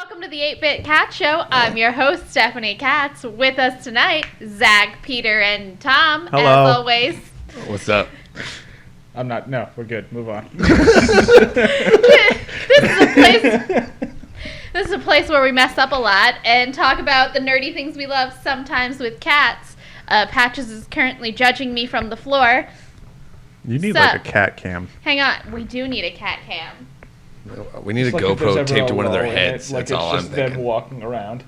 Welcome to the 8-Bit Cat Show. I'm your host, Stephanie Katz. With us tonight, Zach, Peter, and Tom. Hello. As always. What's up? I'm not. No, we're good. Move on. This is a place where we mess up a lot and talk about the nerdy things we love, sometimes with cats. Patches is currently judging me from the floor. You need like a cat cam. Hang on. We do need a cat cam. We need a GoPro taped to one of their heads. That's all I'm thinking. Them walking around.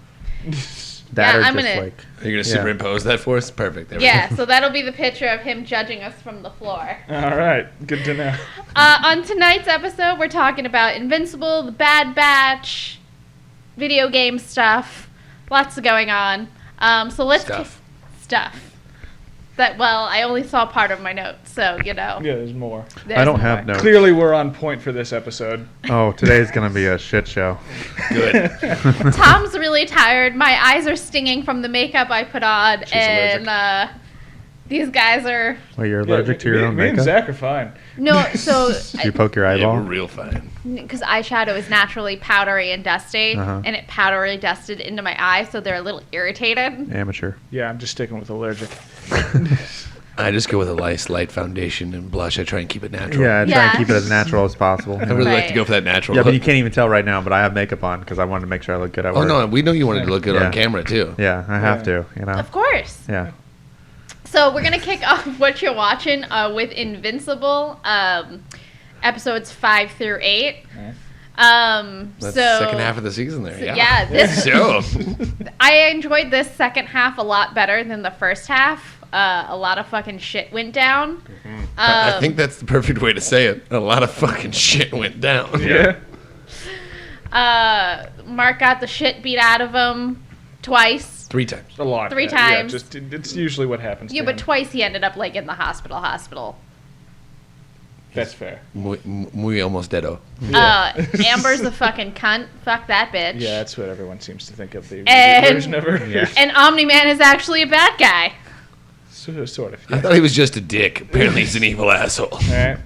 I'm Are you gonna superimpose that for us? Perfect. So that'll be the picture of him judging us from the floor. All right, good to know. On tonight's episode, we're talking about Invincible, The Bad Batch, video game stuff, lots going on. So let's stuff. I only saw part of my notes, so you know. Yeah, there's more. I don't have notes. Clearly, we're on point for this episode. Oh, today's gonna be a shit show. Good. Tom's really tired. My eyes are stinging from the makeup I put on, and these guys are. Well, you're allergic to your own me makeup? and Zach are fine. No, so. Do you poke your eyeball? Yeah, we're real fine. Because eyeshadow is naturally powdery and dusty, and it powdery dusted into my eyes, so they're a little irritated. Amateur. Yeah, I'm just sticking with allergic. I just go with a nice light foundation and blush. I try and keep it natural. Yeah, I try and keep it as natural as possible. I really like to go for that natural Yeah, look. but you can't even tell right now, but I have makeup on because I wanted to make sure I look good at work. Oh, no, we know you wanted to look good on camera, too. Yeah, I have to, you know. Of course. Yeah. So we're going to kick off what you're watching with Invincible, episodes 5 through 8. That's the second half of the season there. Yeah, this show. I enjoyed this second half a lot better than the first half. A lot of fucking shit went down. Mm-hmm. I think that's the perfect way to say it. A lot of fucking shit went down. Yeah. Mark got the shit beat out of him twice. 3 times. A lot. 3 Yeah, times. it's usually what happens. Yeah, to but him. twice he ended up like in the hospital. That's fair. Muy almost deado. Amber's a fucking cunt. Fuck that bitch. Yeah, that's what everyone seems to think of the And- version of her. Yeah. And Omni-Man is actually a bad guy. Sort of. I thought he was just a dick. Apparently he's an evil asshole. All right.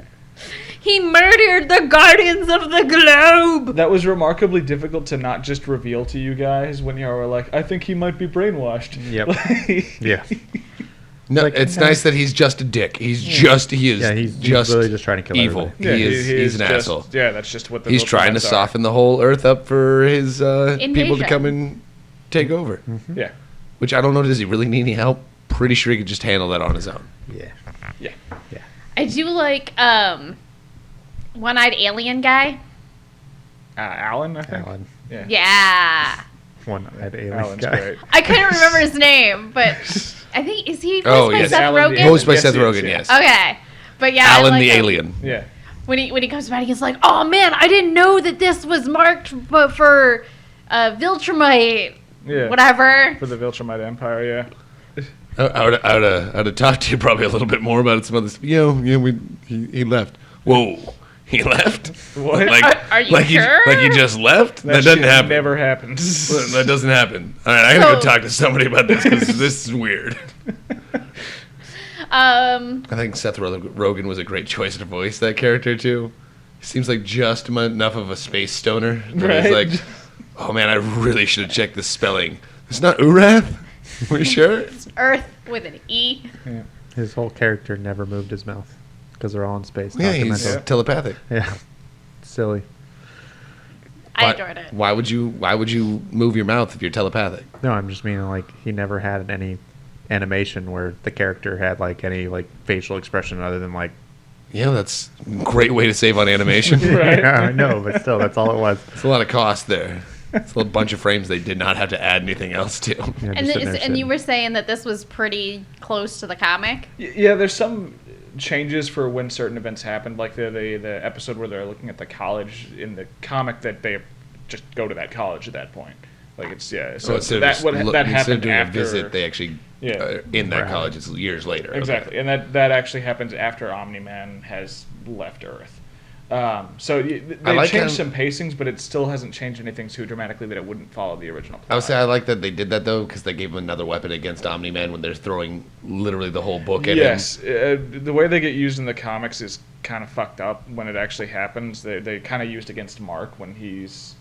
He murdered the Guardians of the Globe. That was remarkably difficult to not just reveal to you guys when you were like, I think he might be brainwashed. Yep. Yeah. No, it's nice that he's just a dick. He is He's just really just trying to kill evil. everybody. He's an just, asshole. Yeah, that's just what the He's trying to soften the whole earth up for his people to Invasion. come and take over. Mm-hmm. Yeah. Which I don't know, does he really need any help? Pretty sure he could just handle that on his own. Yeah. Yeah. Yeah. I do like one-eyed alien guy. Alan, I think. Alan. Yeah. Yeah. One-eyed alien Alan's guy. great. I couldn't remember his name, but I think is he voiced Oh, by yes. Seth Alan the Rogen? Voiced by Yes, Seth yes, Rogen, yes. yes. Okay, but yeah, I Alan like the him. alien. Yeah. When he comes back, he's like, "Oh man, I didn't know that this was marked for Viltrumite, Yeah. whatever." For the Viltrumite Empire, yeah. I would have talked to you probably a little bit more about some other stuff. He left. Whoa. He left? What? Are you sure? Like he just left? That doesn't shit happen. Never happens. That doesn't happen. All right, I gotta go So- talk to somebody about this because this is weird. I think Seth Rogen was a great choice to voice that character too. He seems like just enough of a space stoner that he's Right. like, oh man, I really should have checked the spelling. It's not Urath? Are you sure? It's Earth with an E. Yeah. His whole character never moved his mouth because they're all in space. Yeah, he's Documented. telepathic. Yeah. Silly. I enjoyed it. Why would you move your mouth if you're telepathic? No, I'm just meaning like he never had any animation where the character had like any like facial expression other than like. Yeah, that's a great way to save on animation. Right. Yeah, I know, but still, that's all it was. It's a lot of cost there. It's a bunch of frames they did not have to add anything else to. Yeah, And, just sitting there and sitting. you were saying that this was pretty close to the comic. Yeah, there's some changes for when certain events happened, like the episode where they're looking at the college in the comic that they just go to that college at that point. Like it's So So instead that of what just that instead of happened doing after a visit, they actually Yeah. in that Right. college. It's years later. Okay. Exactly, and that actually happens after Omni-Man has left Earth. So they like changed how- some pacings, but it still hasn't changed anything too dramatically that it wouldn't follow the original plot. I would say I like that they did that though because they gave him another weapon against Omni-Man when they're throwing literally the whole book at him. Yes, the way they get used in the comics is kind of fucked up when it actually happens. They kind of used against Mark when he's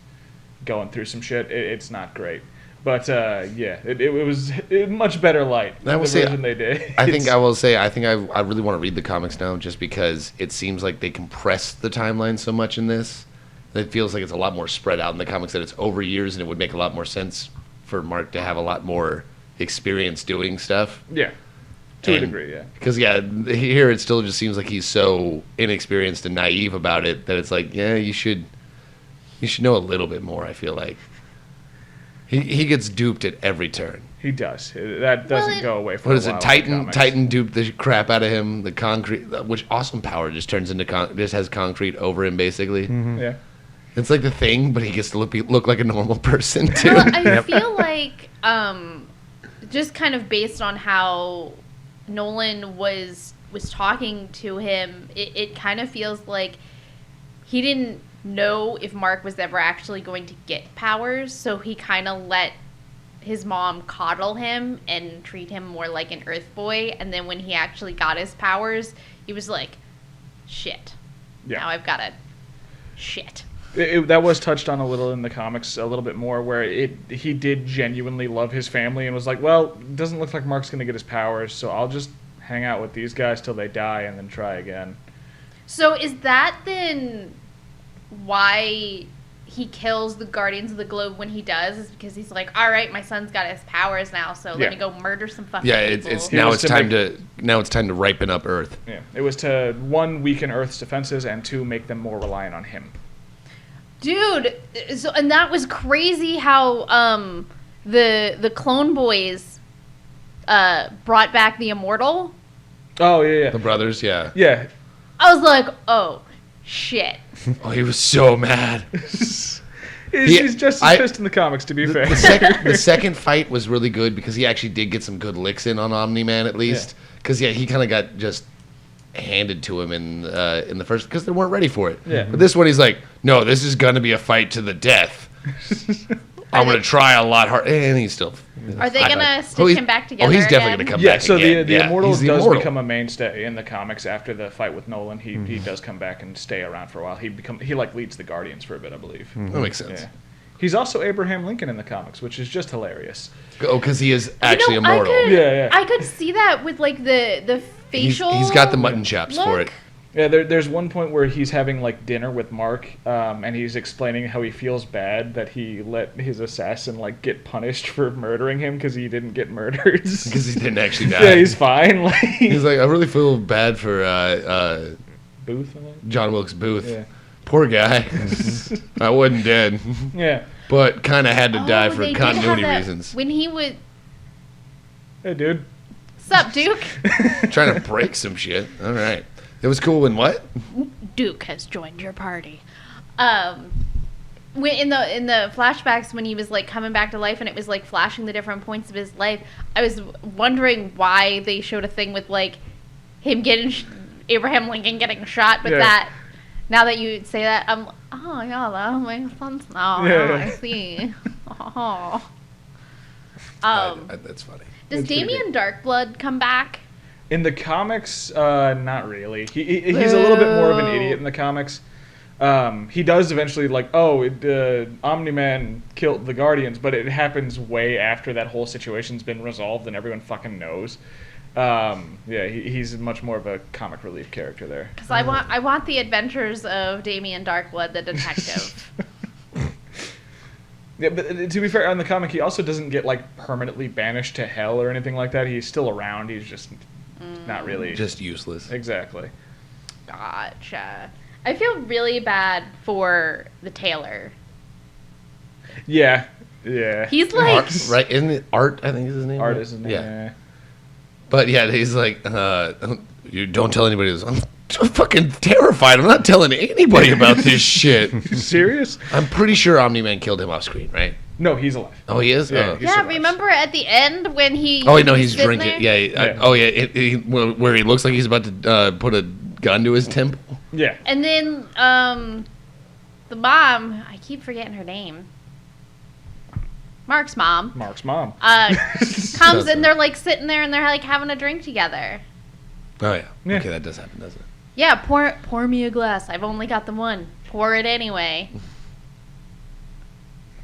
going through some shit. It's not great. But it was a much better light. I will the say, version they did. I think I really want to read the comics now, just because it seems like they compressed the timeline so much in this. It feels like it's a lot more spread out in the comics, that it's over years, and it would make a lot more sense for Mark to have a lot more experience doing stuff. Yeah, to a degree, yeah. Because here it still just seems like he's so inexperienced and naive about it that it's like, yeah, you should know a little bit more. I feel like he gets duped at every turn. He does. That doesn't go away for What a is while it? in the comics. Titan duped the crap out of him. The concrete, which awesome power just turns into just has concrete over him basically. Mm-hmm. Yeah. It's like the Thing, but he gets to look like a normal person too. Well, I feel like just kind of based on how Nolan was talking to him, it kind of feels like he didn't know if Mark was ever actually going to get powers, so he kind of let his mom coddle him and treat him more like an Earth boy, and then when he actually got his powers, he was like, shit. Yeah. Now I've got to shit. That was touched on a little in the comics, a little bit more, where he did genuinely love his family and was like, well, it doesn't look like Mark's going to get his powers, so I'll just hang out with these guys till they die and then try again. So is that then why he kills the Guardians of the Globe when he does? Is because he's like, all right, my son's got his powers now, so let me go murder some fucking people. It's now it's time to ripen up Earth. Yeah, it was to, 1, weaken Earth's defenses, and 2, make them more reliant on him. Dude, and that was crazy how the Clone Boys brought back the Immortal. Oh, yeah. The brothers, yeah. Yeah. I was like, oh, shit. Oh, he was so mad. He's just as pissed in the comics, to be fair. The second fight was really good because he actually did get some good licks in on Omni-Man at least. Because, he kind of got just handed to him in the first, because they weren't ready for it. Yeah. But this one, he's like, no, this is going to be a fight to the death. I'm going to try a lot harder. And he's still... Are they going to stitch him back together? Oh, he's definitely again? going to come Yeah, back so again. the Immortal he's the does Immortal. become a mainstay in the comics after the fight with Nolan. He does come back and stay around for a while. He leads the Guardians for a bit, I believe. That makes sense. Yeah. He's also Abraham Lincoln in the comics, which is just hilarious. Oh, because he is actually immortal. I could see that with like the facial. He's got the mutton chops for it. Yeah, there's one point where he's having like dinner with Mark, and he's explaining how he feels bad that he let his assassin like get punished for murdering him because he didn't get murdered. Because he didn't actually die. Yeah, he's fine. He's like, I really feel bad for Booth, I think? John Wilkes Booth. Yeah. Poor guy. I wasn't dead. Yeah. But kind of had to die for they did continuity have that reasons. when he would. Hey, dude. Sup, Duke? Trying to break some shit. All right. It was cool when what? Duke has joined your party. When in the flashbacks when he was like coming back to life and it was like flashing the different points of his life, I was wondering why they showed a thing with like him getting Abraham Lincoln getting shot, but that now that you say that, I'm oh yeah, that makes sense now. Yeah. I see. Oh. That's funny. Does Damian Darkblood come back? In the comics, not really. He's a little bit more of an idiot in the comics. He does eventually, like, Omni-Man killed the Guardians, but it happens way after that whole situation's been resolved and everyone fucking knows. He's much more of a comic relief character there. Because I want the adventures of Damian Darkblood, the detective. Yeah, but to be fair, on the comic, he also doesn't get, like, permanently banished to hell or anything like that. He's still around. He's just not really... Just useless. Exactly. Gotcha. I feel really bad for the tailor. Yeah. He's like... Art, right? Isn't it Art, I think is his name? Art is his name, yeah. But yeah, he's like, you don't tell anybody this. I'm fucking terrified. I'm not telling anybody about this shit. You serious? I'm pretty sure Omni-Man killed him off screen, right? No, he's alive. Oh, he is? Yeah, Oh. he Yeah, survives. remember at the end when he... Oh, wait, no, he's sitting drinking. there? Yeah. Where he looks like he's about to put a gun to his temple. Yeah. And then the mom, I keep forgetting her name. Mark's mom. Comes and they're like sitting there and they're like having a drink together. Oh, yeah. Yeah. Okay, that does happen, doesn't it? Yeah, pour me a glass. I've only got the one. Pour it anyway.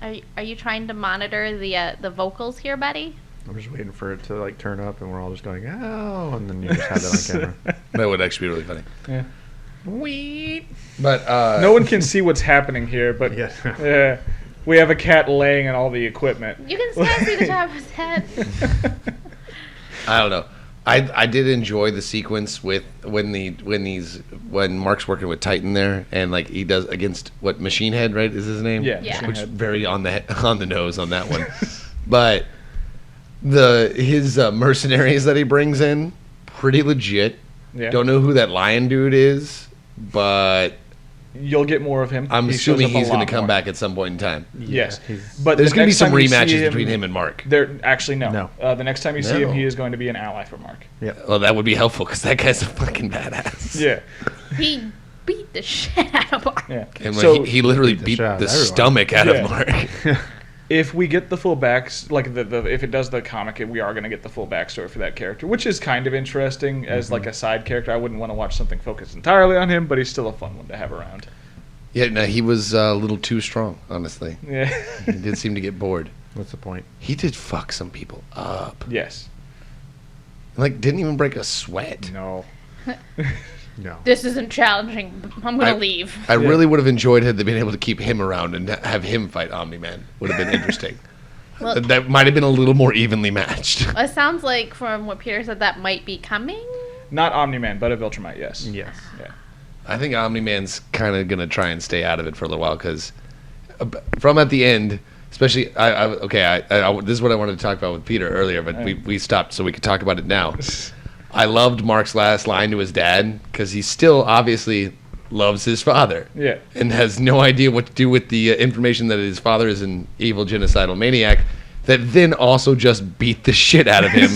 Are you trying to monitor the vocals here, buddy? I'm just waiting for it to like turn up, and we're all just going, "Oh!" and then you just have it on camera. That would actually be really funny. Yeah. Wee. But No one can see what's happening here, but Yeah. we have a cat laying in all the equipment. You can still see the top of his head. I don't know. I did enjoy the sequence with when Mark's working with Titan there, and like he does against what Machine Head, right? Is his name? Yeah. Yeah. Machine Which Head. very on the nose on that one. But his mercenaries that he brings in, pretty legit. Yeah. Don't know who that lion dude is, but You'll get more of him. I'm He shows assuming up a he's going lot to come more. back at some point in time. Yes, he's- but There's the going to be next some time you see rematches between him and Mark. There actually no. No. The next time you see him, No. he is going to be an ally for Mark. Well, that would be helpful because that guy's a fucking badass. Yeah, He beat the shit out of Mark. yeah. And So he literally beat the beat shit out the of everyone. stomach out Yeah. of Mark. if we get the full backs, like if it does the comic, we are going to get the full backstory for that character, which is kind of interesting as like a side character. I wouldn't want to watch something focused entirely on him, but he's still a fun one to have around. Yeah, no, he was a little too strong, honestly. Yeah. He did seem to get bored. What's the point? He did fuck some people up. Yes. Like, didn't even break a sweat. No. No. This isn't challenging. I'm gonna leave. I really would have enjoyed had they been able to keep him around and have him fight Omni-Man. Would have been interesting. Well, That might have been a little more evenly matched. it sounds like from what Peter said that might be coming. Not Omni-Man, but a Viltrumite, yes. Yes. Yeah. I think Omni-Man's kind of going to try and stay out of it for a little while because from at the end, especially, this is what I wanted to talk about with Peter earlier, but we stopped so we could talk about it now. I loved Mark's last line to his dad because he still obviously loves his father. Yeah. And has no idea what to do with the information that his father is an evil genocidal maniac that then also just beat the shit out of him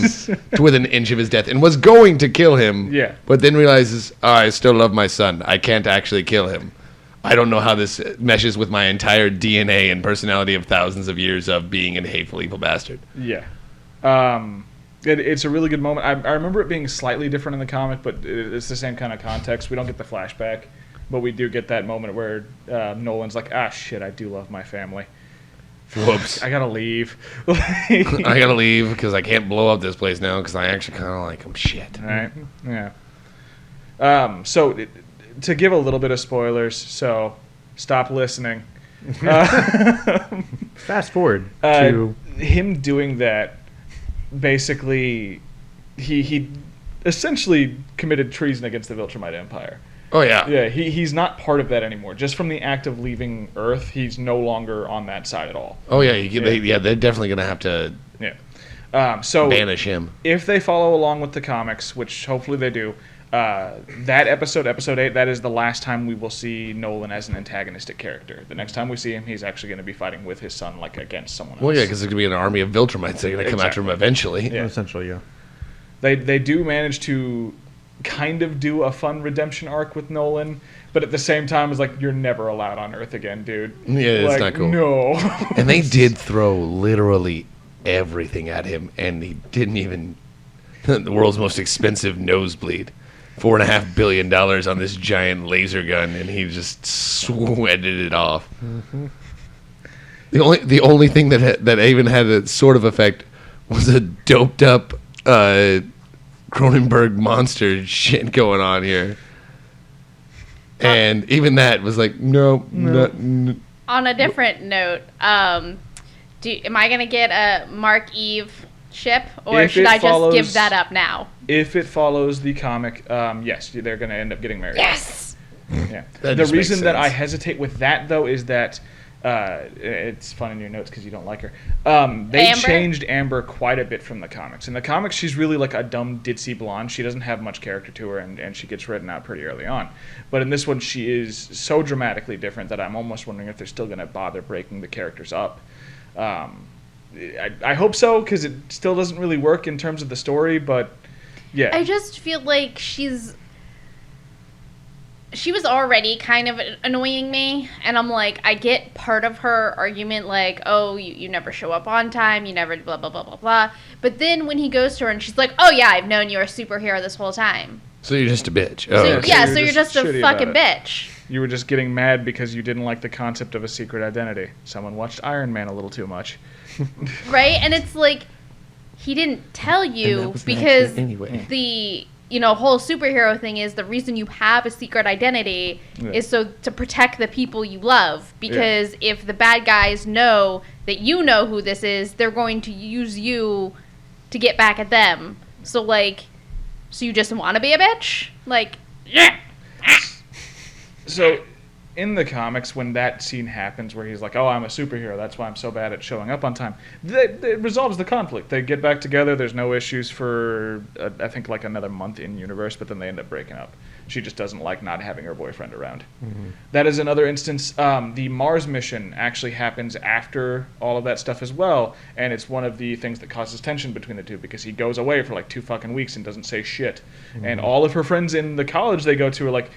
to within an inch of his death and was going to kill him. Yeah. But then realizes, I still love my son. I can't actually kill him. I don't know how this meshes with my entire DNA and personality of thousands of years of being a hateful, evil bastard. Yeah. It's a really good moment. I remember it being slightly different in the comic, but it's the same kind of context. We don't get the flashback, but we do get that moment where Nolan's like, shit, I do love my family. Whoops. I gotta leave. I gotta leave because I can't blow up this place now because I actually kind of like him. Shit. Right? Yeah. So, to give a little bit of spoilers, so stop listening. Fast forward to Him doing that, basically, he essentially committed treason against the Viltrumite Empire. Oh, yeah. Yeah, he's not part of that anymore. Just from the act of leaving Earth, he's no longer on that side at all. Oh, yeah. They're definitely going to have to So banish him. if they follow along with the comics, which hopefully they do, that episode 8, that is the last time we will see Nolan as an antagonistic character. The next time we see him, he's actually going to be fighting with his son, like against someone else. Well, yeah, because there's going to be an army of Viltrumites that are going to come after him eventually. Yeah. essentially, yeah. They do manage to kind of do a fun redemption arc with Nolan, but at the same time, it's like, you're never allowed on Earth again, dude. Yeah, it's like, not cool. No. And they did throw literally everything at him, and he didn't even... the world's most expensive nosebleed. $4.5 billion on this giant laser gun, and he just sweated it off. Mm-hmm. The only thing that even had a sort of effect was a doped up Cronenberg monster shit going on here. And even that was like, no. On a different note, am I gonna get a Mark Eve ship, or If should it I just follows- give that up now? If it follows the comic, yes, they're going to end up getting married. Yes. Yeah. That The just reason makes that I sense. hesitate with that, though, is that it's fun in your notes because you don't like her. They Amber? changed Amber quite a bit from the comics. In the comics, she's really like a dumb, ditzy blonde. She doesn't have much character to her, and she gets written out pretty early on. But in this one, she is so dramatically different that I'm almost wondering if they're still going to bother breaking the characters up. I hope so, because it still doesn't really work in terms of the story, but yeah. I just feel like she was already kind of annoying me, and I'm like, I get part of her argument, like, oh, you never show up on time, you never blah, blah, blah, blah, blah. But then when he goes to her and she's like, oh, yeah, I've known you're a superhero this whole time. So you're just a bitch. So, Oh, okay. yeah, so so you're you're just just a shitty fucking about it. bitch. You were just getting mad because you didn't like the concept of a secret identity. Someone watched Iron Man a little too much. Right? And it's like, he didn't tell you because anyway. the whole superhero thing is the reason you have a secret identity is so to protect the people you love. Because if the bad guys know that you know who this is, they're going to use you to get back at them. So like, so you just want to be a bitch? Like, yeah. So, in the comics, when that scene happens where he's like, oh, I'm a superhero, that's why I'm so bad at showing up on time, it resolves the conflict. They get back together, there's no issues for, I think, like another month in universe, but then they end up breaking up. She just doesn't like not having her boyfriend around. Mm-hmm. That is another instance. The Mars mission actually happens after all of that stuff as well, and it's one of the things that causes tension between the two, because he goes away for like 2 fucking weeks and doesn't say shit. Mm-hmm. And all of her friends in the college they go to are like,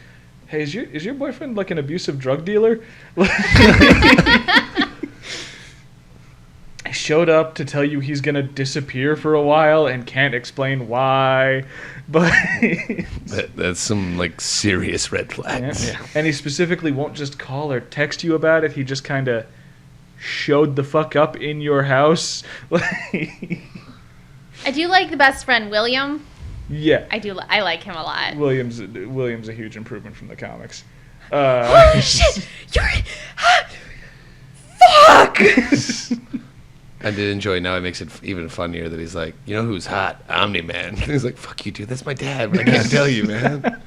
hey, is your boyfriend like an abusive drug dealer? I showed up to tell you he's gonna disappear for a while and can't explain why, but that's some like serious red flags. Yeah. And he specifically won't just call or text you about it. He just kind of showed the fuck up in your house. I do like the best friend William. Yeah, I do. I like him a lot. William's a huge improvement from the comics. Holy shit! You're fuck. I did enjoy. Now it makes it even funnier that he's like, you know who's hot? Omni-Man. He's like, fuck you, dude. That's my dad. But I can't tell you, man.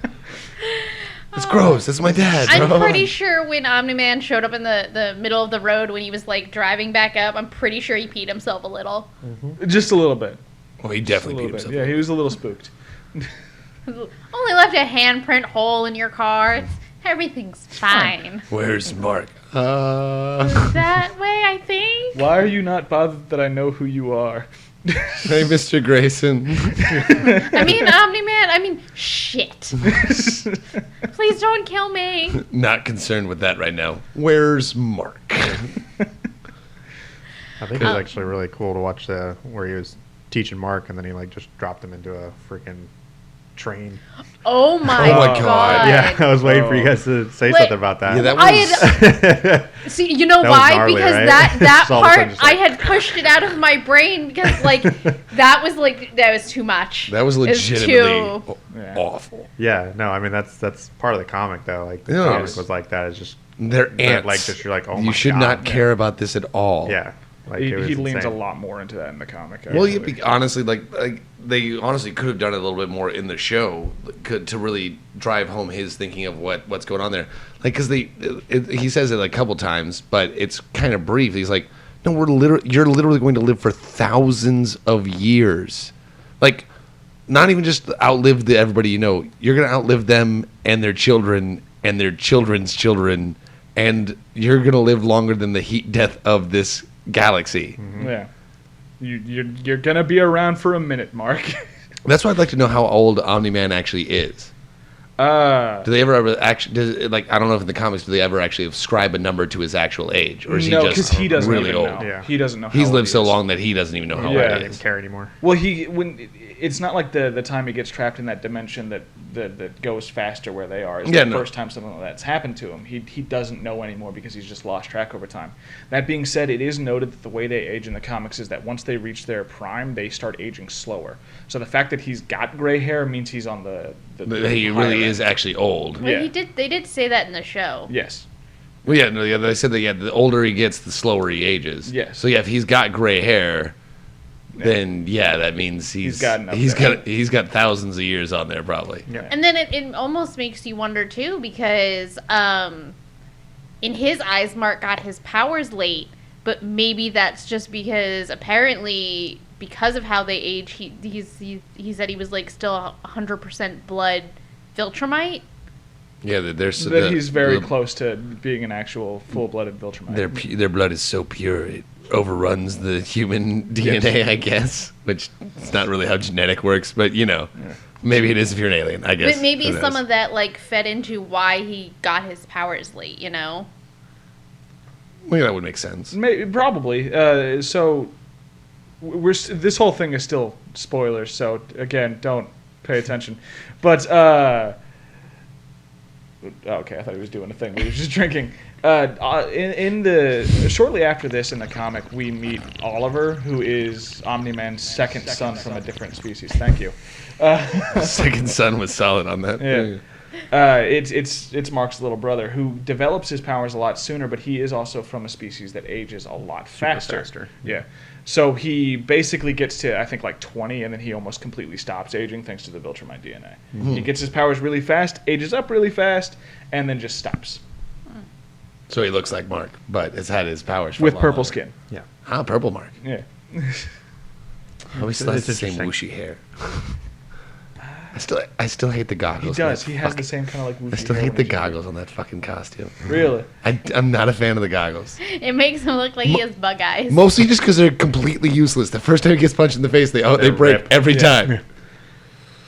It's gross. That's my dad, bro. I'm pretty sure when Omni-Man showed up in the middle of the road when he was like driving back up, I'm pretty sure he peed himself a little. Mm-hmm. Just a little bit. Well, he definitely peed himself. Yeah, he was a little spooked. Only left a handprint hole in your car. Everything's fine. Where's Mark? That way, I think. Why are you not bothered that I know who you are? Hey, Mr. Grayson. I mean, Omni-Man. Shit. Please don't kill me. Not concerned with that right now. Where's Mark? I think it was actually really cool to watch where he was teaching Mark, and then he like just dropped him into a freaking train. Oh my god! Yeah, I was waiting for you guys to say something about that. Yeah, that was. See, you know why? Gnarly, because right? that part like... I had pushed it out of my brain because like that was too much. That was legitimately awful. Yeah, no, I mean that's part of the comic though. Like the Yeah, comic was like that. It's just they're ants. Like just you're like, oh my god. You should not care about this at all. Yeah. Like, he leans a lot more into that in the comic. Well, honestly, like they honestly could have done it a little bit more in the show to really drive home his thinking of what's going on there. Like, because he says it like a couple times, but it's kind of brief. He's like, no, you're literally going to live for thousands of years. Like, not even just outlive everybody you know. You're going to outlive them and their children and their children's children, and you're going to live longer than the heat death of this galaxy. Mm-hmm. Yeah, you're gonna be around for a minute, Mark. That's why I'd like to know how old Omni-Man actually is. Do they ever actually? I don't know if in the comics do they ever actually ascribe a number to his actual age, or is he just he doesn't really even old? Know. Yeah. He doesn't know. He's lived so long that he doesn't even know how old he doesn't is. even care anymore. Well, it's not like the time he gets trapped in that dimension that goes faster where they are. It's the first time something like that's happened to him. He doesn't know anymore because he's just lost track over time. That being said, it is noted that the way they age in the comics is that once they reach their prime, they start aging slower. So the fact that he's got gray hair means he's on the he really is actually old. Well, they did say that in the show. Yes. Well, they said that the older he gets, the slower he ages. Yes. So if he's got gray hair, then that means he's got thousands of years on there probably. Yeah. And then it almost makes you wonder too, because in his eyes, Mark got his powers late, but maybe that's just because apparently because of how they age, he said he was like still 100% blood Viltrumite. Yeah, he's very close to being an actual full-blooded Viltrumite. Their blood is so pure it overruns the human DNA, I guess. Which it's not really how genetic works, but maybe it is if you're an alien, I guess. But maybe some of that fed into why he got his powers late. Well, that would make sense. Probably. So this whole thing is still spoilers. So again, don't pay attention. But Okay, I thought he was doing a thing, but he was just drinking. Shortly after this in the comic, we meet Oliver, who is Omni-Man's second son from a different species. Thank you. Second son was solid on that. Yeah. It's Mark's little brother who develops his powers a lot sooner, but he is also from a species that ages a lot faster. Yeah. So he basically gets to, I think, like 20, and then he almost completely stops aging thanks to the Viltrumite DNA. Mm-hmm. He gets his powers really fast, ages up really fast, and then just stops. So he looks like Mark, but has had his powers for With a lot purple longer. skin. Yeah. Ah, purple Mark. Yeah. Oh, he still has the same interesting. whooshy hair. I still hate the He goggles. does. He has the same kind of like I woofy still hair hate when the he's younger. goggles on that fucking costume. Really? I'm not a fan of the goggles. It makes him look like he has bug eyes. Mostly just because they're completely useless. The first time he gets punched in the face, they break rip. every Yeah. time.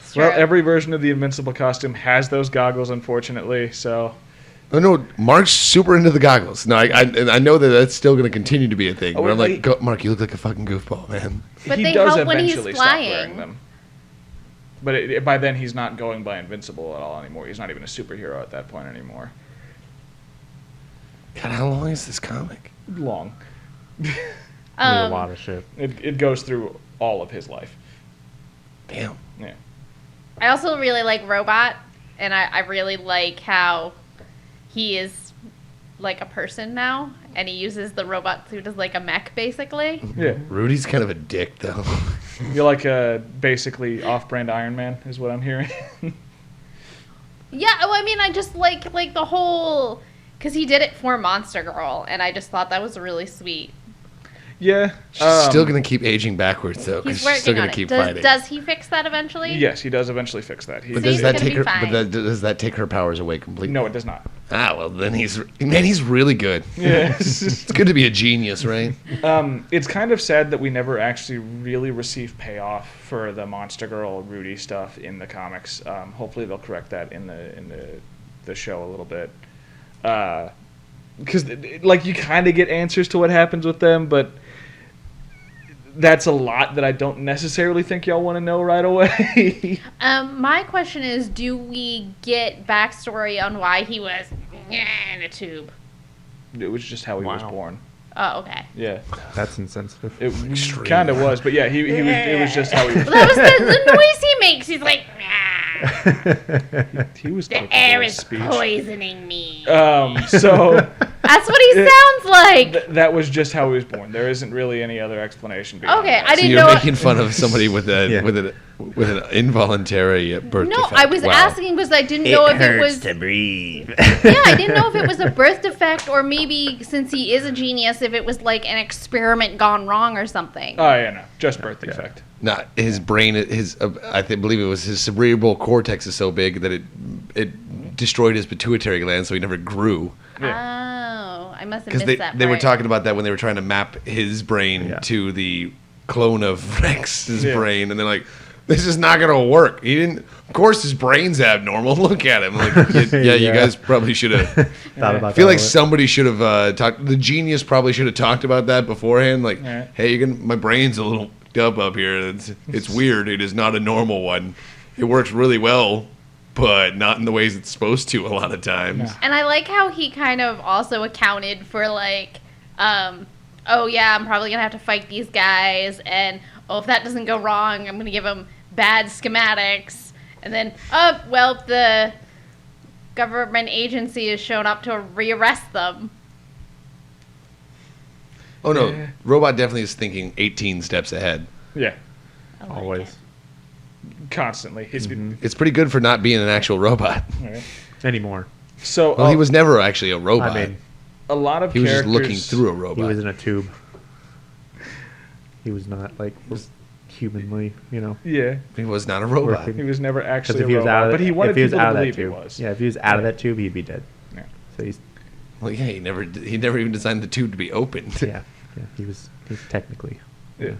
It's Well, true. every version of the Invincible costume has those goggles, unfortunately. So Oh no, Mark's super into the goggles. No, I know that that's still going to continue to be a thing. Oh, But I'm wait, like, Go, Mark, you look like a fucking goofball, man. But he they does help when he's eventually stop flying. wearing them. But by then, he's not going by Invincible at all anymore. He's not even a superhero at that point anymore. God, how long is this comic? Long. There's a lot of shit. It goes through all of his life. Damn. Yeah. I also really like Robot, and I really like how he is like a person now, and he uses the robot suit as like a mech, basically. Yeah. Rudy's kind of a dick, though. You're like basically off-brand Iron Man, is what I'm hearing. Yeah, well, I mean, I just like the whole, because he did it for Monster Girl, and I just thought that was really sweet. Yeah. She's still going to keep aging backwards, though, because He's she's still working on going it. to keep fighting. Does he fix that eventually? Yes, he does eventually fix that. But See, does it's that gonna take be her? fine. Does that take her powers away completely? No, it does not. Ah, well, then he's really good. Yeah. It's good to be a genius, right? It's kind of sad that we never actually really receive payoff for the Monster Girl Rudy stuff in the comics. Hopefully they'll correct that in the show a little bit. Because like you kind of get answers to what happens with them, but that's a lot that I don't necessarily think y'all want to know right away. My question is, do we get backstory on why he was in a tube? It was just how he was Wow. born. Oh, okay. Yeah, That's insensitive. it Extreme. kind of was, but yeah, he was. It was just how he was. Well, that was the noise he makes. He's like, He was the capable air of is speech. poisoning me. So That's what he sounds like. that was just how he was born. There isn't really any other explanation. beyond Okay, that. I So didn't you're know. making fun of somebody with a Yeah. with an involuntary birth No, defect. I was Wow. asking because I didn't know if it was. breathe. Yeah, I didn't know if it was a birth defect or maybe since he is a genius, if it was like an experiment gone wrong or something. Oh yeah, no, just birth defect. Not his brain. Believe it was his cerebral cortex is so big that it destroyed his pituitary gland, so he never grew. Oh, I must have Because missed that. they were part. talking about that when they were trying to map his brain Yeah. to the clone of Rex's Yeah. brain, and they're like, "This is not gonna work." He didn't. Of course, his brain's abnormal. Look at him. Like, yeah, you Yeah. guys probably should have. Thought about I feel that like a little somebody should have talked. The genius probably should have talked about that beforehand. Like, Yeah. hey, my brain's a little up here. It's weird. It is not a normal one. It works really well, but not in the ways it's supposed to a lot of times. And I like how he kind of also accounted for like, oh yeah, I'm probably gonna have to fight these guys, and oh if that doesn't go wrong, I'm gonna give them bad schematics, and then oh well the government agency has shown up to rearrest them. Oh no, Yeah. Robot definitely is thinking 18 steps ahead. Yeah, I like Always. it. constantly. His, It's pretty good for not being an actual robot. Alright. Anymore. So Well, he was never actually a robot. I mean, a lot of he was just characters. looking through a he robot. was in a tube. He was not like humanly, Yeah, He was not a robot. Working. he was never Because actually if a he was robot, out of but he wanted if he was people out to of that believe he tube, was. yeah, if he was out of that tube, he'd be dead. Yeah. So he's Well, yeah, he never even designed the tube to be opened. yeah, he's technically Yeah,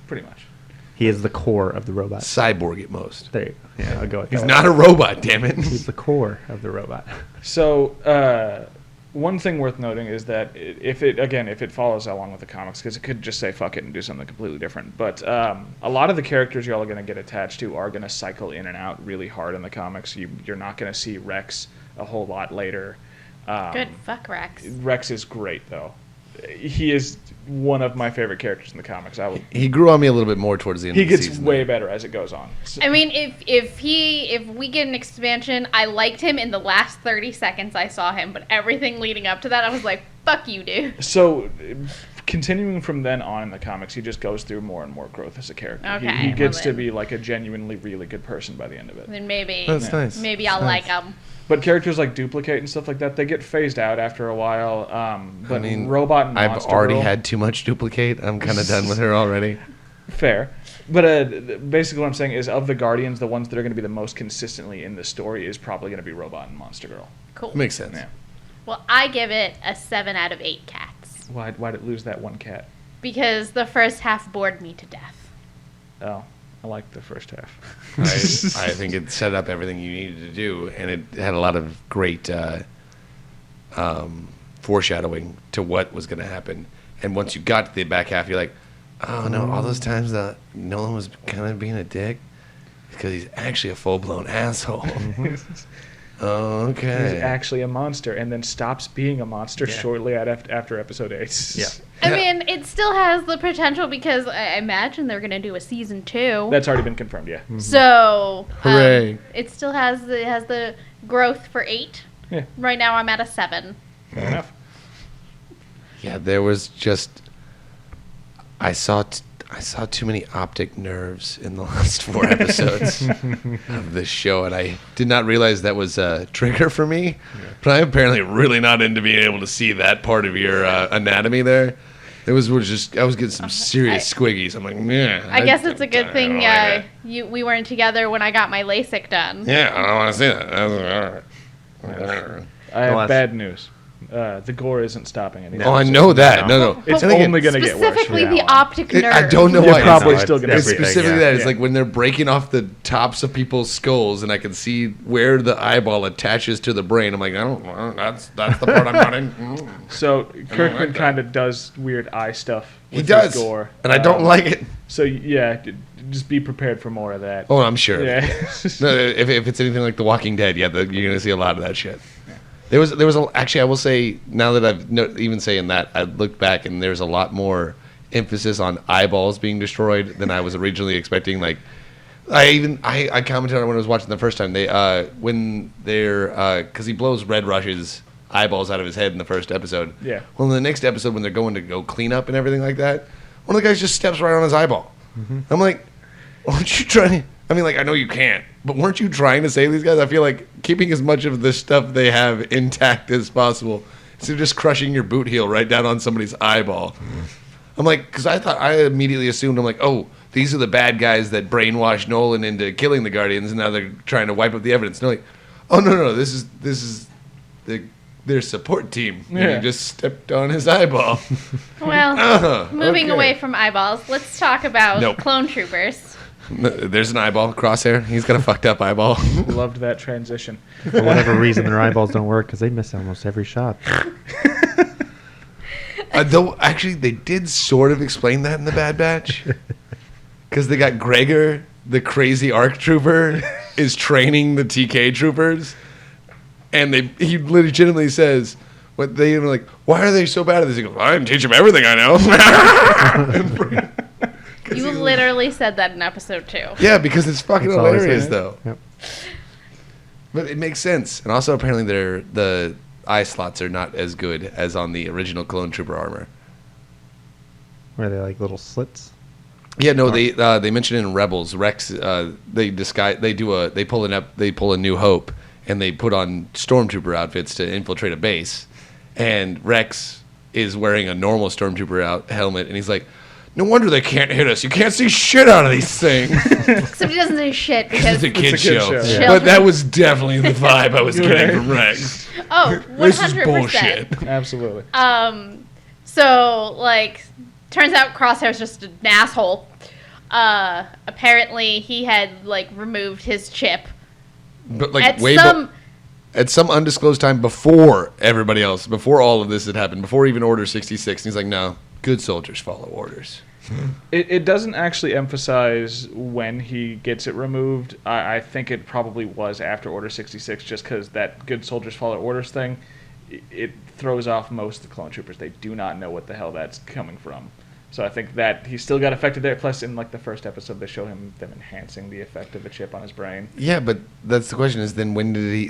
pretty much. he is the core of the robot. Cyborg at most. There you go. Yeah, I'll go with He's that. not a robot, damn it. He's the core of the robot. So one thing worth noting is that if it follows along with the comics, because it could just say fuck it and do something completely different. But a lot of the characters y'all are going to get attached to are going to cycle in and out really hard in the comics. You're not going to see Rex a whole lot later. Good. Fuck Rex. Rex is great, though. He is one of my favorite characters in the comics. He grew on me a little bit more towards the end of the season. He gets way better as it goes on. So. I mean, if we get an expansion, I liked him in the last 30 seconds I saw him, but everything leading up to that, I was like, fuck you, dude. So, continuing from then on in the comics, he just goes through more and more growth as a character. Okay, He gets to be like a genuinely really good person by the end of it. Then maybe That's nice. Maybe I'll like him. But characters like Duplicate and stuff like that, they get phased out after a while. But I mean, Robot and Monster I've already Girl, had too much Duplicate. I'm kind of done with her already. Fair. But basically what I'm saying is, of the Guardians, the ones that are going to be the most consistently in the story is probably going to be Robot and Monster Girl. Cool. Makes sense. Yeah. Well, I give it a 7 out of 8 cats. Why'd it lose that one cat? Because the first half bored me to death. Oh, I liked the first half. I think it set up everything you needed to do, and it had a lot of great foreshadowing to what was going to happen. And once you got to the back half, you're like, oh no, all those times that Nolan was kind of being a dick because he's actually a full-blown asshole. Oh, okay. He's actually a monster, and then stops being a monster shortly after episode 8. Yeah. I mean, it still has the potential because I imagine they're going to do a season 2. That's already been confirmed, yeah. So, Hooray. it still has the growth for 8. Yeah. Right now I'm at a 7. Fair enough. Yeah, there was just... I saw too many optic nerves in the last 4 episodes of this show, and I did not realize that was a trigger for me. Yeah. But I'm apparently really not into being able to see that part of your anatomy there. I was getting some serious squiggies. I'm like, yeah. I guess it's a good thing like we weren't together when I got my LASIK done. yeah, I don't want to see that. I have bad news. The gore isn't stopping anything. Oh, I know that. No. It's But only going to get worse. Specifically the optic nerve. I don't know You're why. probably still going to It's see it. specifically that. It's Yeah. like when they're breaking off the tops of people's skulls, and I can see where the eyeball attaches to the brain. I'm like, I don't. That's the part I'm not in. So Kirkman like that. kind of does weird eye stuff He with does, his gore. and I don't like it. So yeah, just be prepared for more of that. Oh, I'm sure. Yeah. No, if it's anything like The Walking Dead, you're gonna see a lot of that shit. There was actually, I will say, now that I've even saying that, I looked back and there's a lot more emphasis on eyeballs being destroyed than I was originally expecting. Like, I commented on it when I was watching the first time. Because he blows Red Rush's eyeballs out of his head in the first episode. Yeah. Well, in the next episode, when they're going to go clean up and everything like that, one of the guys just steps right on his eyeball. Mm-hmm. I'm like, aren't you trying? I mean, like, I know you can't, but weren't you trying to save these guys? I feel like keeping as much of the stuff they have intact as possible instead of just crushing your boot heel right down on somebody's eyeball. Mm-hmm. I'm like, because I immediately assumed, I'm like, oh, these are the bad guys that brainwashed Nolan into killing the Guardians, and now they're trying to wipe up the evidence. No, like, oh, no, this is their support team. Yeah. You just stepped on his eyeball. Well, moving okay. away from eyeballs, let's talk about clone troopers. There's an eyeball, Crosshair. He's got a fucked up eyeball. Loved that transition. For whatever reason, their eyeballs don't work because they miss almost every shot. Though, actually, they did sort of explain that in the Bad Batch. Because they got Gregor, the crazy ARC trooper, is training the TK troopers. And he legitimately says, what they were like, why are they so bad at this? He goes, I didn't teach them everything I know. You literally said that in episode 2. Yeah, because it's fucking That's always hilarious, it. though. Yep. But it makes sense. And also, apparently, the eye slots are not as good as on the original Clone Trooper armor. Were they like little slits? Yeah, no, they mentioned in Rebels, Rex, they pull a New Hope, and they put on stormtrooper outfits to infiltrate a base, and Rex is wearing a normal stormtrooper helmet, and he's like, no wonder they can't hit us. You can't see shit out of these things. Except he doesn't say shit because It's a kid show. Yeah. But that was definitely the vibe I was getting from Rex. Oh, 100%. This is bullshit. Absolutely. So, like, turns out Crosshair's just an asshole. Apparently he had, like, removed his chip. But, like, At at some undisclosed time before everybody else, before all of this had happened, before even Order 66, he's like, no, Good soldiers follow orders. It doesn't actually emphasize when he gets it removed. I think it probably was after Order 66, just because that good soldiers follow orders thing, it throws off most of the clone troopers. They do not know what the hell that's coming from. So I think that he still got affected there. Plus, in like the first episode, they show them enhancing the effect of the chip on his brain. Yeah, but that's the question: is then when did he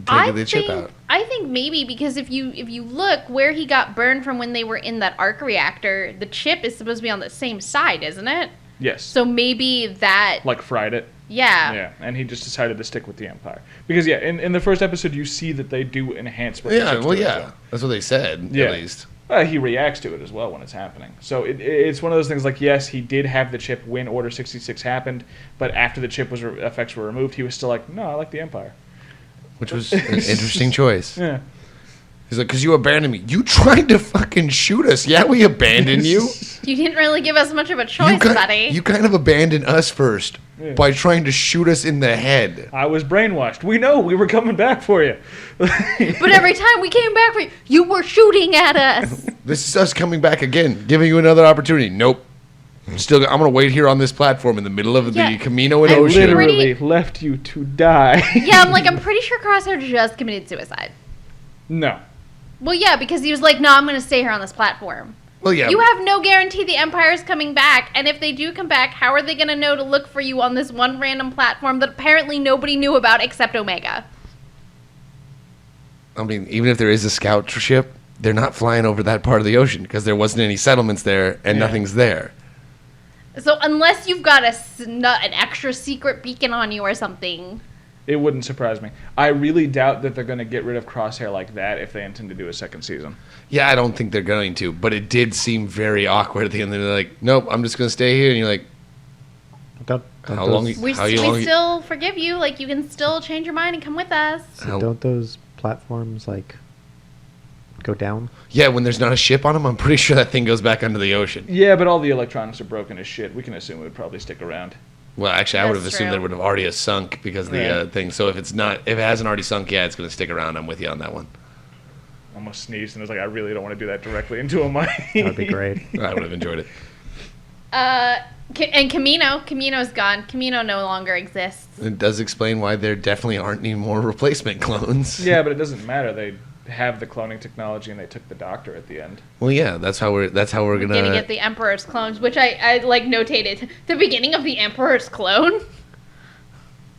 take the chip out? I think maybe because if you look where he got burned from when they were in that arc reactor, the chip is supposed to be on the same side, isn't it? Yes. So maybe that Like fried it. Yeah. Yeah, and he just decided to stick with the Empire. Because, yeah, in the first episode, you see that they do enhance what the Yeah, chips well, do as yeah, well. that's what they said Yeah. at least. He reacts to it as well when it's happening. So it's one of those things like, yes, he did have the chip when Order 66 happened, but after the chip effects were removed, he was still like, no, I like the Empire. Which was an interesting choice. Yeah. He's like, because you abandoned me. You tried to fucking shoot us. Yeah, we abandoned you. You didn't really give us much of a choice, buddy. You kind of abandoned us first by trying to shoot us in the head. I was brainwashed. We know we were coming back for you. But every time we came back for you, you were shooting at us. This is us coming back again, giving you another opportunity. Nope. I'm gonna wait here on this platform in the middle of the Camino and I Ocean. literally left you to die. Yeah, I'm pretty sure Crosshair just committed suicide. No. Well, yeah, because he was like, no, I'm going to stay here on this platform. Well, yeah. You have no guarantee the Empire's coming back, and if they do come back, how are they going to know to look for you on this one random platform that apparently nobody knew about except Omega? I mean, even if there is a scout ship, they're not flying over that part of the ocean because there wasn't any settlements there and nothing's there. So unless you've got an extra secret beacon on you or something... It wouldn't surprise me. I really doubt that they're going to get rid of Crosshair like that if they intend to do a second season. Yeah, I don't think they're going to, but it did seem very awkward at the end. They're like, nope, I'm just going to stay here. And you're like, how long? We still forgive you. Like, you can still change your mind and come with us. So don't those platforms, like, go down? Yeah, when there's not a ship on them, I'm pretty sure that thing goes back under the ocean. Yeah, but all the electronics are broken as shit. We can assume it would probably stick around. Well, actually, I would have That's assumed true. that it would have already sunk because of the thing. So if it hasn't already sunk, yeah, it's going to stick around. I'm with you on that one. Almost sneezed and was like, I really don't want to do that directly into a mic. That would be great. I would have enjoyed it. And Camino's gone. Camino no longer exists. It does explain why there definitely aren't any more replacement clones. Yeah, but it doesn't matter. They have the cloning technology and they took the Doctor at the end. Well, yeah, that's how we're gonna Get the Emperor's clones, which I notated the beginning of the Emperor's clone.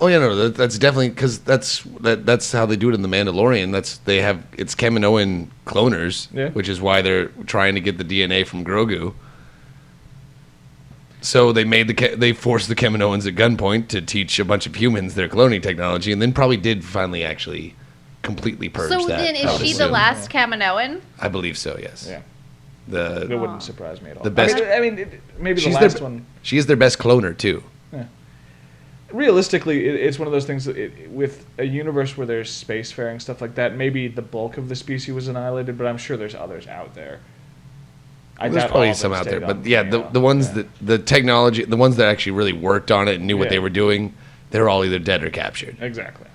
Oh yeah, no, that's definitely because that's how they do it in the Mandalorian. It's Kaminoan cloners, which is why they're trying to get the DNA from Grogu. So they forced the Kaminoans at gunpoint to teach a bunch of humans their cloning technology, and then probably did finally actually completely purge that. So then, is she the last Kaminoan? I believe so. Yes. Yeah. It wouldn't surprise me at all. The best. Maybe the last one. She is their best cloner too. Yeah. Realistically, it's one of those things that with a universe where there's spacefaring stuff like that, maybe the bulk of the species was annihilated, but I'm sure there's others out there. There's probably some out there, but yeah, the ones that the technology, the ones that actually really worked on it and knew what they were doing, they're all either dead or captured. Exactly.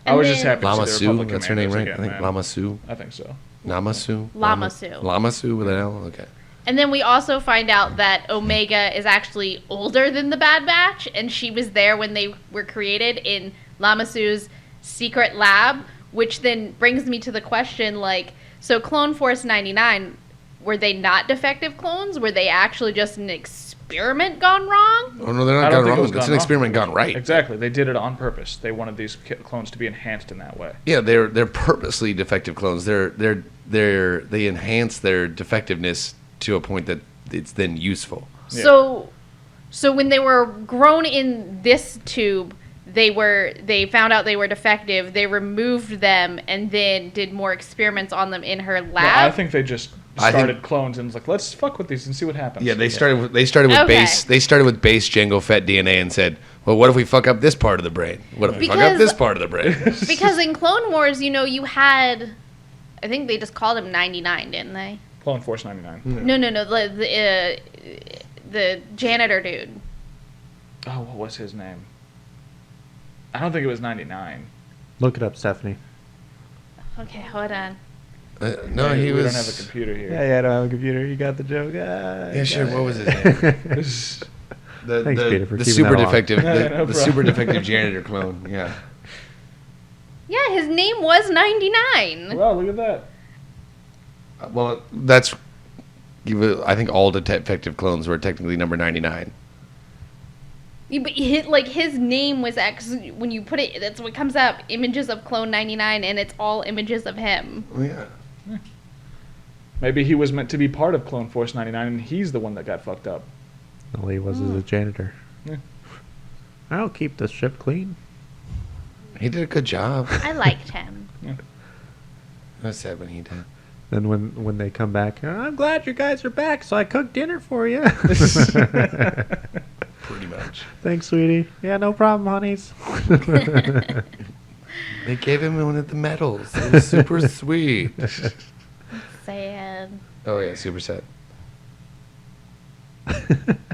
I was just happy Lama to see the Su, Republic that's her name, right? again, I think man. Lama Su. I think so. Lamasu. Lamasu with an L. Okay. And then we also find out that Omega is actually older than the Bad Batch, and she was there when they were created in Lamasu's secret lab, which then brings me to the question, like, so Clone Force 99, were they not defective clones? Were they actually just an experiment gone wrong? Oh no, they're not gone wrong. It's an experiment gone right. Exactly. They did it on purpose. They wanted these clones to be enhanced in that way. Yeah, they're purposely defective clones. They enhance their defectiveness to a point that it's then useful. Yeah. So when they were grown in this tube, they found out they were defective. They removed them and then did more experiments on them in her lab. No, I think they just started clones and was like, let's fuck with these and see what happens. Yeah, they started with base Jango Fett DNA and said, well, what if we fuck up this part of the brain? What if we fuck up this part of the brain? Because in Clone Wars, you had, I think they just called him 99, didn't they? Clone Force 99. No, the janitor dude. Oh, what was his name? I don't think it was 99. Look it up, Stephanie. Okay, hold on. No, he we was. don't have a computer here. Yeah, I don't have a computer. You got the joke. Yeah, sure. What was his name? Thanks, Peter, for the keeping super that alive. defective, No the super defective janitor clone. Yeah. Yeah, his name was 99. Wow, look at that. Well, that's. I think all defective clones were technically number 99. Yeah, but his name was X. When you put it, that's what comes up. Images of Clone 99, and it's all images of him. Oh, yeah. Maybe he was meant to be part of Clone Force 99, and he's the one that got fucked up. All he was is a janitor. Yeah. I'll keep the ship clean. He did a good job. I liked him. I was sad when he did. Then when they come back, I'm glad you guys are back, so I cooked dinner for you. Pretty much. Thanks, sweetie. Yeah, no problem, honeys. They gave him one of the medals. It was super sweet. Sad. Oh, yeah, super sad.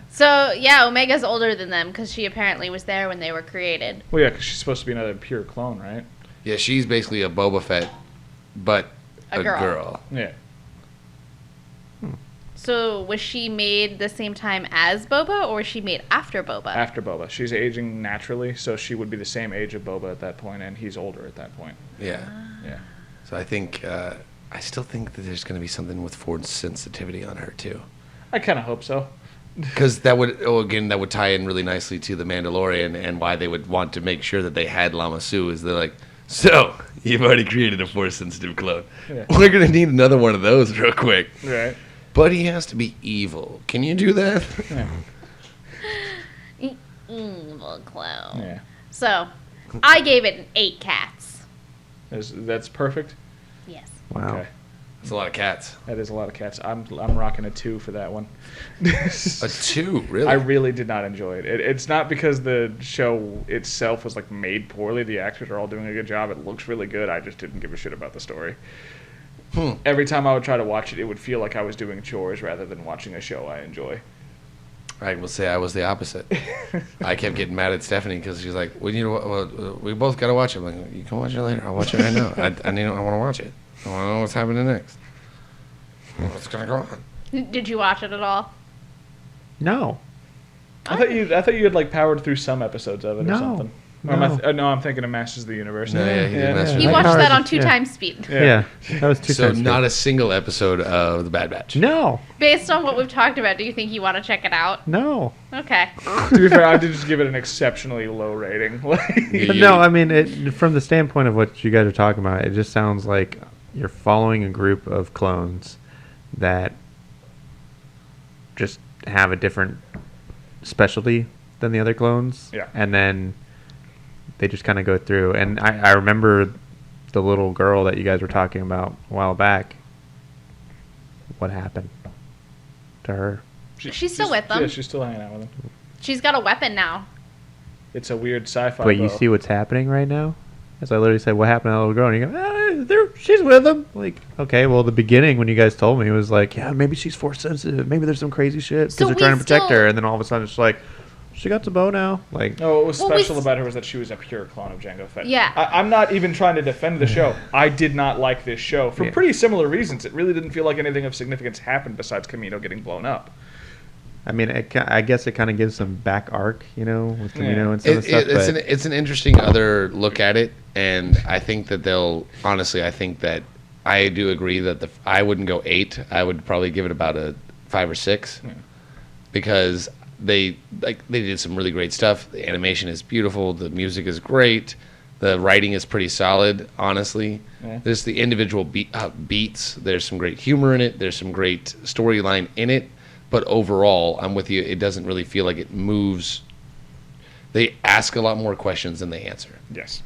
So, yeah, Omega's older than them because she apparently was there when they were created. Well, yeah, because she's supposed to be another pure clone, right? Yeah, she's basically a Boba Fett, but A girl. Yeah. So, was she made the same time as Boba, or was she made after Boba? After Boba. She's aging naturally, so she would be the same age of Boba at that point, and he's older at that point. Yeah. Yeah. So I think, I still think that there's going to be something with Ford's sensitivity on her, too. I kind of hope so. Because that would tie in really nicely to the Mandalorian and why they would want to make sure that they had Lama Su. Is they're like, so you've already created a force sensitive clone. Yeah. We're gonna need another one of those real quick. Right. But he has to be evil. Can you do that? Yeah. Evil clone. Yeah. So, I gave it 8 cats. That's perfect. Yes. Wow. Okay. That's a lot of cats. That is a lot of cats. I'm rocking a 2 for that one. A 2, really? I really did not enjoy it. It's not because the show itself was like made poorly. The actors are all doing a good job. It looks really good. I just didn't give a shit about the story. Every time I would try to watch it, it would feel like I was doing chores rather than watching a show I enjoy. I will say I was the opposite. I kept getting mad at Stephanie because she's like, "We need to. We both got to watch it." I'm like, "You can watch it later. I'll watch it right now. I want to watch it. I want to know what's happening next. What's gonna go on?" Did you watch it at all? No. I thought you had like powered through some episodes of it or No. something. No. Or no, I'm thinking of Masters of the Universe. No, yeah, he did Masters of He the watched Universe. that on Yeah. 2 times speed. Yeah. That was 2 So times. not a single episode of The Bad Batch. No. Based on what we've talked about, do you think you want to check it out? No. Okay. To be fair, I did just give it an exceptionally low rating. Yeah. No, I mean, from the standpoint of what you guys are talking about, it just sounds like you're following a group of clones that just have a different specialty than the other clones. Yeah. And then they just kind of go through. And I remember the little girl that you guys were talking about a while back. What happened to her? She's still with them. Yeah, she's still hanging out with them. She's got a weapon now. It's a weird sci-fi. But you see what's happening right now? As I literally said, what happened to that little girl? And you go, she's with them. Like, okay, well, the beginning when you guys told me, it was like, yeah, maybe she's force sensitive. Maybe there's some crazy shit because So they're we trying to protect still- her. And then all of a sudden it's like, she got the bow now. Like, No, what was Well, special about her was that she was a pure clone of Jango Fett. Yeah. I'm not even trying to defend the show. I did not like this show for Yeah. pretty similar reasons. It really didn't feel like anything of significance happened besides Kamino getting blown up. I mean, I guess it kind of gives some back arc, with Kamino Yeah. and some of the stuff. It's an interesting other look at it, and I think that I think that I do agree that I wouldn't go 8. I would probably give it about a 5 or 6, because they did some really great stuff. The animation is beautiful. The music is great. The writing is pretty solid, honestly. Yeah. There's the individual beats. There's some great humor in it. There's some great storyline in it. But overall, I'm with you. It doesn't really feel like it moves. They ask a lot more questions than they answer. Yes.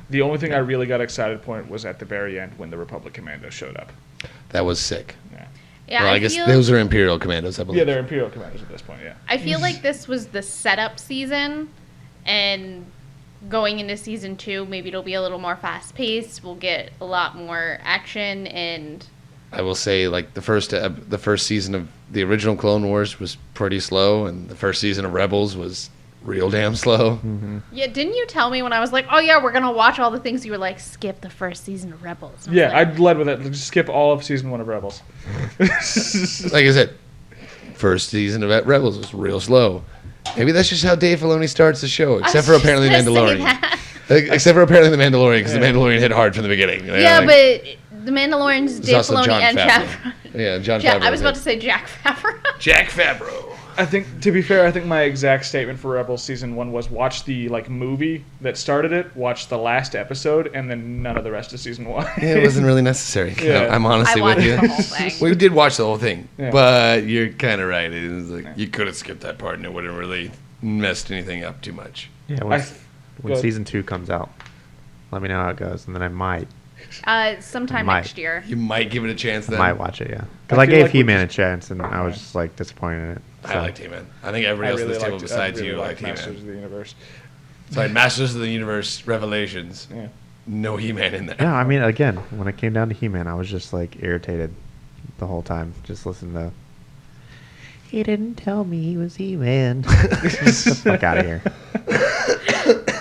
The only thing I really got excited point was at the very end when the Republic Commandos showed up. That was sick. Yeah. Yeah, Well, I guess feel, those are Imperial Commandos, I believe. Yeah, they're Imperial Commandos at this point, yeah. I feel like this was the setup season, and going into season 2, maybe it'll be a little more fast paced. We'll get a lot more action, and I will say, like, the first season of the original Clone Wars was pretty slow, and the first season of Rebels was real damn slow. Mm-hmm. Yeah, didn't you tell me when I was like, oh yeah, we're gonna watch all the things, you were like, skip the first season of Rebels. Yeah, I led with it. Just skip all of season 1 of Rebels. Like I said, first season of Rebels was real slow. Maybe that's just how Dave Filoni starts the show, except for apparently Mandalorian. Except for apparently the Mandalorian, because the Mandalorian hit hard from the beginning. Yeah, but the Mandalorian's Dave Filoni and Favreau. Yeah, John Favreau. I was about to say Jack Favreau. Jack Favreau. I think, to be fair, I think my exact statement for Rebels season 1 was watch the movie that started it, watch the last episode, and then none of the rest of season 1. Yeah, it wasn't really necessary. Yeah. I'm honestly with you. The whole thing. We did watch the whole thing, Yeah. but you're kind of right. It was like you could have skipped that part, and it wouldn't really messed anything up too much. Yeah, when season 2 comes out, let me know how it goes, and then I might Sometime next year. You might give it a chance then. might watch it. Yeah, because I feel gave like He-Man a chance, and I was just like disappointed in it. So. I liked He-Man. I think everybody else at this table besides you liked Masters He-Man. of the Universe. It's like Masters of the Universe Revelations. Yeah. No He-Man in there. Yeah, I mean, again, when it came down to He-Man, I was just like irritated the whole time. Just listening to. He didn't tell me he was He-Man. Get the fuck out of here.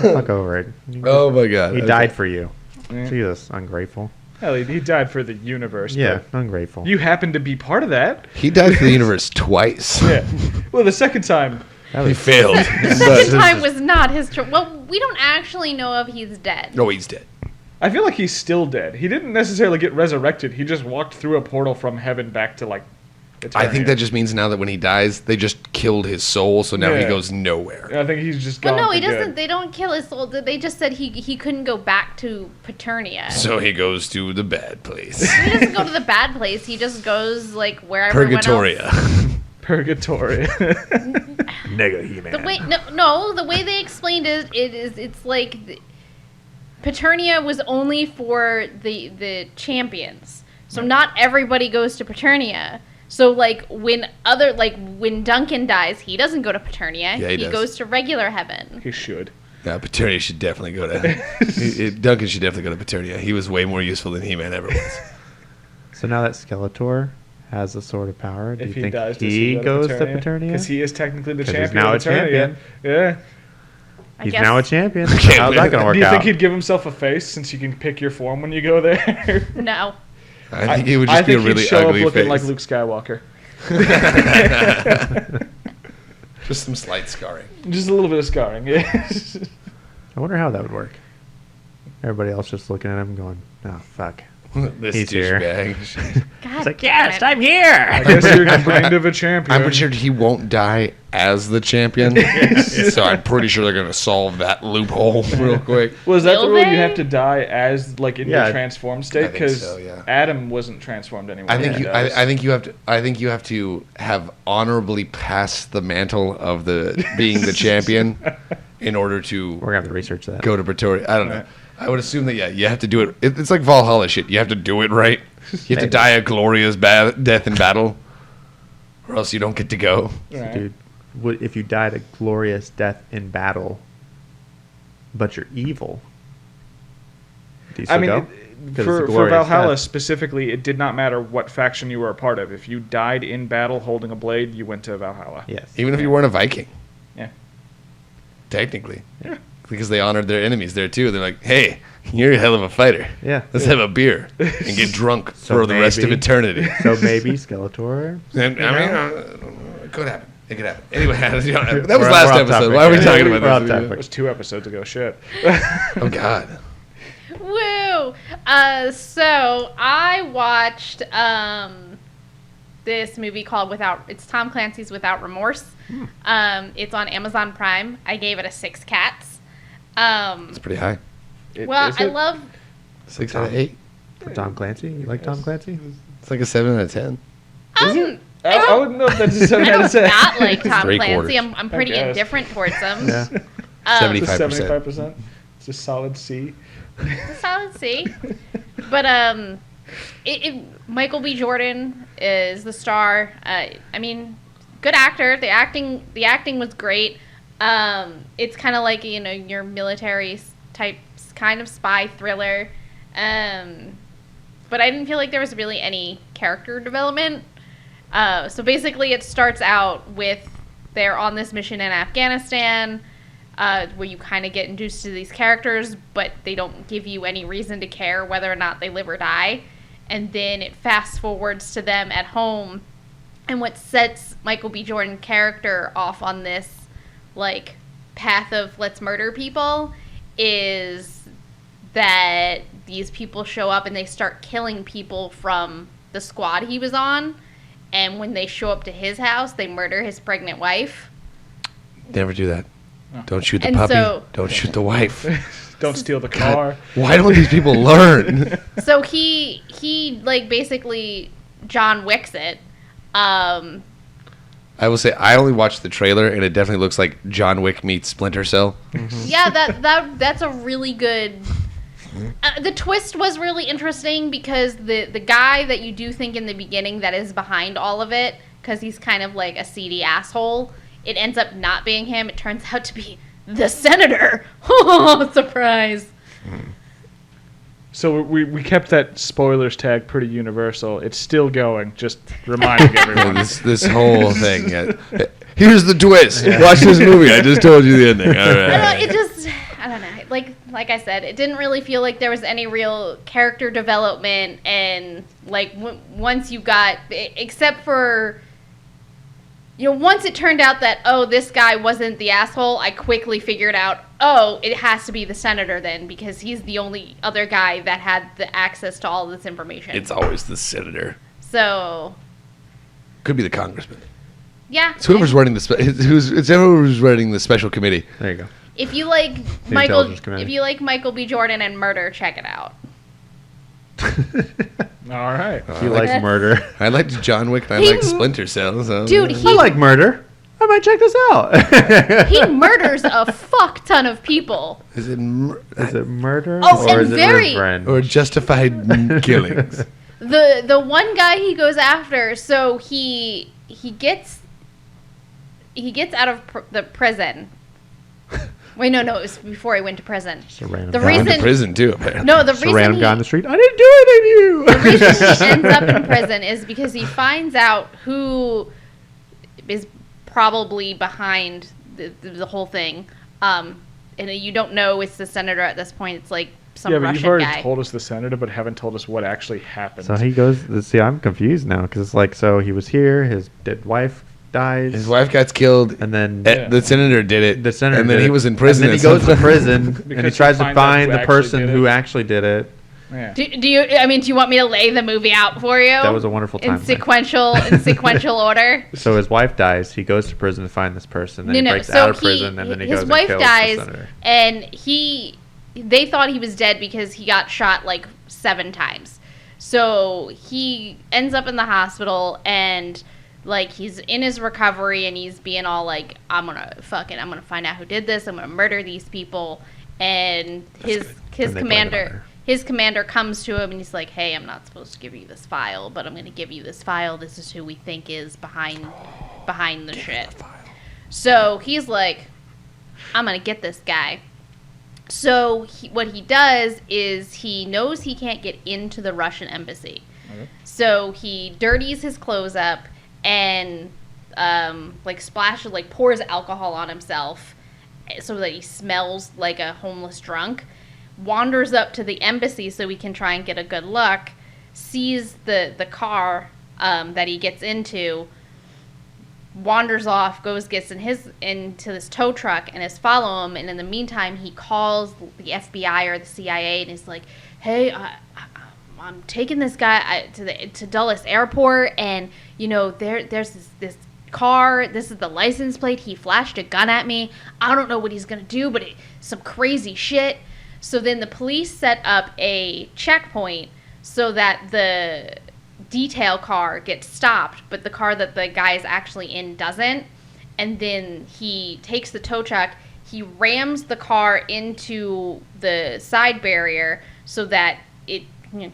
Fuck over it. Oh my god. He died for you. Yeah. Jesus, ungrateful. Hell, he died for the universe. Yeah, but ungrateful. you happen to be part of that. He died for the universe twice. Yeah. Well, the second time. He failed. The second time was not his choice. Well, we don't actually know if he's dead. No, he's dead. I feel like he's still dead. He didn't necessarily get resurrected. He just walked through a portal from heaven back to, like, I think that just means now that when he dies, they just killed his soul, so now he Yeah. goes nowhere. I think he's just gone. Well, no, he for doesn't. good. They don't kill his soul. They just said he couldn't go back to Paternia. So he goes to the bad place. He doesn't go to the bad place. He just goes like wherever. Purgatoria. Purgatory. Nigga He-Man. The way the way they explained it's like Paternia was only for the champions. So not everybody goes to Paternia. So like when Duncan dies, he doesn't go to Paternia. Yeah, he does. Goes to regular heaven. He should. Yeah, Paternia should definitely go to... Duncan should definitely go to Paternia. He was way more useful than He-Man ever was. So now that Skeletor has a sword of power, do If you he think dies, he goes to Paternia? Because he is technically the 'Cause champion. he's now of a Paternia. champion. Yeah. I He's guess. now a champion. can't How's that believe going to work Do you out? think he'd give himself a face since you can pick your form when you go there? No. I think he would just be a really he'd show ugly up looking face. like Luke Skywalker. Just some slight scarring. Just a little bit of scarring. Yeah. I wonder how that would work. Everybody else just looking at him going, oh, fuck. This He's here. douchebag. God. It's like, damn yes, it. I'm here! I guess you're kind of a champion. I'm pretty sure he won't die as the champion. So I'm pretty sure they're going to solve that loophole real quick. Was that the Will rule? You they? have to die as in Yeah. your transformed state? I think Because so, yeah. Adam wasn't transformed anyway. I think He you. does. I think you have to. I think you have to have honorably passed the mantle of the being the champion in order to We're going to have to research that. go to Pretoria. I don't know. I would assume that you have to do it. It's like Valhalla shit. You have to do it right. You have to Maybe. die a glorious death in battle, or else you don't get to go. Right. Dude, if you died a glorious death in battle, but you're evil, do you still I mean, go? it- 'Cause it's a for glorious Valhalla death. specifically, it did not matter what faction you were a part of. If you died in battle holding a blade, you went to Valhalla. Yes. Even if you weren't a Viking. Yeah. Technically. Yeah. Because they honored their enemies there too. They're like, hey, you're a hell of a fighter. Yeah. Let's have a beer and get drunk So for the rest of maybe- eternity. So maybe Skeletor. And, I mean, it could happen. It could happen. Anyway, that was We're last off episode. topic. Why are we Yeah, talking we're about off this? topic. It was 2 episodes ago. Shit. Oh, God. Woo! So I watched this movie called it's Tom Clancy's Without Remorse. It's on Amazon Prime. I gave it a 6 cats. It's pretty high. Well, Is I it? love 6 out of 8. For Tom Clancy? You like Tom Clancy? It's like a 7 out of 10. Is it? I wouldn't know if that's a 7 I out don't of 10. not like Tom Three Clancy. quarters. I'm pretty guess. indifferent towards him. Yeah. 75%. 75%. It's a solid C. It's a solid C. But Michael B. Jordan is the star. I mean, good actor. The acting was great. It's kind of like your military type kind of spy thriller. But I didn't feel like there was really any character development. So basically, it starts out with they're on this mission in Afghanistan. where you kind of get introduced to these characters, but they don't give you any reason to care whether or not they live or die. And then it fast forwards to them at home. And what sets Michael B. Jordan's character off on this, like, path of let's murder people is that these people show up and they start killing people from the squad he was on. And when they show up to his house, they murder his pregnant wife. Never do that. Oh. Don't shoot the And puppy. so- Don't shoot the wife. Don't steal the car. God, why don't these people learn? So he like basically John Wicks it. I will say I only watched the trailer, and it definitely looks like John Wick meets Splinter Cell. Yeah, that's a really good. The twist was really interesting because the guy that you do think in the beginning that is behind all of it, because he's kind of like a seedy asshole, it ends up not being him. It turns out to be the senator. Oh, surprise. So we kept that spoilers tag pretty universal. It's still going. Just reminding everyone. this whole thing. Yeah. Here's the twist. Watch this movie. I just told you the ending. All right. I don't know. Like I said, it didn't really feel like there was any real character development, and like once you got, except for, once it turned out that, oh, this guy wasn't the asshole, I quickly figured out, oh, it has to be the senator then, because he's the only other guy that had the access to all this information. It's always the senator. So, Could be the congressman. yeah. It's whoever's running it's whoever's running the special committee. There you go. If you like Intelligence Committee. Michael B. Jordan and murder, check it out. All right. If you like murder. I liked John Wick, and I He- liked Splinter Cell. So. Dude, I like murder. I might check this out. he murders a fuck ton of people. Is it Is it murder Oh, or and is it very- revenge? or justified killings? The one guy he goes after, so he gets out of the prison. Wait, no, it was before he went to prison. Just a random The guy. Gone to reason- prison too. Apparently. No, the Just a reason random he, guy on the street. I didn't do it, the reason he ends up in prison is because he finds out who is probably behind the whole thing. And you don't know it's the senator at this point. It's like some Yeah, but Russian you've already guy. told us the senator, but haven't told us what actually happened. So he goes. See, I'm confused now because it's like, so he was here. His dead wife dies. His wife got killed. and then Yeah. The senator did it. the senator. and then did he it. was in prison. And then he at goes some to point. prison and Because he he tries to finds out find who the actually person did who it. actually did it. Yeah. Do you? I mean, do you want me to lay the movie out for you? That was a wonderful time. in sequential order. So his wife dies. He goes to prison to find this person. Then he breaks So out of prison, and then he his goes wife and kills dies, the senator. and they thought he was dead because he got shot like 7 times. So he ends up in the hospital, and like he's in his recovery, and he's being all like, I'm gonna find out who did this. I'm gonna murder these people. And his And they blame it on her. his commander comes to him and he's like, hey, I'm not supposed to give you this file, but I'm going to give you this file. This is who we think is behind the shit. So he's like, I'm going to get this guy. So what he does is he knows he can't get into the Russian embassy. Okay. So he dirties his clothes up and pours alcohol on himself so that he smells like a homeless drunk, wanders up to the embassy so he can try and get a good look, sees the car that he gets into, wanders off, gets into this tow truck and is follow him, and in the meantime he calls the FBI or the CIA and is like, hey, I'm taking this guy to Dulles Airport, and there's this car, this is the license plate, he flashed a gun at me, I don't know what he's gonna do, but some crazy shit. So then the police set up a checkpoint so that the detail car gets stopped, but the car that the guy is actually in doesn't. And then he takes the tow truck, he rams the car into the side barrier so that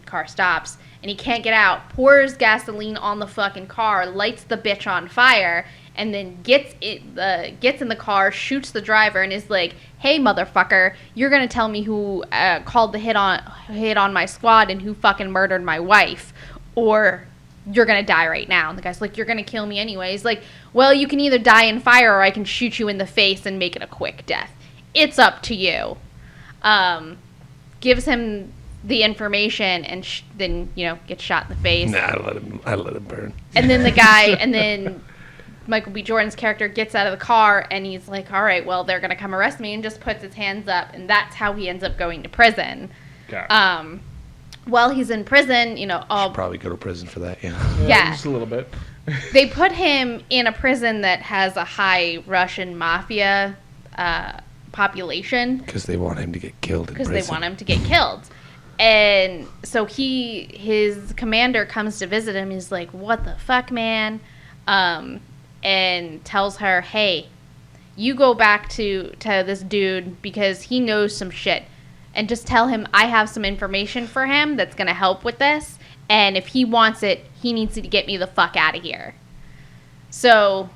car stops, and he can't get out, pours gasoline on the fucking car, lights the bitch on fire, and then gets in the car, shoots the driver, and is like, hey, motherfucker, you're gonna tell me who called the hit on my squad and who fucking murdered my wife, or you're gonna die right now. And the guy's like, you're gonna kill me anyway. He's like, well, you can either die in fire or I can shoot you in the face and make it a quick death. it's up to you. Gives him the information and then, gets shot in the face. Nah, I let him burn. And then the guy, and then Michael B. Jordan's character gets out of the car and he's like, all right, well, they're going to come arrest me, and just puts his hands up. And that's how he ends up going to prison. Okay. While he's in prison, Should probably go to prison for that, Yeah. Just a little bit. They put him in a prison that has a high Russian mafia population. Because they want him to get killed in prison. Because they want him to get killed. And so his commander comes to visit him. He's like, what the fuck, man? And tells her, hey, you go back to this dude because he knows some shit. And just tell him I have some information for him that's going to help with this. And if he wants it, he needs to get me the fuck out of here. So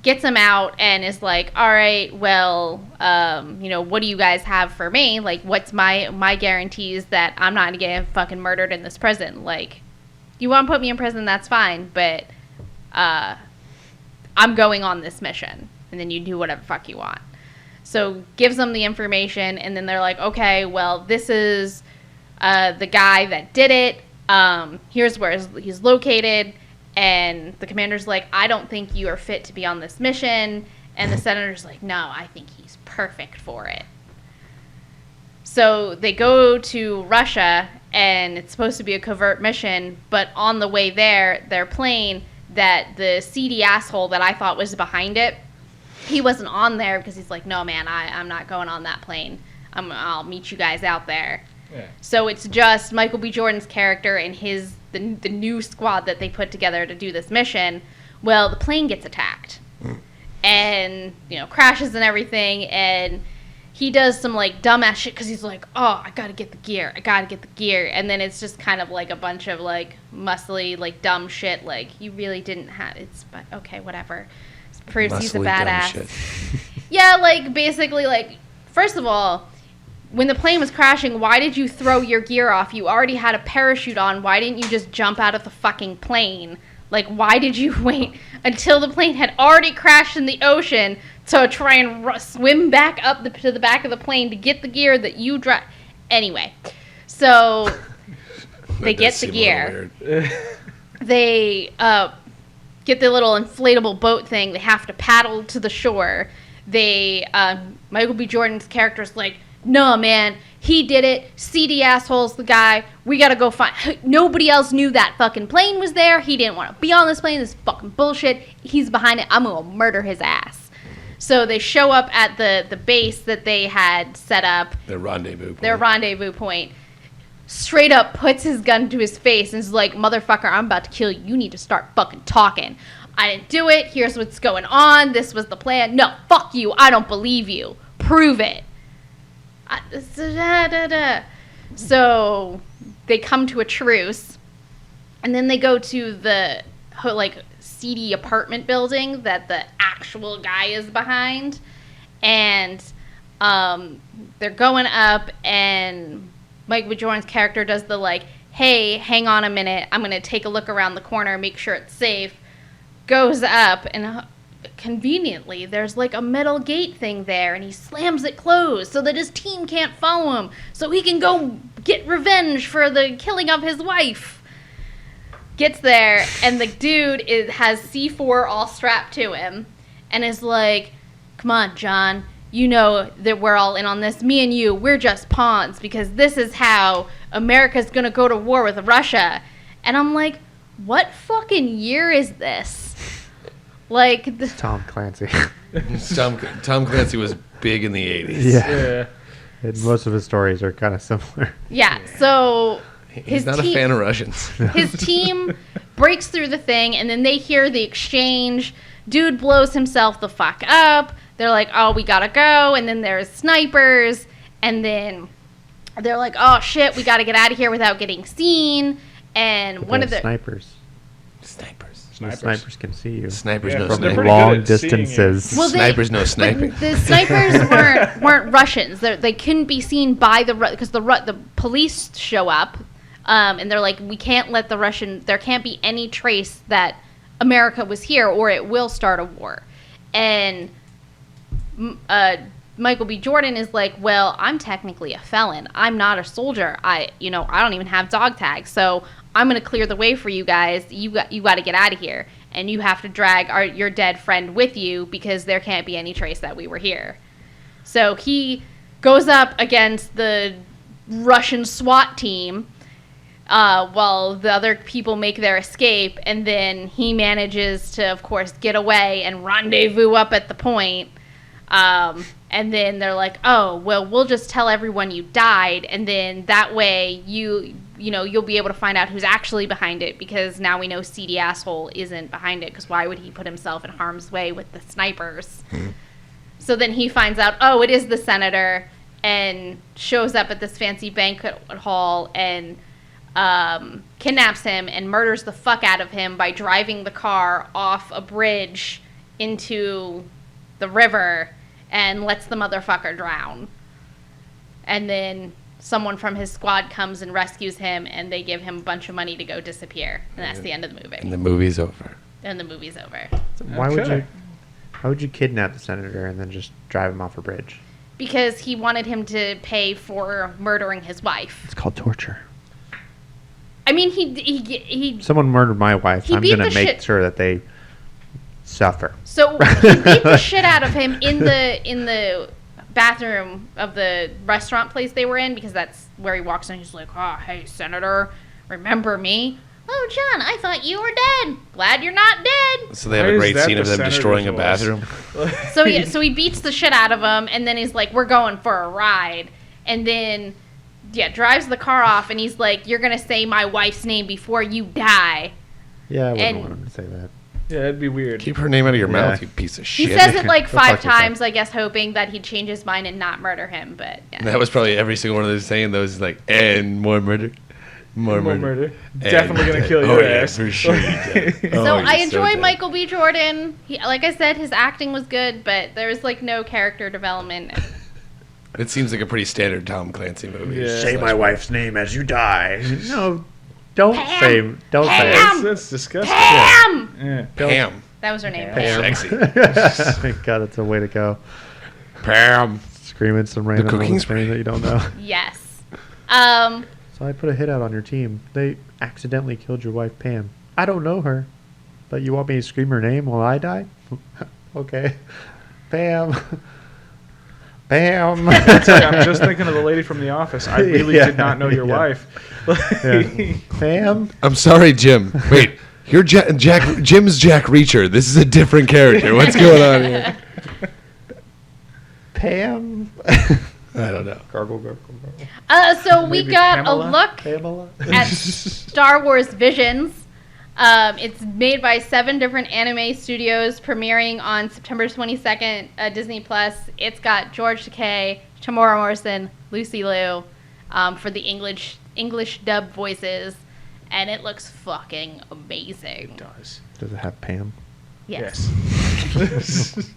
gets him out and is like, all right, well, what do you guys have for me? Like, what's my guarantees that I'm not going to get fucking murdered in this prison? Like, you want to put me in prison, that's fine. But I'm going on this mission. And then you do whatever fuck you want. So gives them the information, and then they're like, okay, well, this is the guy that did it. Here's where he's located. And the commander's like, I don't think you are fit to be on this mission. And the senator's like, no, I think he's perfect for it. So they go to Russia, and it's supposed to be a covert mission. But on the way there, their plane, that the seedy asshole that I thought was behind it, he wasn't on there because he's like, no, man, I'm not going on that plane. I'll meet you guys out there. Yeah. So it's just Michael B. Jordan's character and the new squad that they put together to do this mission. Well, the plane gets attacked and, crashes and everything. And he does some like dumbass shit because he's like, oh, I got to get the gear. And then it's just kind of like a bunch of like muscly, like dumb shit. Like, you really didn't have but okay, whatever. Proves he's a badass. Yeah, like, basically, like, first of all, when the plane was crashing, why did you throw your gear off? You already had a parachute on. Why didn't you just jump out of the fucking plane? Like, why did you wait until the plane had already crashed in the ocean to try and swim back up to the back of the plane to get the gear that you drive? Anyway, so they get the gear. They get the little inflatable boat thing. They have to paddle to the shore. Michael B. Jordan's character's like, no, man, he did it. Seedy asshole's the guy. We gotta go find. Nobody else knew that fucking plane was there. He didn't want to be on this plane. This is fucking bullshit. He's behind it. I'm gonna murder his ass. So they show up at the base that they had set up. Their rendezvous point. Straight up puts his gun to his face and is like, motherfucker, I'm about to kill you. You need to start fucking talking. I didn't do it. Here's what's going on. This was the plan. No, fuck you. I don't believe you. Prove it. So they come to a truce, and then they go to the seedy apartment building that the actual guy is behind, and they're going up, and Mike B. Jordan's character does the like, hey, hang on a minute, I'm going to take a look around the corner, make sure it's safe, goes up, and conveniently there's like a metal gate thing there, and he slams it closed so that his team can't follow him, so he can go get revenge for the killing of his wife. Gets there, and the dude has C4 all strapped to him, and is like, come on, John, you know that we're all in on this. Me and you, we're just pawns, because this is how America's going to go to war with Russia. And I'm like, what fucking year is this? Like, Tom Clancy. Tom Clancy was big in the 80s. Yeah. And most of his stories are kind of similar. Yeah, so he's not a fan of Russians. His team breaks through the thing, and then they hear the exchange. Dude blows himself the fuck up. They're like, oh, we gotta go. And then there's snipers. And then they're like, oh, shit, we gotta get out of here without getting seen. And but one of the... Snipers can see you. Snipers no from sniping. long distances. Well, snipers no sniping. The snipers weren't Russians. They couldn't be seen by because the police show up, and they're like, we can't let there can't be any trace that America was here, or it will start a war. And Michael B. Jordan is like, well, I'm technically a felon. I'm not a soldier. I don't even have dog tags. So I'm going to clear the way for you guys. You got to get out of here. And you have to drag your dead friend with you because there can't be any trace that we were here. So he goes up against the Russian SWAT team while the other people make their escape. And then he manages to, of course, get away and rendezvous up at the point. And then they're like, oh, well, we'll just tell everyone you died. And then that way you'll be able to find out who's actually behind it, because now we know seedy asshole isn't behind it, because why would he put himself in harm's way with the snipers? So then he finds out, oh, it is the senator, and shows up at this fancy banquet hall and kidnaps him and murders the fuck out of him by driving the car off a bridge into the river and lets the motherfucker drown. And then someone from his squad comes and rescues him, and they give him a bunch of money to go disappear. And that's the end of the movie. And the movie's over. So why would you kidnap the senator and then just drive him off a bridge? Because he wanted him to pay for murdering his wife. It's called torture. I mean, he Someone murdered my wife. I'm going to make sure that they suffer. So he beat the shit out of him in the bathroom of the restaurant place they were in, because that's where he walks in. He's like, oh, hey, Senator, remember me? Oh, John, I thought you were dead. Glad you're not dead. So they have a great scene of them destroying a bathroom. So he beats the shit out of him, and then he's like, we're going for a ride. And then, drives the car off, and he's like, you're going to say my wife's name before you die. Yeah, I wouldn't want him to say that. Yeah, it'd be weird. Keep her name out of your mouth, you piece of shit. He says it like 5 times, I guess, hoping that he'd change his mind and not murder him. But yeah. That was probably every single one of those saying those, like, and more murder. More murder. Definitely going to kill your ass. Yeah, for sure. So I enjoy Michael B. Jordan. Like I said, his acting was good, but there was like no character development. It seems like a pretty standard Tom Clancy movie. Yeah. Say my wife's name as you die. No, don't say it. That's disgusting. Pam! Yeah. Pam. That was her name. Pam. Sexy. Thank God, that's a way to go. Pam. Screaming some random cooking woman's name that you don't know. Yes. So I put a hit out on your team. They accidentally killed your wife, Pam. I don't know her, but you want me to scream her name while I die? Okay. Pam. Pam. I'm just thinking of the lady from The Office. I really did not know your wife. Pam. I'm sorry, Jim. Wait, you're Jim's Jack Reacher. This is a different character. What's going on here? Pam. I don't know. Gargle. So we got Pamela? a look Pamela. at Star Wars Visions. It's made by 7 different anime studios, premiering on September 22nd, Disney Plus. It's got George Takei, Tamora Morrison, Lucy Liu for the English dub voices, and it looks fucking amazing. It does. Does it have Pam? Yes. Yes.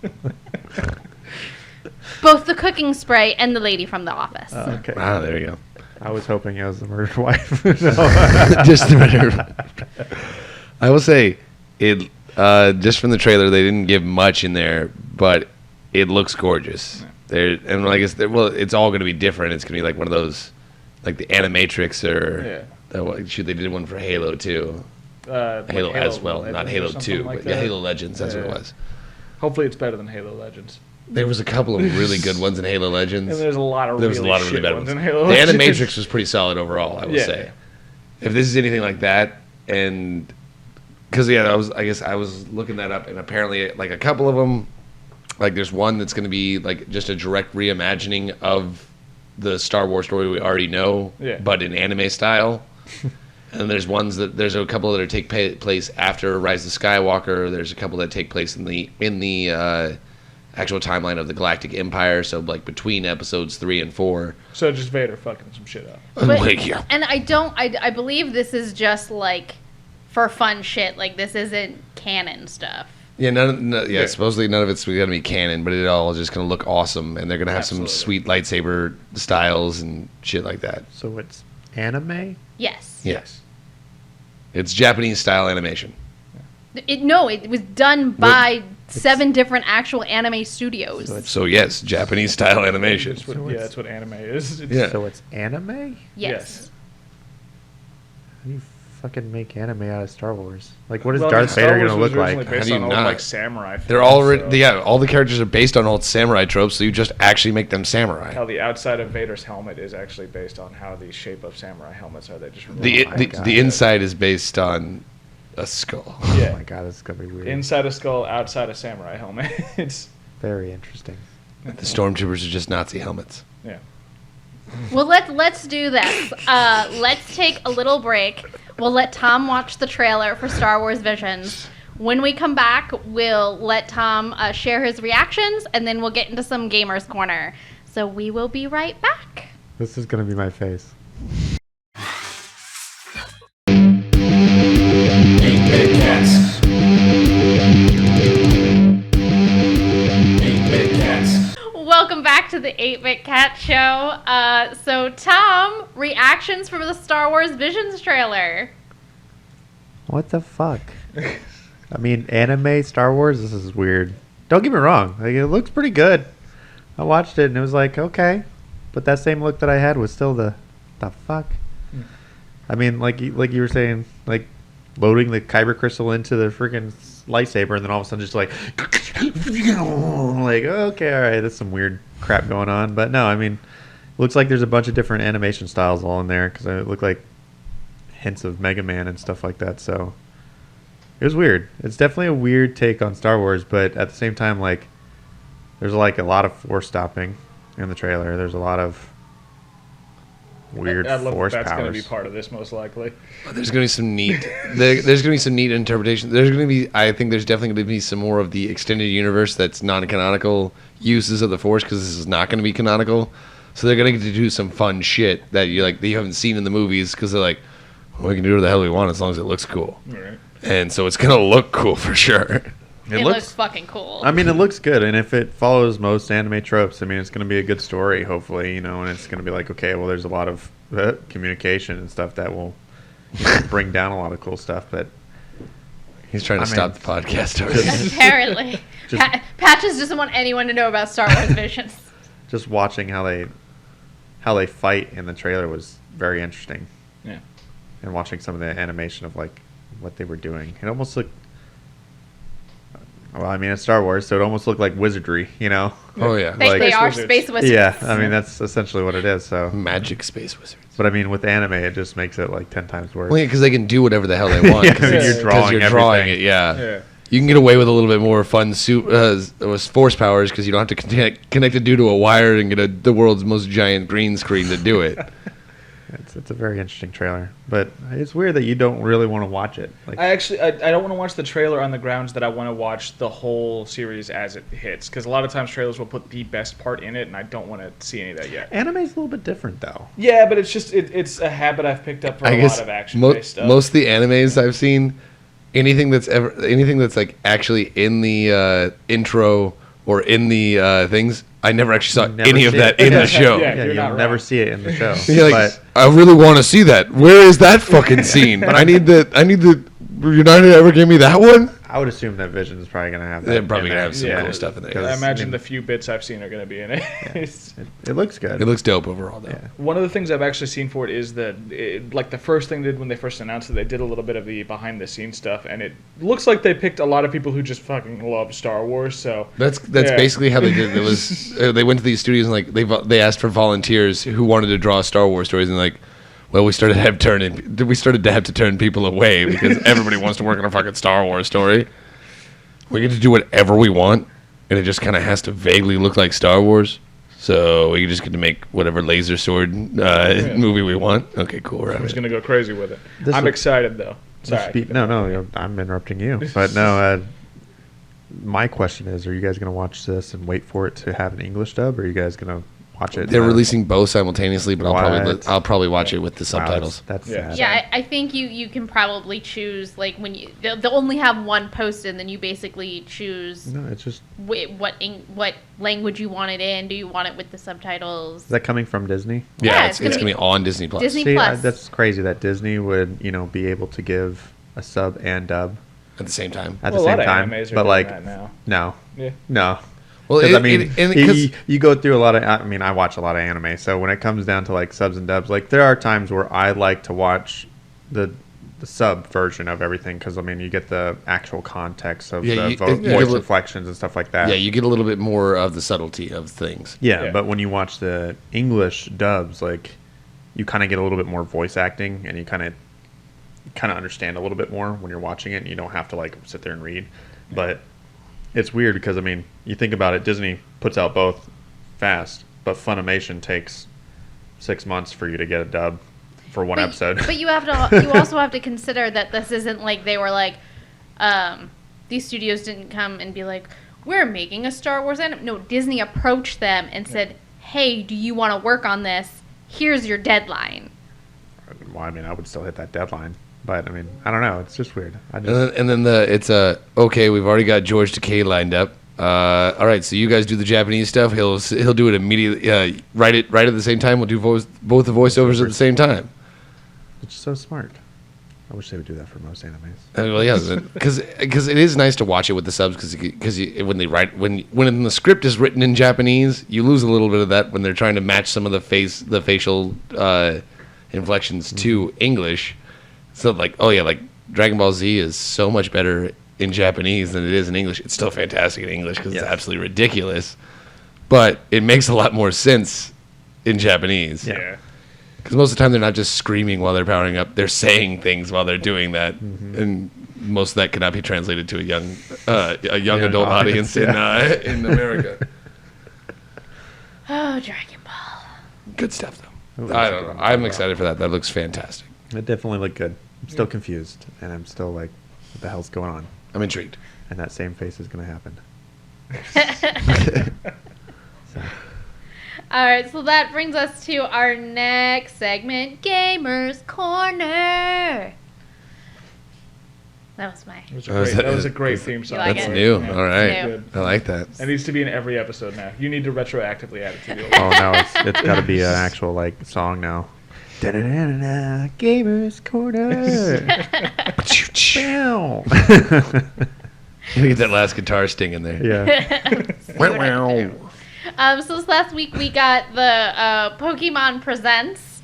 Both the cooking spray and the lady from The Office. Okay. Ah, there you go. I was hoping it was the murdered wife. Just the murder. I will say, it just from the trailer, they didn't give much in there, but it looks gorgeous. And I guess it's all going to be different. It's going to be like one of those, like the Animatrix they did one for Halo too. Halo as well, Legends not Halo or 2, like but that. Halo Legends. That's what it was. Hopefully, it's better than Halo Legends. There was a couple of really good ones in Halo Legends. And there's a lot of really bad ones in Halo The Legends. Animatrix was pretty solid overall, I will say. If this is anything like that, and because I was looking that up, and apparently like a couple of them, like there's one that's going to be like just a direct reimagining of the Star Wars story we already know, but in anime style. And there's a couple that take place after Rise of Skywalker. There's a couple that take place in the actual timeline of the Galactic Empire, so like between episodes 3 and 4. So just Vader fucking some shit up. And I believe this is just like for fun shit. Like this isn't canon stuff. Yeah, supposedly none of it's going to be canon, but it all is just going to look awesome, and they're going to have some sweet lightsaber styles and shit like that. So it's anime? Yes. It's Japanese style animation. It was done by 7 different actual anime studios. So yes, Japanese style animation. That's what anime is. Yeah. So it's anime? Yes. How do you fucking make anime out of Star Wars? Like, what is Well, Darth Star Vader Wars going to was look originally like? based How do you on old, not? like samurai. They're films, already so all the characters are based on old samurai tropes, so you just actually make them samurai. how the outside of Vader's helmet is actually based on how the shape of samurai helmets are. They just The inside is based on a skull. Oh yeah. my god, this is going to be weird. Inside a skull, outside a samurai helmet. It's Very interesting. The stormtroopers are just Nazi helmets. yeah. Well, let's do this. Let's take a little break. We'll let Tom watch the trailer for Star Wars Visions. When we come back, we'll let Tom share his reactions, and then we'll get into some Gamers Corner. So we will be right back. This is going to be my face. Welcome back to the 8-Bit Cat Show. So, Tom, reactions from the Star Wars Visions trailer. What the fuck? I mean, anime, Star Wars, this is weird. Don't get me wrong. Like, it looks pretty good. I watched it and it was like, okay. But that same look that I had was still the fuck? I mean, like you were saying, like, loading the kyber crystal into the freaking lightsaber and then all of a sudden just like okay, all right, that's some weird crap going on. But no, I mean, looks like there's a bunch of different animation styles all in there because it looked like hints of Mega Man and stuff like that. So it was weird. It's definitely a weird take on Star Wars, but at the same time, like, there's like a lot of force stopping in the trailer. There's a lot of weird I love force that's going to powers. be part of this most likely. There's going to be some neat. There's going to be some neat interpretation. There's going to be. I think there's definitely going to be some more of the extended universe that's non-canonical uses of the Force because this is not going to be canonical. So they're going to get to do some fun shit that you haven't seen in the movies because they're like, well, we can do whatever the hell we want as long as it looks cool. Right. And so it's going to look cool for sure. It looks fucking cool. I mean, it looks good, and if it follows most anime tropes, I mean, it's going to be a good story, hopefully, and it's going to be like, okay, well, there's a lot of communication and stuff that will bring down a lot of cool stuff, but He's trying to stop the podcast. Apparently. Patches doesn't want anyone to know about Star Wars Visions. Just watching how they fight in the trailer was very interesting. Yeah. And watching some of the animation of, like, what they were doing. It almost looked... Well, I mean, it's Star Wars, so it almost looked like wizardry, you know? Oh, yeah. They are wizards. space wizards. Yeah, I mean, that's essentially what it is, so... Magic space wizards. But, I mean, with anime, it just makes it, like, 10 times worse. Well, yeah, because they can do whatever the hell they want. Yeah, Because you're drawing everything. it, yeah. Yeah. You can get away with a little bit more fun force powers because you don't have to connect a dude to a wire and get the world's most giant green screen to do it. It's a very interesting trailer, but it's weird that you don't really want to watch it. Like, I don't want to watch the trailer on the grounds that I want to watch the whole series as it hits, because a lot of times trailers will put the best part in it, and I don't want to see any of that yet. anime's a little bit different, though. Yeah, but it's just it's a habit I've picked up for a lot of action-based stuff. Most of the animes I've seen, anything that's like actually in the intro or in the things, I never actually saw any of that in the show. Yeah, You'll not never wrong. see it in the show. You're like, but I really want to see that. Where is that fucking scene? I need the. You're not gonna ever give me that one. I would assume that Vision is probably going to have that. They're probably in gonna there. have some Yeah. cool stuff in there. I Because, imagine I mean, the few bits I've seen are going to be in it. It looks good. It looks dope overall, though. Yeah. One of the things I've actually seen for it is like the first thing they did when they first announced it, they did a little bit of the behind-the-scenes stuff, and it looks like they picked a lot of people who just fucking love Star Wars. So That's Yeah. basically how they did it. It was they went to these studios and like they asked for volunteers who wanted to draw Star Wars stories and like, well, we started to have to turn people away because everybody wants to work on a fucking Star Wars story. We get to do whatever we want, and it just kind of has to vaguely look like Star Wars. So we just get to make whatever laser sword movie we want. Okay, cool. We're I'm out just of going it. to go crazy with it. I'm would- excited, though. Sorry. No, I'm interrupting you. But no, my question is, are you guys going to watch this and wait for it to have an English dub, or are you guys going to watch it? They're releasing both simultaneously, but What? I'll probably watch it with the Wow, subtitles. That's Yeah. sad. Yeah, I think you can probably choose, like, when they'll only have one posted, and then you basically choose No, it's just... what language you want it in. Do you want it with the subtitles? Is that coming from Disney? Yeah, Yeah, it's gonna be on Disney Plus. Disney See, Plus. that's crazy that Disney would, be able to give a sub and dub. at the same time. at Well, the a same lot of time. animes are But doing like, that now. no, Yeah. no. Well, Because I mean, 'cause- you go through a lot of. I mean, I watch a lot of anime, so when it comes down to like subs and dubs, like there are times where I like to watch the sub version of everything because I mean, you get the actual context of Yeah, the you voice get a- inflections and stuff like that. yeah, you get a little bit more of the subtlety of things. Yeah, Yeah. but when you watch the English dubs, like you kind of get a little bit more voice acting, and you kind of understand a little bit more when you're watching it, and you don't have to like sit there and read. But it's weird because I mean, you think about it, Disney puts out both fast, but Funimation takes 6 months for you to get a dub for one episode. But you have to. You also have to consider that this isn't like they were like, these studios didn't come and be like, we're making a Star Wars anime. No, Disney approached them and said, hey, do you want to work on this? Here's your deadline. Well, I mean, I would still hit that deadline, but I mean, I don't know. It's just weird. I just, And then okay, we've already got George Takei lined up. All right, so you guys do the Japanese stuff. He'll do it immediately. Right at the same time. We'll do both the voiceovers at the same time. it's so smart. I wish they would do that for most animes. Well, yeah, because it is nice to watch it with the subs because when they write when the script is written in Japanese, you lose a little bit of that when they're trying to match some of the facial inflections to English. So like, oh yeah, like Dragon Ball Z is so much better in Japanese than it is in English. It's still fantastic in English because it's absolutely ridiculous, but it makes a lot more sense in Japanese. Yeah. Because most of the time they're not just screaming while they're powering up; they're saying things while they're doing that, and most of that cannot be translated to a young adult audience in America. Oh, Dragon Ball. Good stuff, though. Ooh, I don't know. I'm excited for that. That looks fantastic. It definitely looked good. I'm still confused, and I'm still like, what the hell's going on? I'm intrigued. And that same face is going to happen. So, All right, so that brings us to our next segment, Gamers Corner. That was my. That was a great theme song. You like That's it? new. Yeah. All right. It's new. Good. I like that. It needs to be in every episode now. You need to retroactively add it to the old oh no, it's got to be an actual like song now. Da-da-da-da-da, Gamers Corner. Bow. You get that last guitar sting in there. Yeah. So this last week we got the Pokemon Presents.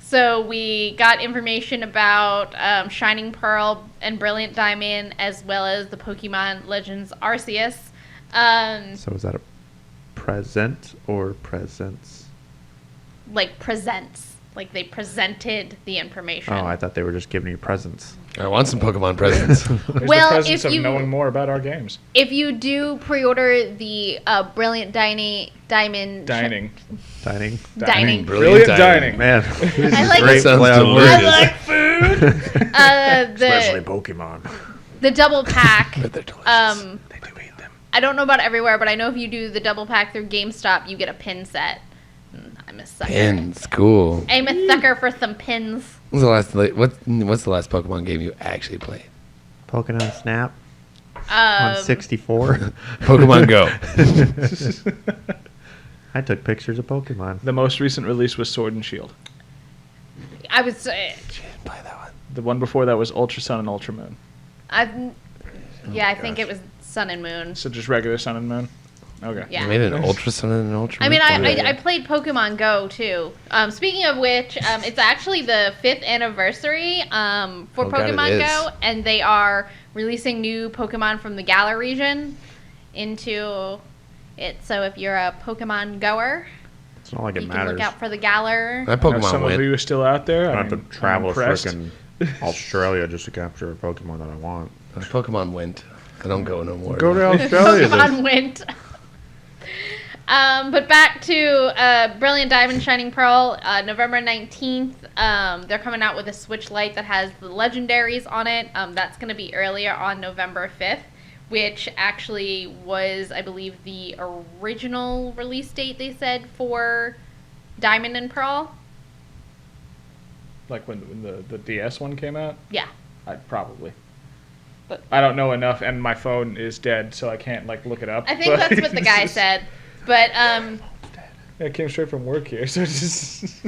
So we got information about Shining Pearl and Brilliant Diamond, as well as the Pokemon Legends Arceus. So is that a present or presents? Like presents. Like they presented the information. Oh, I thought they were just giving you presents. I want some Pokemon presents. There's Well, the presence if of you- knowing more about our games. If you do pre-order the Brilliant Diamond... Dining. Dining. Dining. Brilliant dining. Man, this is I like great it. Sounds play on delicious. words. Especially The Pokemon. the double pack. But they're delicious. They do eat them. I don't know about everywhere, but I know if you do the double pack through GameStop, you get a pin set. I'm a sucker. Pins, cool. I'm a sucker for some pins. What's the last Pokemon game you actually played? Pokemon Snap on 64. Pokemon Go. I took pictures of Pokemon. The most recent release was Sword and Shield. I was. Play that one. The one before that was Ultra Sun and Ultra Moon. I my think gosh. it was Sun and Moon. So just regular Sun and Moon? Okay. Yeah. You made an Ultra Sun and an Ultra. I mean, Moon? I played Pokemon Go too. Speaking of which, it's actually the 5th anniversary for Oh, God, it Pokemon is. Go, and they are releasing new Pokemon from the Galar region into it. So if you're a Pokemon goer, It's not like it you can matters. look out for the Galar. That I know Pokemon some of went. you are still out there. I I have to mean, travel I'm to impressed. frickin' Australia just to capture a Pokemon that I want. Pokemon went. I don't go no more. Go to Australia then. Pokemon went. But back to Brilliant Diamond Shining Pearl, November 19th. They're coming out with a Switch Lite that has the legendaries on it. That's going to be earlier on November 5th, which actually was, I believe, the original release date they said for Diamond and Pearl. Like when the DS one came out? Yeah. Probably. But- I don't know enough, and my phone is dead, so I can't like look it up. I think that's what the guy said. But It came straight from work here, so it's just...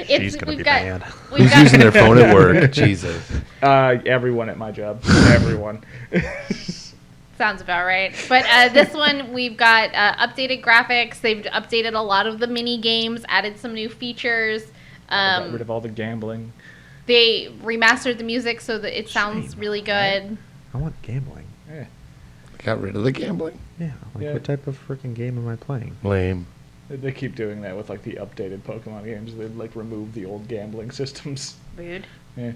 She's gonna be banned. we've Who's using their phone at work? Jesus. Everyone at my job. Everyone. Sounds about right. But this one, we've got updated graphics. They've updated a lot of the mini games, added some new features. Got rid of all the gambling. They remastered the music so that it sounds really good. I want gambling. Yeah. Got rid of the gambling. Yeah. Like, what type of freaking game am I playing? Lame. They keep doing that with like the updated Pokemon games. They like remove the old gambling systems. Rude. Yeah.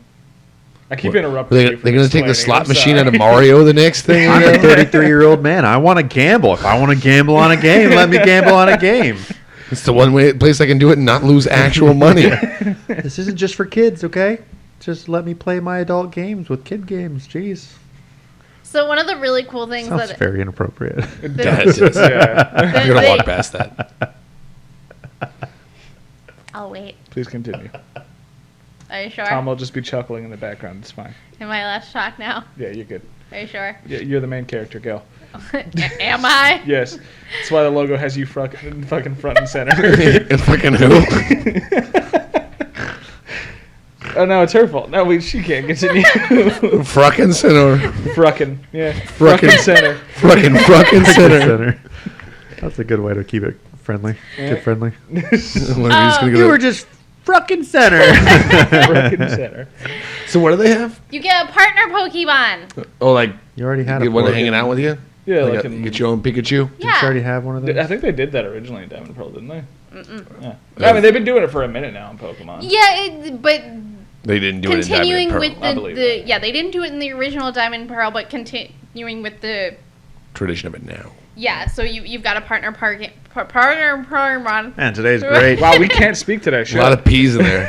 I keep interrupting you. They're going to take the slot I'm machine sorry. out of Mario the next thing? I'm a 33-year-old man. I want to gamble. If I want to gamble on a game, let me gamble on a game. It's the one place I can do it and not lose actual money. This isn't just for kids, okay? Just let me play my adult games with kid games. Jeez. So one of the really cool things Sounds that very inappropriate. It does. does. Yeah. I'm going to walk past that. I'll wait. Please continue. Are you sure? Tom will just be chuckling in the background. It's fine. Am I allowed to talk now? Yeah, you're good. Are you sure? Yeah, you're the main character. Go. Am I? Yes. That's why the logo has you fucking front and center. Fucking who? Oh no, it's her fault. No, she can't continue. Fruckin' center. Fruckin', yeah. Fruckin' Fruckin' center. Fruckin' center. Center. That's a good way to keep it friendly. Yeah. Kid friendly. You were just frickin' center. Fruckin' center. So what do they have? You get a partner Pokemon. Oh, like You already had get a one Pokemon. hanging out with you? Yeah, Like like you get your own Pikachu? Did you already Yeah. have one of those? I think they did that originally in Diamond and Pearl, didn't they? Yeah. I mean, they've been doing it for a minute now in Pokemon. Yeah, but They didn't do continuing it in Diamond with and Pearl. I believe the that. yeah, they didn't do it in the original Diamond and Pearl, but continuing with the Tradition of it now. yeah. So you've got a partner Pokemon. Man, today's great. Wow, we can't speak today. A lot of P's in there.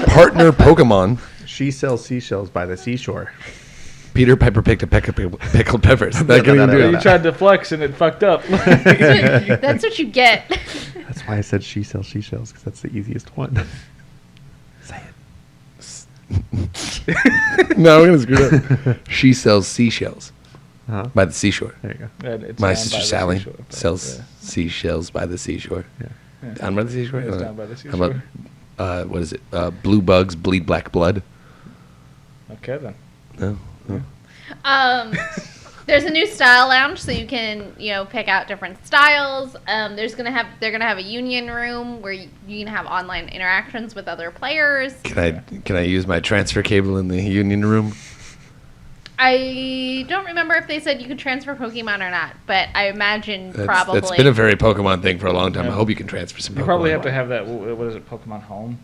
Partner Pokemon. She sells seashells by the seashore. Peter Piper picked a peck of pickled peppers. That couldn't even do You it. tried to flex and it fucked up. That's what you get. That's why I said she sells seashells, because that's the easiest one. Say it. No, we're going to screw it up. She sells seashells Uh-huh. by the seashore. There you go. And it's My down sister by the Sally seashore, but, sells yeah. seashells by the seashore. Yeah. Down by the seashore? Yeah, it's down by the How about, seashore. what is it? Blue bugs bleed black blood. Okay then. No. There's a new style lounge, so you can pick out different styles. They're gonna have a union room where you can have online interactions with other players. Can I use my transfer cable in the union room? I don't remember if they said you could transfer Pokemon or not, but I imagine probably. That's been a very Pokemon thing for a long time. Yeah. I hope you can transfer some Pokemon. You probably have to have that. What is it? Pokemon Home.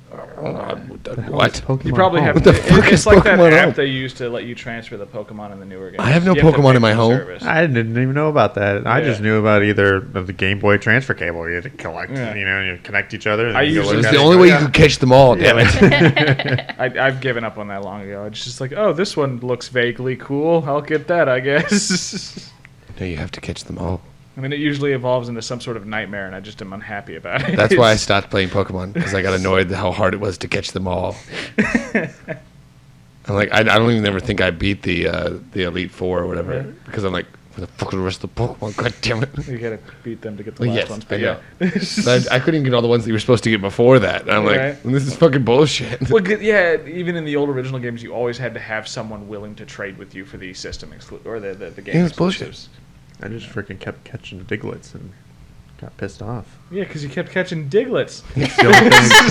What? Pokemon You probably Home. have. What the fuck It's is like that Pokemon app Home? they use to let you transfer the Pokemon in the newer games. I have no You to Pokemon pay in my for the home. service. I didn't even know about that. I just Yeah. knew about either the Game Boy transfer cable. You had to collect, Yeah. you connect each other. And I you go usually- look It's at the it. only way you Yeah. can catch them all, damn it. I've given up on that long ago. It's just like, oh, this one looks vaguely cool. I'll get that, I guess. No, you have to catch them all. I mean, it usually evolves into some sort of nightmare, and I just am unhappy about it. That's why I stopped playing Pokemon, because I got annoyed how hard it was to catch them all. I'm like, I don't even ever think I beat the Elite Four or whatever, Yeah. because I'm like, where the fuck are the rest of the Pokemon? God damn it. You gotta beat them to get the Well, last yes, ones. I But know. yeah. I couldn't even get all the ones that you were supposed to get before that. And I'm like, Right. this is fucking bullshit. Well, yeah, even in the old original games, you always had to have someone willing to trade with you for the system or the game. Yeah, it's bullshit. exclusives. I just freaking kept catching Diglets and got pissed off. Yeah, because you kept catching Diglets. It's the only thing to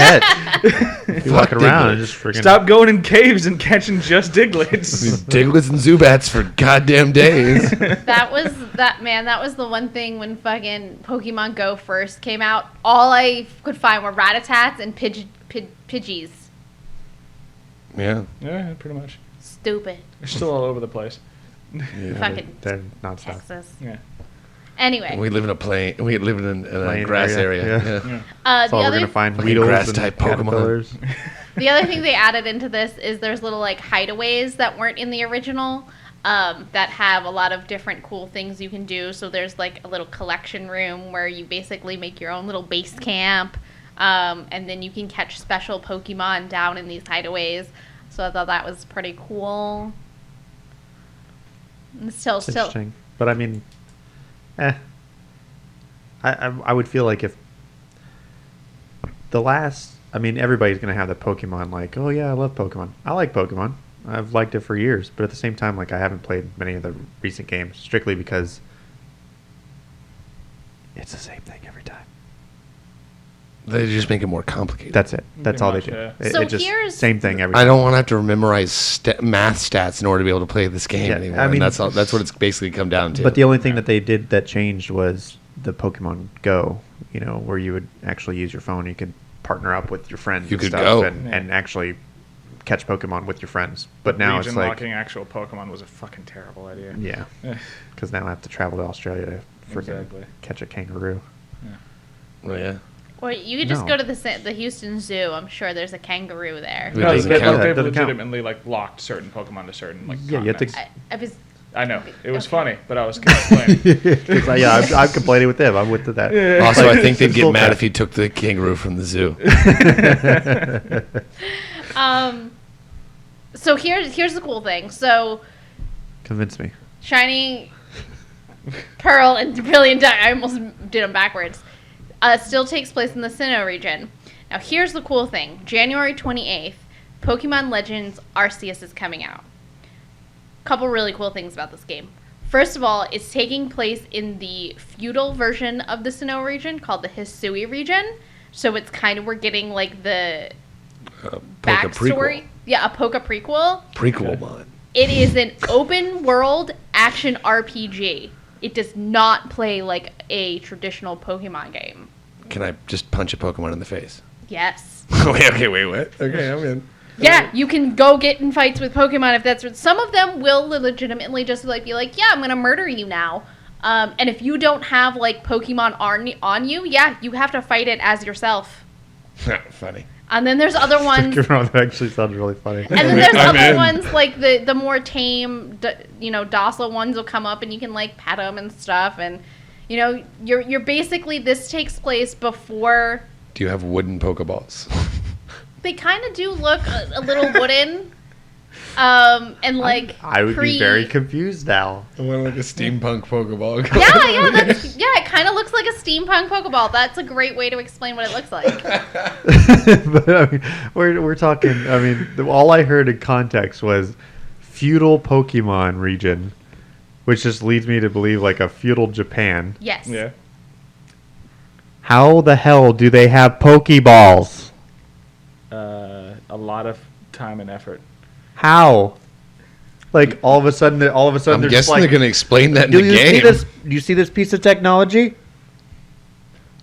catch. You walking around and Diglets. just freaking. Stop going in caves and catching just Diglets. Diglets and Zubats for goddamn days. That was the one thing when fucking Pokemon Go first came out. All I could find were Rattatats and Pidgeys. Yeah. Yeah, pretty much. Stupid. They're still all over the place. Yeah, Fucking they're nonstop. Texas. Yeah. Anyway, We live in a plain. We live in a Plain grass area, area. yeah. Yeah. That's the all we're other gonna find. Fucking Weedles grass and type Pokemon. caterpillars. the other thing they added into this is there's little like hideaways that weren't in the original. That have a lot of different cool things you can do. So there's like a little collection room where you basically make your own little base camp, and then you can catch special Pokemon down in these hideaways. So I thought that was pretty cool. And still, Interesting. But I mean, I would feel like if everybody's gonna have the Pokemon like, oh yeah, I love Pokemon. I like Pokemon. I've liked it for years, but at the same time, like I haven't played many of the recent games strictly because it's the same thing every time. They just make it more complicated. That's it. That's all they do. Yeah. It, So it just here's- same thing every I time. don't want to have to memorize math stats in order to be able to play this game Yeah, anymore. I mean- and that's what it's basically come down to. But the only thing that they did that changed was the Pokemon Go. Where you would actually use your phone. You could partner up with your friends. You and could stuff go. and actually catch Pokemon with your friends. But now Region it's like locking actual Pokemon was a fucking terrible idea. yeah, because now I have to travel to Australia to freaking Exactly. catch a kangaroo. Oh, yeah. Or you could just No. go to the Houston Zoo. I'm sure there's a kangaroo there. It No, doesn't they've count. they've Doesn't count. legitimately like locked certain Pokemon to certain like Yeah, you have to- continents. I was. I know it was Okay. funny, but I was complaining. I'm complaining with them. I'm with that. Also, I think they'd get Full mad cat. if he took the kangaroo from the zoo. So here's the cool thing. So Convince me. Shiny Pearl and Brilliant Diamond. I almost did them backwards. Still takes place in the Sinnoh region. Now here's the cool thing. January 28th, Pokemon Legends Arceus is coming out. Couple really cool things about this game. First of all, it's taking place in the feudal version of the Sinnoh region called the Hisui region. So it's kind of, we're getting like the Poke backstory. prequel. Yeah, a Poke prequel. Prequel mod. It is an open world action RPG. It does not play like a traditional Pokemon game. Can I just punch a Pokemon in the face? Yes. wait, what? Okay, I'm in. Yeah, you can go get in fights with Pokemon if that's what. Some of them will legitimately just like be like, yeah, I'm gonna murder you now. And if you don't have like Pokemon on you, yeah, you have to fight it as yourself. Funny. And then there's other ones. That actually sounds really funny. And then there's I'm other in. ones like the more tame, docile ones will come up and you can like pet them and stuff. And you're basically, this takes place before. Do you have wooden Pokeballs? They kind of do look a little wooden, and like I would be very confused now. I want like a steampunk Pokeball. Yeah, it kind of looks like a steampunk Pokeball. That's a great way to explain what it looks like. But I mean, we're talking. I mean, all I heard in context was feudal Pokemon region, which just leads me to believe like a feudal Japan. Yes. Yeah. How the hell do they have Pokeballs? A lot of time and effort. How? Like all of a sudden, I'm they're just guessing like, they're going to explain that in do the you see game. this? Do you see this piece of technology?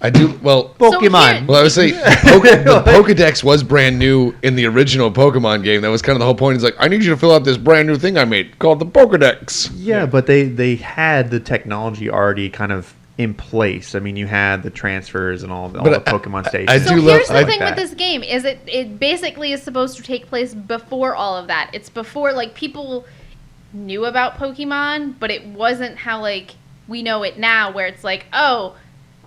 I do. Well, Pokemon. well, I would say the Pokedex was brand new in the original Pokemon game. That was kind of the whole point. It's like, I need you to fill out this brand new thing I made called the Pokedex. Yeah, but they had the technology already kind of in place. I mean, you had the transfers and all the Pokemon stations. I So do here's love- the I- thing with this game is it basically is supposed to take place before all of that. It's before like people knew about Pokemon, but it wasn't how like we know it now, where it's like, oh,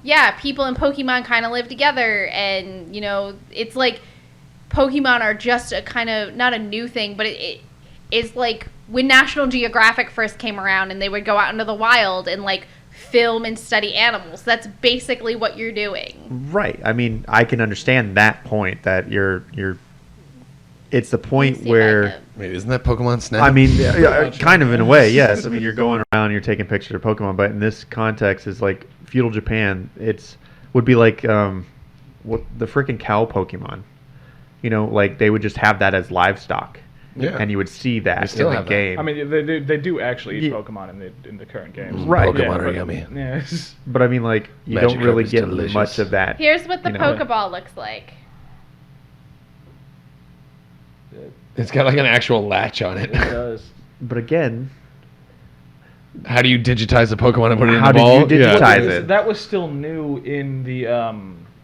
yeah, people and Pokemon kind of live together, and it's like Pokemon are just a kind of not a new thing, but it is like when National Geographic first came around and they would go out into the wild and like film and study animals. That's basically what you're doing. Right. I mean, I can understand that point that you're. It's the point where. Wait, isn't that Pokemon Snap? I mean, kind of in a way, yes. I mean, you're going around, you're taking pictures of Pokemon, but in this context, is like feudal Japan. Would be like what the freaking cow Pokemon. Like they would just have that as livestock. Yeah. And you would see that They still in the have that. game. I mean, they do actually eat Yeah. Pokemon in the current games. Right. Pokemon Yeah, are but- yummy. Yeah. But I mean, like, you Magikarp don't really is get delicious. much of that. Here's what the You know. Pokeball looks like. It's got like an actual latch on it. It does. But again, How do you digitize a Pokemon and put it in How the did ball? you digitize Yeah. it? That was still new in the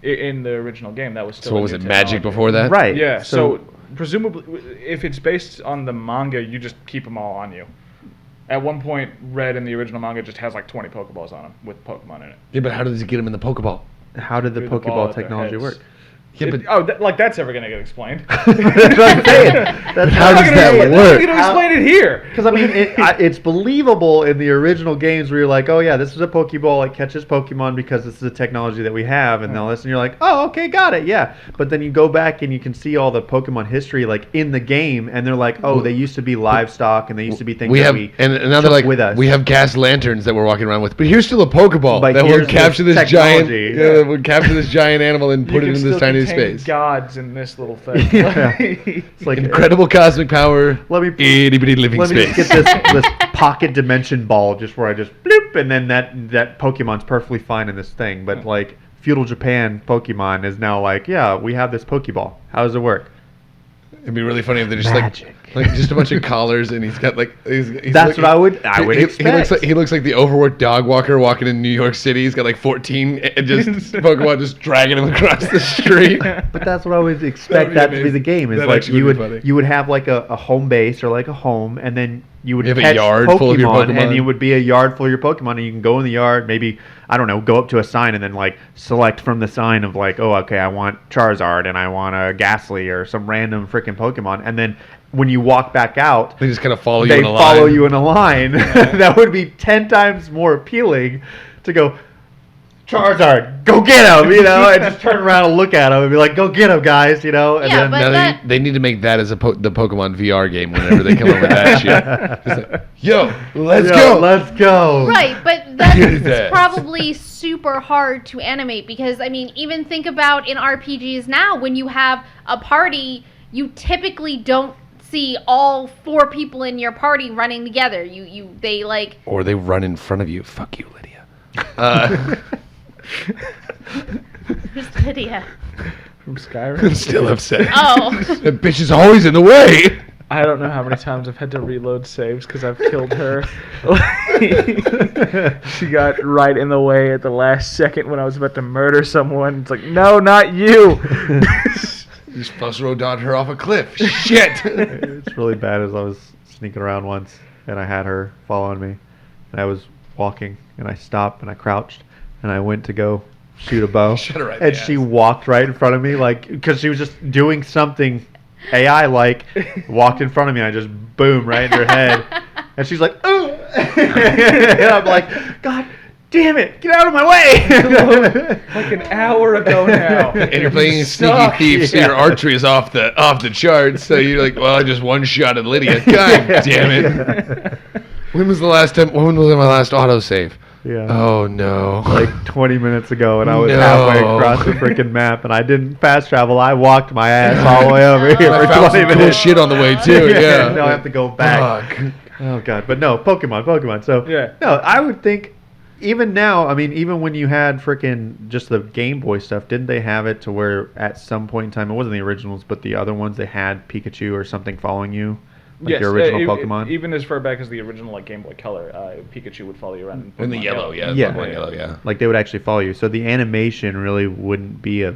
original game. That was still. So what a was new it? Magic technology. before that? right. Yeah. So presumably, if it's based on the manga, you just keep them all on you. At one point, Red in the original manga just has like 20 Pokeballs on him with Pokemon in it. Yeah, but how does it get them in the Pokeball? how did the Through the ball Pokeball at their technology heads. work? Yeah, but That's ever gonna get explained. That's what I'm saying. That's How does that work? How are you gonna explain it here? Because I mean, it's believable in the original games where you're like, oh yeah, this is a Pokeball. It catches Pokemon because this is a technology that we have, and all this, and you're like, oh okay, got it, yeah. But then you go back and you can see all the Pokemon history like in the game, and they're like, oh, they used to be livestock, and they used to be things we that have, we and now they're like, with us. we have gas lanterns that we're walking around with, but here's still a Pokeball But that here's would capture this this giant, technology. that would capture this giant animal and put it You in can this still tiny contain space. gods in this little thing. Yeah. It's like Incredible cosmic power. Let me itty bitty living Let me space. just get this pocket dimension ball just where I just bloop, and then that Pokemon's perfectly fine in this thing. But like feudal Japan Pokemon is now like, yeah, we have this Pokeball. How does it work? It'd be really funny if they're just Magic. like just a bunch of collars, and he's got like he's That's what I would expect. He looks like the overworked dog walker walking in New York City. He's got like 14 and just Pokemon just dragging him across the street. But that's what I would expect That'd be that to be the amazing. game. Is That like actually you would be would funny. you would have like a home base or like a home, and then you would You have a catch yard full of your Pokemon. and you would be a yard full of your Pokemon, and you can go in the yard, maybe I don't know, go up to a sign and then like select from the sign of like, oh okay, I want Charizard and I want a Ghastly or some random freaking Pokemon, and then when you walk back out, They just kind of follow you they in a line. follow you in a line. That would be 10 times more appealing to go, Charizard, go get him, and just turn around and look at him and be like, go get him, guys, and Yeah, then but Now that- they need to make that as the Pokemon VR game whenever they come up with that shit. Just like, yo, let's go. Let's go. Right, but Yes. that's probably super hard to animate because, I mean, even think about in RPGs now, when you have a party, you typically don't see all 4 people in your party running together. They like... Or they run in front of you. Fuck you, Lydia. Who's Lydia? From Skyrim. I'm still upset. Oh. That bitch is always in the way. I don't know how many times I've had to reload saves because I've killed her. She got right in the way at the last second when I was about to murder someone. It's like, no, not you. Just fuss rodon her off a cliff. Shit. It's really bad as I was sneaking around once and I had her following me and I was walking and I stopped and I crouched and I went to go shoot a bow Shut her right in and the she ass. walked right in front of me like because she was just doing something AI like walked in front of me and I just boom right in her head and she's like oh and I'm like God damn it, get out of my way. Like an hour ago now. And you're playing Sneaky Suck. Thief, so your archery is off the charts. So you're like, well, I just one-shotted Lydia. God damn it. When was my last autosave? Yeah. Oh, no. Like 20 minutes ago, and I was No. halfway across the freaking map, and I didn't fast travel. I walked my ass all the way over here I for found 20 some cool minutes. shit on the way, too. Yeah. Now I have to go back. Fuck. Oh god, but no, Pokemon. So Yeah. no, I would think even now. I mean, even when you had freaking just the Game Boy stuff, didn't they have it to where at some point in time it wasn't the originals, but the other ones they had Pikachu or something following you, like your original Pokemon? Even as far back as the original like Game Boy Color, Pikachu would follow you around. In the Pokemon yellow, yeah. Yeah. Pokemon yellow, yeah. Like they would actually follow you. So the animation really wouldn't be a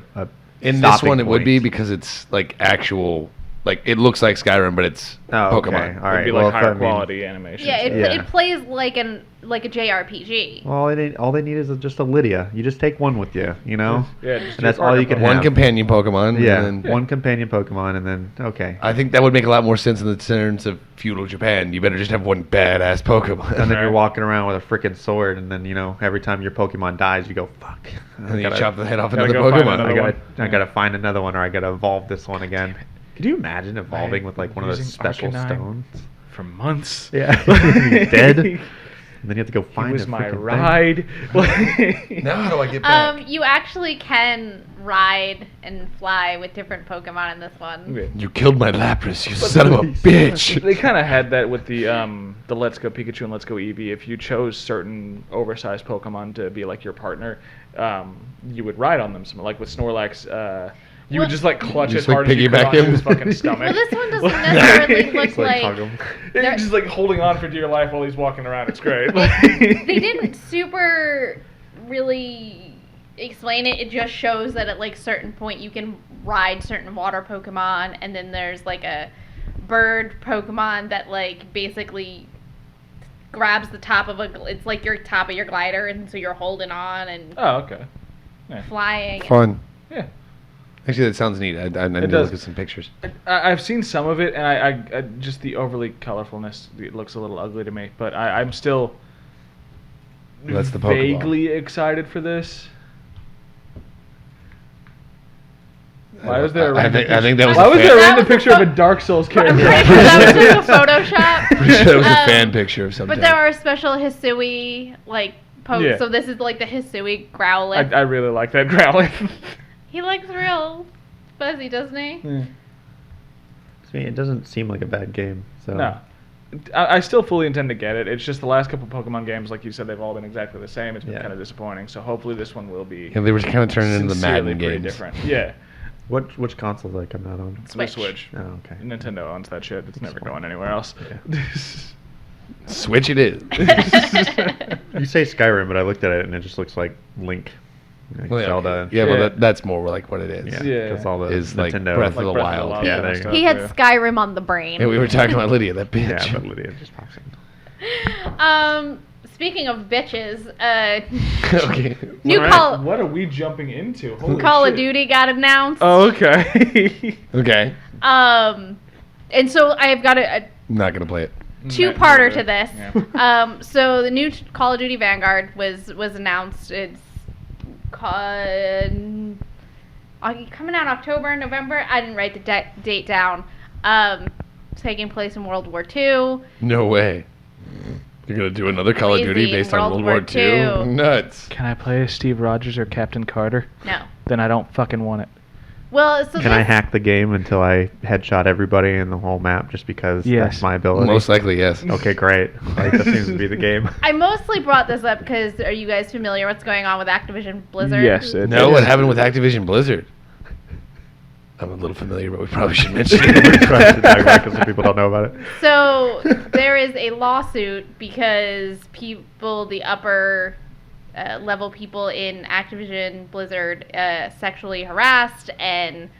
In this stopping one, it would be point. because it's like actual, like it looks like Skyrim, but it's Oh, Pokemon. okay. All It'd right. be well, like if higher I mean- quality animation. Yeah, Yeah. it plays like a JRPG. Well, all they need is just a Lydia. You just take one with you, Yeah, just and do that's partner all you can Pokemon. One have. companion Pokemon. Yeah, And then, one companion Pokemon, and then okay, I think that would make a lot more sense in the terms of feudal Japan. You better just have one badass Pokemon. and then Right. you're walking around with a freaking sword, and then every time your Pokemon dies, you go fuck. And then you chop the head off gotta another go find Pokemon. another I gotta find another one, or I gotta evolve this one again. Could you imagine evolving with like one of those Using special Arcanine. stones? For months. Yeah, he's dead. And then you have to go He find was a my freaking ride. Now how do I get back? You actually can ride and fly with different Pokemon in this one. You killed my Lapras, you son of a bitch. They kind of had that with the Let's Go Pikachu and Let's Go Eevee. If you chose certain oversized Pokemon to be like your partner, you would ride on them. Like with Snorlax, you would just like clutch Just, as like, hard as you could piggyback onto him? his fucking stomach. Well, this one doesn't necessarily look It's like hug like... 'em. You're They're- just like holding on for dear life while he's walking around. It's great. They didn't super really explain it. It just shows that at like certain point you can ride certain water Pokemon, and then there's like a bird Pokemon that like basically grabs the top of it's like your top of your glider, and so you're holding on and Oh, okay. flying. Fun. Yeah. Actually, that sounds neat. I need to does. look at some pictures. I've seen some of it, and I just the overly colorfulness, it looks a little ugly to me. But I'm still That's the Pokeball. vaguely excited for this. Why was there? I think that was. Why a was fan. there a That random was a picture of a Dark Souls I'm character? pretty sure that was just a Photoshop. Pretty sure that was a Um, fan picture of something. But there are special Hisui like pokes. Yeah. So this is like the Hisui Growlithe. I really like that Growlithe. He looks real fuzzy, doesn't he? Yeah. I mean, it doesn't seem like a bad game. So No. I still fully intend to get it. It's just the last couple Pokemon games, like you said, they've all been exactly the same. It's been Yeah. kind of disappointing. So hopefully this one will be. Yeah, they were kind of turning into the sincerely Madden pretty games. different. Yeah. Which console did that come out on? The Switch. Switch. Oh, okay. Nintendo owns that shit. It's never Smart. going anywhere else. Yeah. Switch it is. You say Skyrim, but I looked at it and it just looks like Link, like Well, yeah, Zelda. okay. Yeah, well, Yeah. that's more like what it is. Yeah, Yeah. because all the Is like Nintendo. Breath of Like the Breath of the Wild. Wild Yeah, kind there of you go. stuff, He had yeah. Skyrim on the brain. Yeah, we were talking about Lydia, that bitch. Yeah, but Lydia just pops in. Speaking of bitches, Okay. new Alright, what are we jumping into? Holy Call of shit. Duty got announced. Oh, okay. Okay. And so I've got a I'm not gonna play it. two-parter to this. Yeah. So the new Call of Duty Vanguard was announced. It's coming out October, November. I didn't write the date down. Taking place in World War II. No way. You're gonna do another Call of Duty Crazy, based on World World War War II? II. Nuts. Can I play as Steve Rogers or Captain Carter? No. Then I don't fucking want it. Well, so Can I this- hack the game until I headshot everybody in the whole map just because Yes. that's my ability? Most likely, yes. Okay, great. Like, that seems to be the game. I mostly brought this up because are you guys familiar what's going on with Activision Blizzard? Yes. No, what happened with Activision Blizzard? I'm a little familiar, but we probably should mention it. Because people don't know about it. So there is a lawsuit because people, the upper level people in Activision Blizzard, sexually harassed and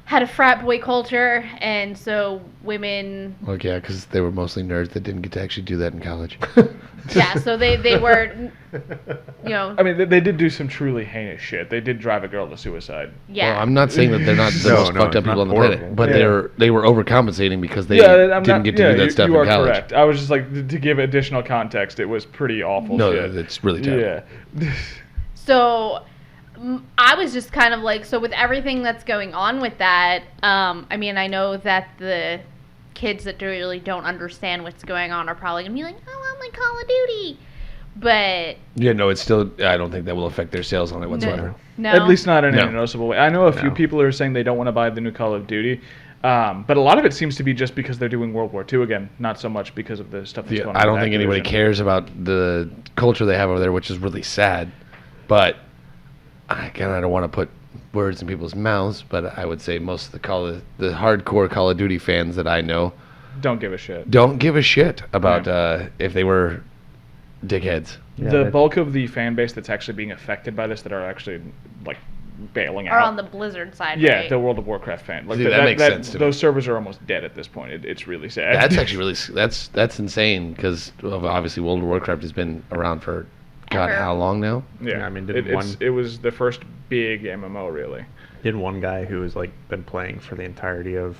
had a frat boy culture, and so women, Well, yeah, because they were mostly nerds that didn't get to actually do that in college. yeah, so they were, you know, I mean, they did do some truly heinous shit. They did drive a girl to suicide. yeah. Well, I'm not saying that they're not the No, most no, fucked up it's people on not the planet, horrible. but Yeah. they were overcompensating because they I'm didn't get to do that stuff you in are college. correct. I was just like, to give additional context, it was pretty awful No, shit. it's really terrible. Yeah. So I was just kind of like, so with everything that's going on with that, I mean, I know that the kids that really don't understand what's going on are probably going to be like, I want my Call of Duty. But Yeah, no, it's still. I don't think that will affect their sales on it whatsoever. no. At least not in No. any noticeable way. I know a few No. people are saying they don't want to buy the new Call of Duty. But a lot of it seems to be just because they're doing World War II again, not so much because of the stuff that's Yeah, going on. I don't with think anybody Activision. cares about the culture they have over there, which is really sad. But again, I don't want to put words in people's mouths, but I would say most of the hardcore Call of Duty fans that I know Don't give a shit. don't give a shit about if they were dickheads. Yeah, the that- bulk of the fan base that's actually being affected by this, that are actually like bailing Are out. on the Blizzard side, yeah, right? the World of Warcraft fan. Like See, that makes sense to me. Those servers are almost dead at this point. It's really sad. That's actually really that's insane because obviously World of Warcraft has been around for God Ever. how long now? Yeah, I mean, it was the first big MMO, really. Did one guy who was like been playing for the entirety of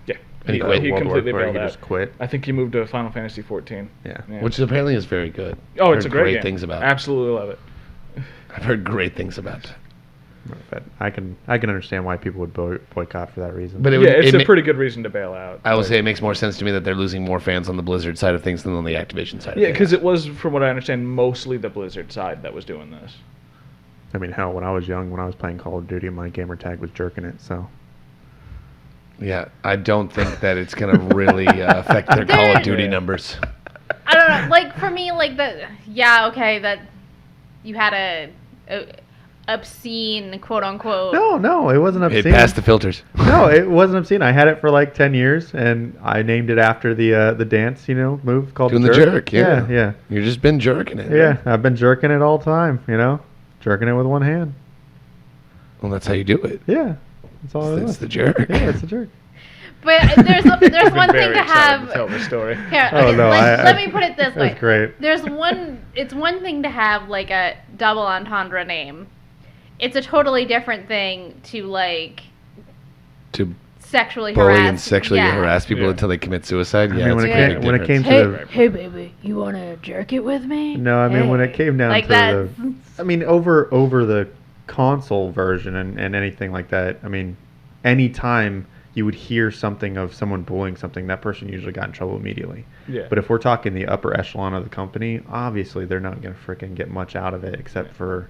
Yeah, And he quit. He World War completely War, bailed he out. just quit. I think he moved to Final Fantasy 14. Yeah. Which apparently is very good. Oh, it's Heard a great game. things about. Absolutely love it. I've heard great things about it. But I can understand why people would boycott for that reason. But Yeah, it's a pretty good reason to bail out. I will Like- say it makes more sense to me that they're losing more fans on the Blizzard side of things than on the Activision side. Yeah, of because things. it was, from what I understand, mostly the Blizzard side that was doing this. I mean, hell, when I was young, when I was playing Call of Duty, my gamer tag was jerking it. So Yeah, I don't think that it's gonna really affect their Call of Duty Yeah. numbers. I don't know. Like for me, like that you had a obscene quote unquote. no, it wasn't It obscene. passed the filters. No, it wasn't obscene. I had it for like 10 years, and I named it after the dance, move called Doing the the jerk. jerk, yeah. yeah, You've just been jerking it. yeah. I've been jerking it all the time, jerking it with one hand. Well, that's how you do it. Yeah, that's all it It's is. the jerk. Yeah, it's a jerk. But there's I've been one thing very to excited have. tell the story. Here, Oh, okay, no, let me put it this way. That's great. It's one thing to have like a double entendre name. it's a totally different thing to like To sexually bully harass. and sexually harass people until they commit suicide. Yeah, I mean, when it came to the Hey baby, you want to jerk it with me? no, I mean when it came down like to that. I mean over the console version and anything like that. I mean, anytime you would hear something of someone bullying something, that person usually got in trouble immediately. Yeah. But if we're talking the upper echelon of the company, obviously they're not going to freaking get much out of it except for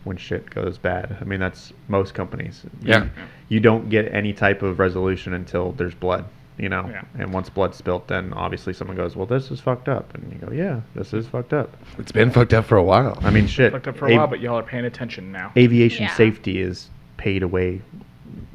when shit goes bad. I mean, that's most companies. Yeah. You don't get any type of resolution until there's blood, you know? Yeah. And once blood's spilt, then obviously someone goes, well, this is fucked up. And you go, yeah, this is fucked up. It's been fucked up for a while. I mean, shit. Fucked up for a while, but y'all are paying attention now. Aviation Yeah. safety is paid away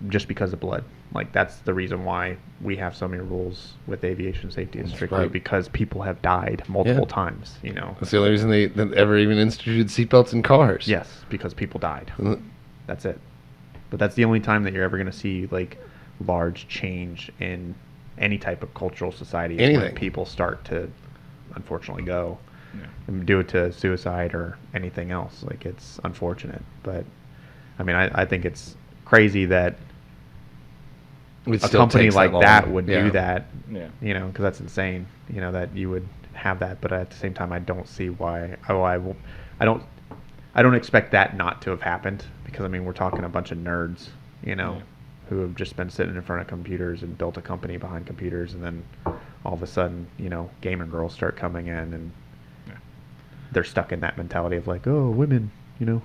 just because of blood. Like, that's the reason why we have so many rules with aviation safety is strictly right. because people have died multiple times, you know? That's the only reason they ever even instituted seatbelts in cars. Yes, because people died. Mm. That's it. But that's the only time that you're ever going to see, like, large change in any type of cultural society is when Anything. people start to, unfortunately, go Yeah. and do it to suicide or anything else. Like, it's unfortunate. But, I mean, I think it's crazy that It a still company takes like long. that would Yeah. do that, Yeah. you know, because that's insane, you know, that you would have that. But at the same time, I don't see why. I don't expect that not to have happened because I mean we're talking a bunch of nerds, you know, Yeah. who have just been sitting in front of computers and built a company behind computers, and then all of a sudden, you know, gamer girls start coming in and Yeah. they're stuck in that mentality of like, oh, women, you know.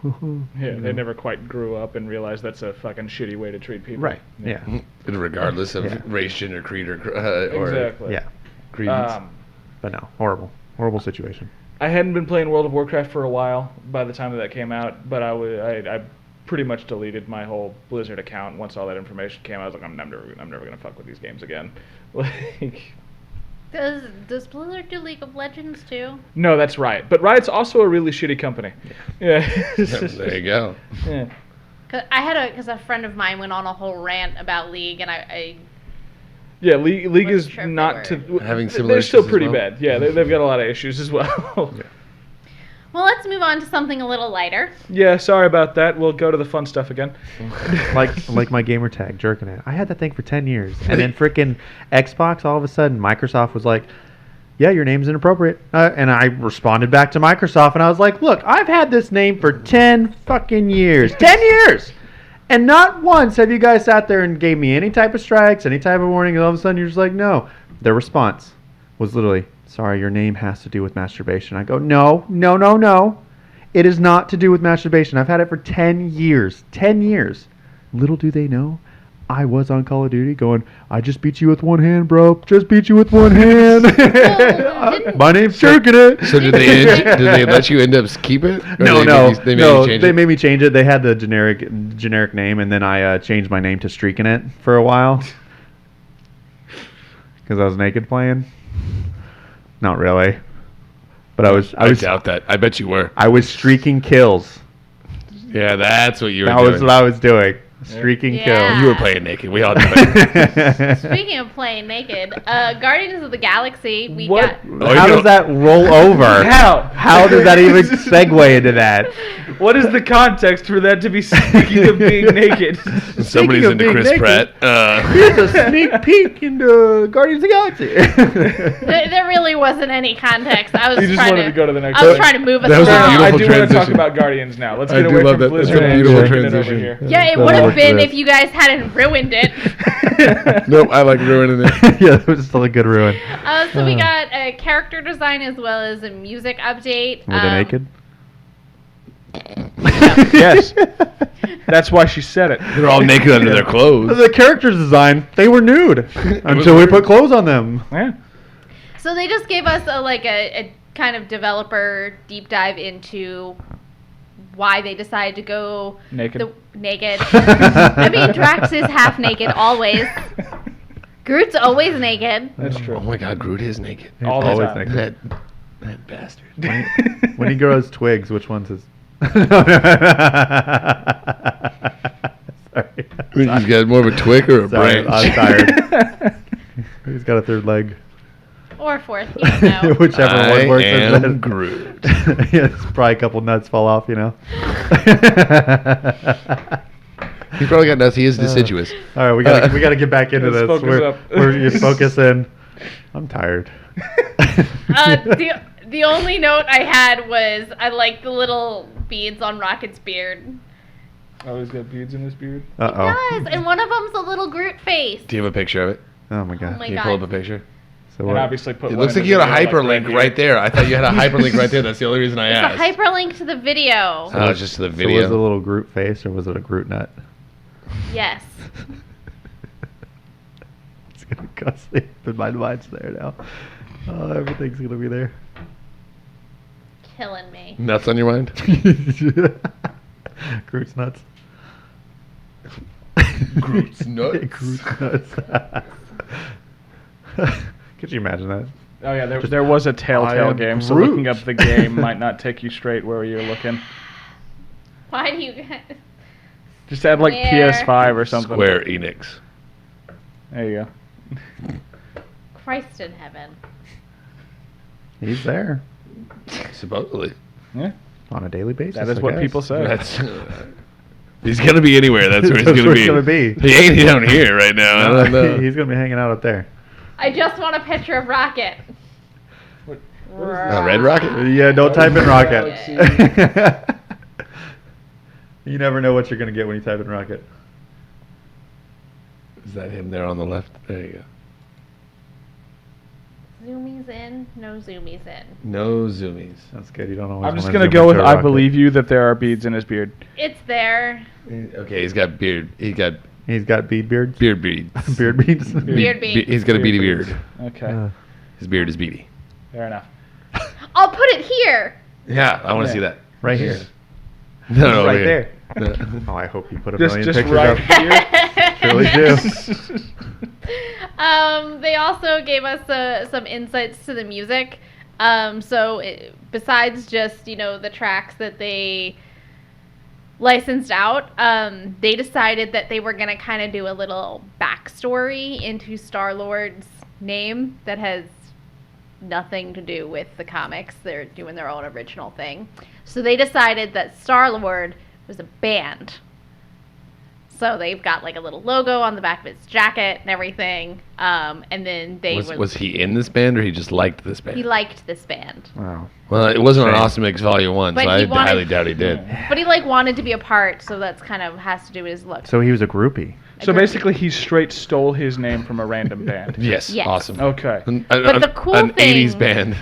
Yeah, you they know. never quite grew up and realized that's a fucking shitty way to treat people. Right. Yeah. Regardless of Yeah. race, gender, creed, or Exactly. Yeah. credence. But no, horrible situation. I hadn't been playing World of Warcraft for a while by the time that came out, but I pretty much deleted my whole Blizzard account once all that information came out. I was like, I'm never gonna fuck with these games again. Like, Does Blizzard do League of Legends too? no, that's Riot. But Riot's also a really shitty company. Yeah. There you go. Yeah. Because a friend of mine went on a whole rant about League, and I Yeah, League Wasn't is sure if they not were- to. Having similar They're still issues as pretty well? bad. Yeah, they've got a lot of issues as well. well, let's move on to something a little lighter. Yeah, sorry about that. We'll go to the fun stuff again. like my gamer tag, jerking it. I had that thing for 10 years. And then freaking Xbox, all of a sudden, Microsoft was like, yeah, your name's inappropriate. And I responded back to Microsoft, and I was like, look, I've had this name for 10 fucking years. 10 years! And not once have you guys sat there and gave me any type of strikes, any type of warning, and all of a sudden you're just like, no. Their response was literally, sorry, your name has to do with masturbation. I go, no. It is not to do with masturbation. I've had it for 10 years. 10 years. Little do they know, I was on Call of Duty going, I just beat you with one hand, bro. Just beat you with one hand. didn't- My name's Jerking It. So did they let you end up keep it? Or No, they made you change they it? made me change it. They had the generic name, and then I changed my name to Streaking It for a while because I was naked playing. Not really, but I was. I doubt that. I bet you were. I was streaking kills. Yeah, that's what you were That doing. was what I was doing. Streaking Yeah. You were playing naked. We all knew it. kills. Speaking of playing naked, Guardians of the Galaxy, we What? got. Oh, How you does that roll over? How does that even segue into that? What is the context for that to be speaking of being naked? Somebody's of into being Chris naked. Pratt. Here's a sneak peek into Guardians of the Galaxy. There really wasn't any context. I was You just trying wanted to go to the next I was one. trying to move us That was a along. beautiful I do want to talk transition. about Guardians now. Let's I get do away love from that. That's a Blizzard and beautiful get it over transition. here. Yeah, it That would have was been good. if you guys hadn't ruined it. Nope, I like ruining it. Yeah, that was still a good ruin. So we got a character design as well as a music update. Were they naked? Yes. That's why she said it. They're all naked under their clothes. The characters design, they were nude until we put clothes on them. Yeah. So they just gave us a kind of developer deep dive into why they decided to go Naked. naked. I mean, Drax is half naked always. Groot's always naked. That's true. Oh my God, Groot is naked. He's All the always time. naked. That bastard. When he grows twigs, which one's his? Sorry. He's got more of a twig or a Sorry, branch. I'm tired. He's got a third leg. Or fourth, you don't know. Whichever one works. I am Groot. Yeah, it's probably a couple nuts fall off, you know. He's probably got nuts. He is deciduous. All right, we gotta get back into Let's this. focus up. You're focusing. I'm tired. The only note I had was I like the little beads on Rocket's beard. Oh, he's got beads in his beard. Yes, and one of them's a little Groot face. Do you have a picture of it? Oh my god. Oh my Can you God. pull up a picture? So And obviously put It one looks in like the you had a video, hyperlink here. right there. I thought you had a hyperlink right there. That's the only reason I It's asked. a hyperlink to the video. Oh, it's just to the So video. was it a little Groot face or was it a Groot nut? Yes. It's gonna go sleep, but my mind's there now. Oh, everything's gonna be there. Killing me. Nuts on your mind? Groot's nuts. Groot's nuts. Groot's nuts. Could you imagine that? Oh yeah, there was a I Telltale am game, so Groot. looking up the game might not take you straight where you're looking. Why do you... Just add like Where? PS5 or something. Square Enix. There you go. Christ in heaven. He's there Supposedly. Yeah, on a daily basis. that is I what guess. people say. That's. He's gonna be anywhere. That's where he's That's gonna where be. he's gonna be. He ain't down here right now. I don't know. He's gonna be hanging out up there. I just want a picture of Rocket. What is Red Rocket? Yeah, don't type in rocket. Galaxy. You never know what you're gonna get when you type in rocket. Is that him there on the left? There you go. Zoomies in, no zoomies in. No zoomies. That's good. You don't always. I'm just wanna gonna zoom go with into a I rocket. believe you that there are beads in his beard. It's there. Okay, he's got beard. He's got He's got bead beards. beard beads. Beard beads. Beard beads. He's got a beady Beard beard. Okay, Uh, His beard is beady. fair enough. I'll put it here. Yeah, I want to Yeah. see that. right here. No, no, right over here. Oh, I hope you put a Just million pictures right up. here. Really do. They also gave us some insights to the music. Besides just, the tracks that they licensed out, they decided that they were going to kind of do a little backstory into Star-Lord's name that has nothing to do with the comics. They're doing their own original thing. So they decided that Star-Lord was a band. So they've got like a little logo on the back of his jacket and everything. And then Was he in this band or he just liked this band? he liked this band. Wow. Well, it wasn't on Shame. Awesome Mix Volume 1, But so he I wanted- highly doubt he did. But he wanted to be a part, so that's kind of has to do with his look. So he was a groupie. So basically, he straight stole his name from a random band. Yes, Yes. awesome. Okay. But the cool an thing- 80s band.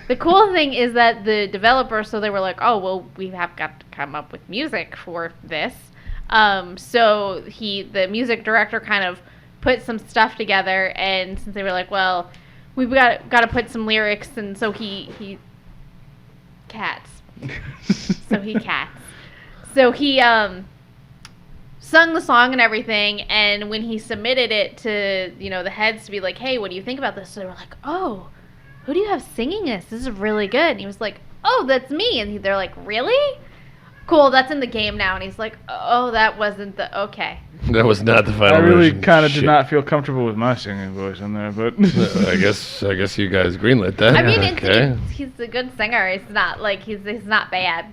The cool thing is that the developers, so they were like, oh, well, we have got to come up with music for this. So the music director kind of put some stuff together, and since they were like, well, we've got to put some lyrics, and so he cats. So he sung the song and everything, and when he submitted it to, the heads to be like, hey, what do you think about this? So they were like, oh, who do you have singing this? This is really good. And he was like, oh, that's me. And they're like, really? Cool, that's in the game now. And he's like, oh, that wasn't okay. That was not the final I really version. kind of did Shit. not feel comfortable with my singing voice in there, but I guess you guys greenlit that. I mean, okay. he's a good singer. It's not like he's not bad.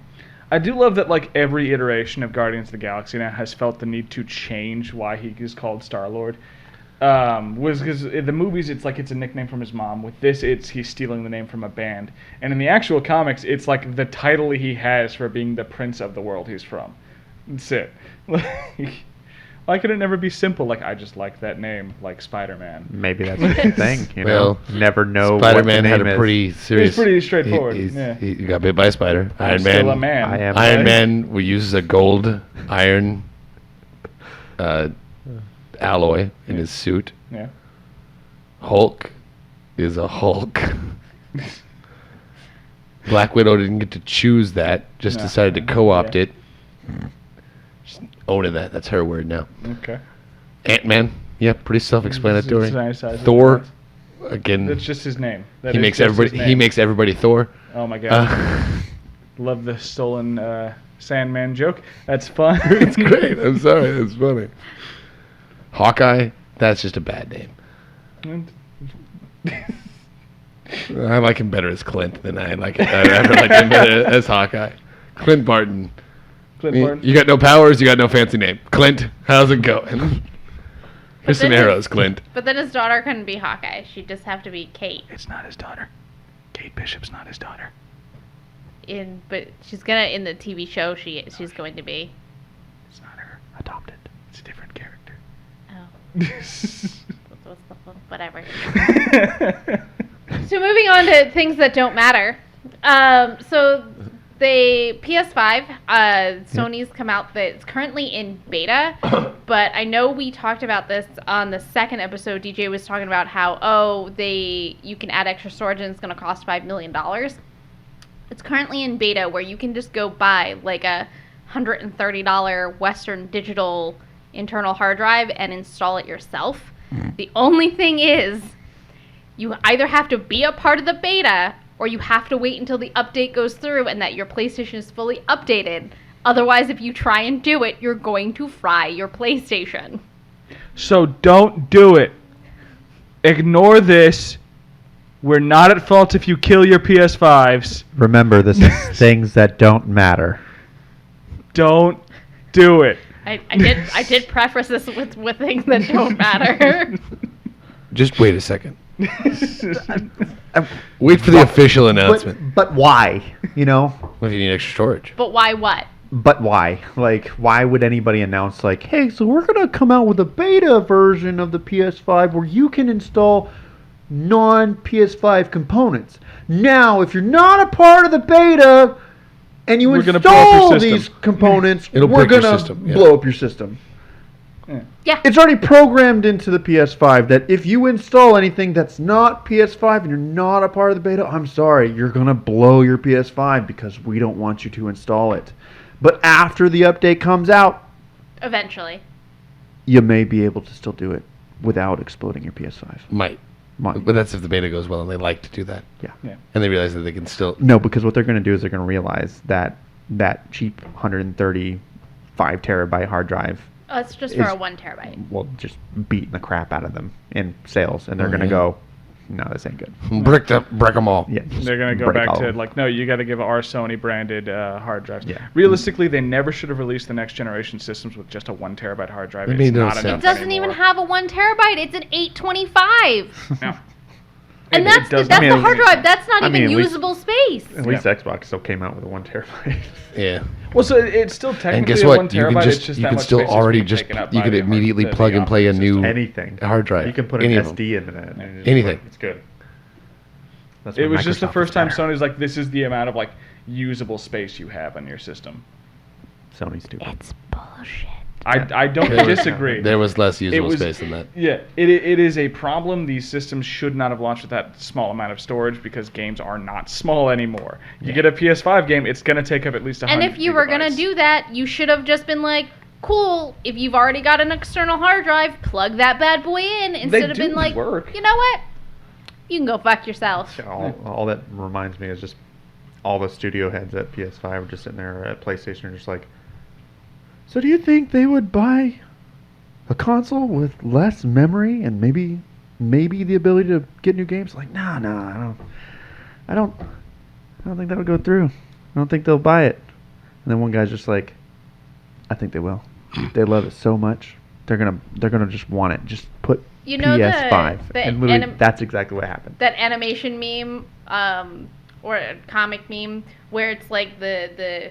I do love that like every iteration of Guardians of the Galaxy now has felt the need to change why he is called Star-Lord. Was because in the movies it's like it's a nickname from his mom. With this, he's stealing the name from a band. And in the actual comics, it's like the title he has for being the prince of the world he's from. That's it. Why could it never be simple? Like, I just like that name, like Spider-Man. Maybe that's the thing. You Well, know, never know. Spider-Man what the had name a is. pretty serious. It's pretty straightforward. He Yeah. got bit by a spider. I'm Iron still Man. a man. I am. Iron Man uses a gold iron alloy in his suit. Yeah. Hulk is a Hulk. Black Widow didn't get to choose that, just No. decided to co-opt Yeah. it. Just owning that. That's her word now. Okay. Ant-Man, yeah, pretty self-explanatory. It's nice. Thor, again, That's just his name. That he is makes just everybody his he name. makes everybody Thor. Oh my god. Uh, Love the stolen Sandman joke. That's fun. it's great. I'm sorry, it's funny. Hawkeye, that's just a bad name. I like him better as Clint than I like him. I ever liked him better as Hawkeye. Clint Barton. You got no powers, you got no fancy name. Clint, how's it going? Here's some arrows, Clint. But then his daughter couldn't be Hawkeye. She'd just have to be Kate. It's not his daughter. Kate Bishop's not his daughter. But she's gonna in the TV show. She's going to be. It's not her. Adopted. It's a different character. Oh. Whatever. So moving on to things that don't matter. So the PS5, Sony's come out that it's currently in beta, but I know we talked about this on the second episode. DJ was talking about how you can add extra storage and it's going to cost $5 million. It's currently in beta where you can just go buy like a $130 Western Digital internal hard drive and install it yourself. The only thing is, you either have to be a part of the beta or you have to wait until the update goes through and that your PlayStation is fully updated. Otherwise, if you try and do it, you're going to fry your PlayStation. So don't do it. Ignore this. We're not at fault if you kill your PS5s. Remember, this is things that don't matter. Don't do it. I did preface this with things that don't matter. Just wait a second. Wait for the official announcement. But why? You know? What if you need extra storage? But why what? But why? Like, why would anybody announce, like, hey, so we're going to come out with a beta version of the PS5 where you can install non-PS5 components. Now, if you're not a part of the beta and you install these components, we're going to blow up your system. Yeah. It's already programmed into the PS5 that if you install anything that's not PS5 and you're not a part of the beta, I'm sorry, you're going to blow your PS5 because we don't want you to install it. But after the update comes out, eventually, you may be able to still do it without exploding your PS5. Might. But that's if the beta goes well and they like to do that. Yeah. And they realize that they can still... No, because what they're going to do is they're going to realize that that cheap 135 terabyte hard drive... Oh, it's just for a 1 terabyte. Well, just beating the crap out of them in sales. And they're going to go, no, this ain't good. Brick them all. Yeah, they're going to go back to, like, no, you got to give our Sony-branded hard drives. Yeah. Realistically, they never should have released the next-generation systems with just a 1 terabyte hard drive. It made no not sense. enough It doesn't anymore. even have a 1 terabyte. It's an 825. No. And that's the hard drive. That's not even usable space. At least Xbox still came out with a 1 terabyte. Yeah. Well, so it's still technically And guess a what? 1 terabyte. It's just you that can much still space is already being just taken up you by could the immediately the plug and play a operating new system. Anything. hard drive. You can put an SD into that. And it's Anything. It's good. That's It what was just the Microsoft first is time better. Sony's like, this is the amount of like usable space you have on your system. Sony's stupid. It's bullshit. I don't disagree. There was less usable was- space than that. Yeah, it is a problem. These systems should not have launched with that small amount of storage because games are not small anymore. You get a PS5 game, it's going to take up at least 100 And if you were going to do that, you should have just been like, cool, if you've already got an external hard drive, plug that bad boy in instead of do being like, work. you know what? You can go fuck yourself. All that reminds me is just all the studio heads at PS5 are just sitting there at PlayStation just like, so do you think they would buy a console with less memory and maybe the ability to get new games? Like, no, I don't think that would go through. I don't think they'll buy it. And then one guy's just like, I think they will. They love it so much. They're gonna just want it. Just put PS5. And literally, that's exactly what happened. That animation meme, or a comic meme, where it's like the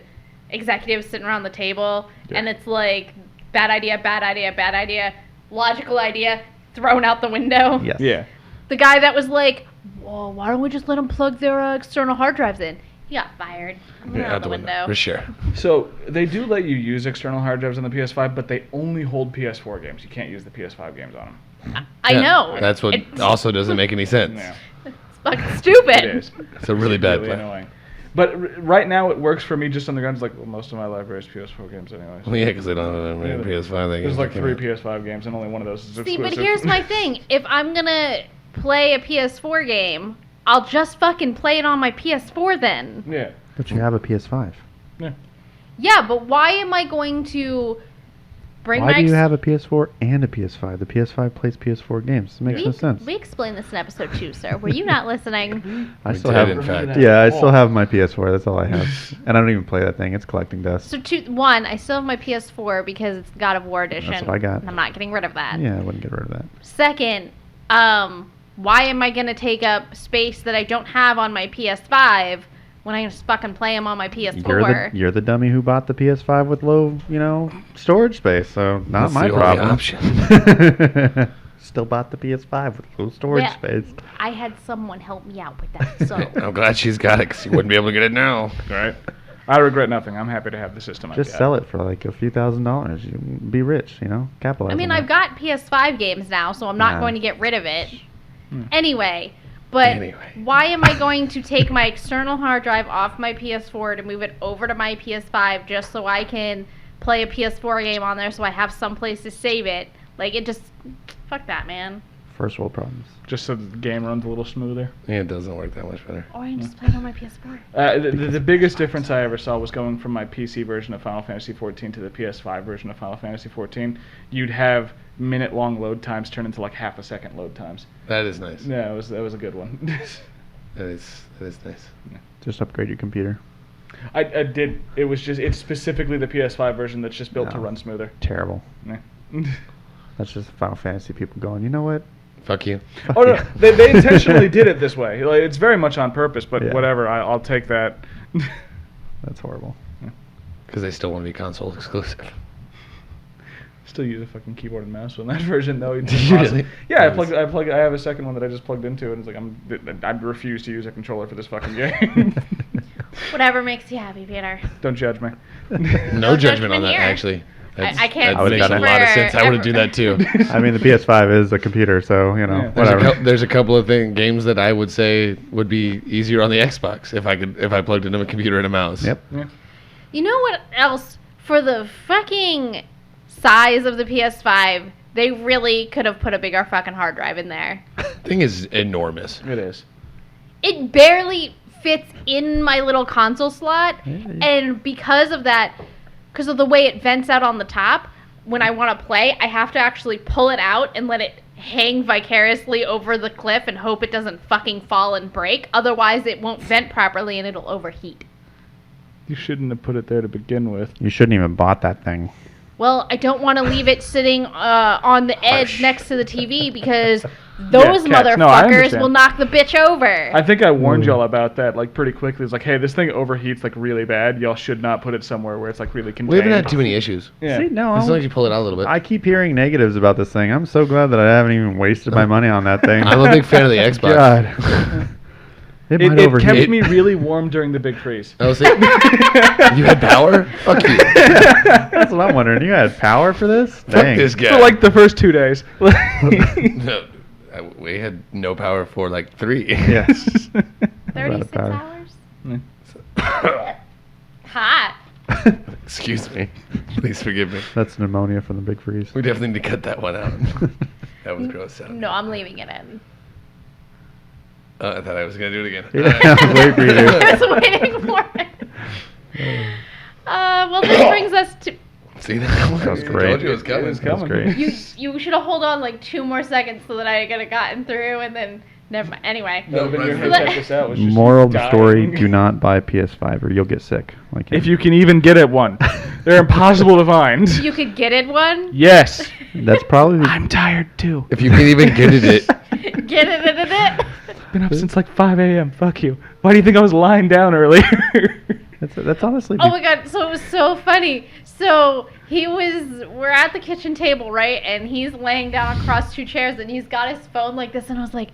executives sitting around the table, and it's like, bad idea, logical idea, thrown out the window. Yes. Yeah. The guy that was like, whoa, why don't we just let them plug their external hard drives in? He got fired. Out the window. For sure. So they do let you use external hard drives on the PS5, but they only hold PS4 games. You can't use the PS5 games on them. I know. That's what also doesn't make any sense. Yeah. It's fucking stupid. It is. It's a really bad plan. Annoying. But right now it works for me just on the grounds. Like, well, most of my library is PS4 games anyway. Well, yeah, because they don't have any PS5 things. There's like 3 PS5 games, and only one of those is exclusive. See, but here's my thing. If I'm going to play a PS4 game, I'll just fucking play it on my PS4 then. Yeah. But you have a PS5. Yeah. Yeah, but why am I going to bring Why my do you have a PS4 and a PS5? The PS5 plays PS4 games. It makes no sense. We explained this in episode 2, sir. Were you not listening? I We still did, have, in fact. yeah, I still have my PS4. That's all I have, and I don't even play that thing. It's collecting dust. So, one, I still have my PS4 because it's God of War edition. That's what I got. And I'm not getting rid of that. Yeah, I wouldn't get rid of that. Second, why am I going to take up space that I don't have on my PS5 when I can just fucking play them on my PS4? You're the dummy who bought the PS5 with low, storage space. So not That's my the only problem. option. Still bought the PS5 with low storage Yeah. space. I had someone help me out with that, so. I'm glad she's got it because you wouldn't be able to get it now. Right. I regret nothing. I'm happy to have the system. Just sell it for like a few $1,000s. You can be rich, capitalize. I mean, on I've that. got PS5 games now, so I'm not Nah. going to get rid of it. Anyway, why am I going to take my external hard drive off my PS4 to move it over to my PS5 just so I can play a PS4 game on there so I have some place to save it? Like, it just... Fuck that, man. First world problems. Just so the game runs a little smoother. Yeah, it doesn't work that much better. Or I can just play it on my PS4. The biggest difference I ever saw was going from my PC version of Final Fantasy XIV to the PS5 version of Final Fantasy XIV. You'd have minute-long load times turn into like half-a-second load times. That is nice. Yeah, that was a good one. That is nice. Just upgrade your computer. I did. It's specifically the PS5 version that's just built to No. run smoother. Terrible. Yeah. That's just Final Fantasy people going, you know what? Fuck you. Oh no, they intentionally did it this way. Like, it's very much on purpose, but Yeah. whatever. I'll take that. That's horrible. Because they still want to be console exclusive. Still use a fucking keyboard and mouse on that version though. It's Did you awesome. really? Yeah, Nice. I have a second one that I just plugged into, and it's like I refuse to use a controller for this fucking game. Whatever makes you happy, Peter. Don't judge me. No judgment on that, here. actually. I can't That makes a speak lot of for sense. I would do that too. I mean, the PS5 is a computer, so, Yeah. whatever. There's a couple of games that I would say would be easier on the Xbox if I plugged into a computer and a mouse. Yep. Yeah. You know what else? For the fucking size of the PS5, they really could have put a bigger fucking hard drive in there. Thing is enormous. It is. It barely fits in my little console slot, Yeah. and because of that, because of the way it vents out on the top, when I want to play, I have to actually pull it out and let it hang vicariously over the cliff and hope it doesn't fucking fall and break. Otherwise, it won't vent properly and it'll overheat. You shouldn't have put it there to begin with. You shouldn't even bought that thing. Well, I don't want to leave it sitting on the edge next to the TV because those cats. No, I motherfuckers understand. will knock the bitch over. I think I warned y'all about that like pretty quickly. It's like, hey, this thing overheats like really bad. Y'all should not put it somewhere where it's like really contained. We haven't had too many issues. Yeah. See, no, As long as you pull it out a little bit. I keep hearing negatives about this thing. I'm so glad that I haven't even wasted my money on that thing. I'm a big fan of the Xbox. God. It might It overheat. kept me really warm during the big freeze. I was saying, you had power? Fuck you. That's what I'm wondering. You had power for this? Fuck Dang. this guy. For like the first 2 days. No, we had no power for like 3. Yes. 36 power. hours? Hot. Excuse me. Please forgive me. That's pneumonia from the big freeze. We definitely need to cut that one out. That was gross. No, I'm leaving it in. I thought I was going to do it again. Yeah, I was waiting for you to. I was waiting for it. Well, this brings us to... See, that was I great. told you it was coming. It was That was coming. great. You should have hold on like 2 more seconds so that I could have gotten through and then... Never mind. Anyway. No, but your Right. head kept this out. Was just Moral of the dying. story: do not buy PS5 or you'll get sick. Like If you can even get it one. They're impossible to find. You could get it one? Yes. that's probably I'm tired too. If you can even get it. Get it. Been up since like 5 a.m. Fuck you. Why do you think I was lying down earlier? that's honestly. Oh my god, so it was so funny. So we're at the kitchen table, right? And he's laying down across 2 chairs and he's got his phone like this. And I was like,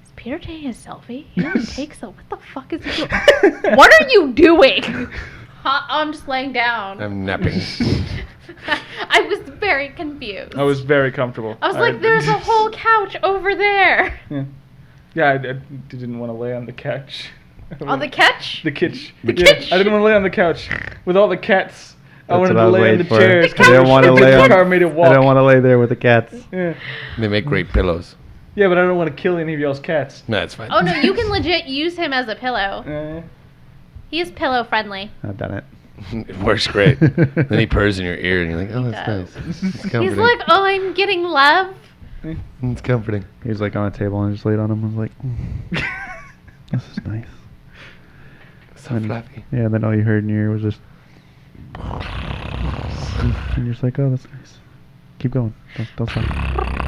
is Peter taking a selfie? He doesn't take so. What the fuck is he doing? What are you doing? I'm just laying down. I'm napping. I was very confused. I was very comfortable. I was like, there's a whole couch over there. Yeah, I didn't want to lay on the couch. On the couch? The kitch. The Yeah, kitch. I didn't want to lay on the couch with all the cats. I That's wanted what I to was lay on the waiting for. chairs. The I didn't wanna lay on- car made it I walk. don't want to lay there with the cats. Yeah. They make great pillows. Yeah, but I don't want to kill any of y'all's cats. No, it's fine. Oh no, you can legit use him as a pillow. He is pillow friendly. I've done it. It works great. Then he purrs in your ear, and you're like, oh, He that's does. nice. It's comforting. He's like, oh, I'm getting love. It's comforting. He was like on a table and I just laid on him. I was like, this is nice. So And- fluffy. Yeah, and then all you heard in your ear was just. And you're just like, oh, that's nice. Keep going. Don't stop.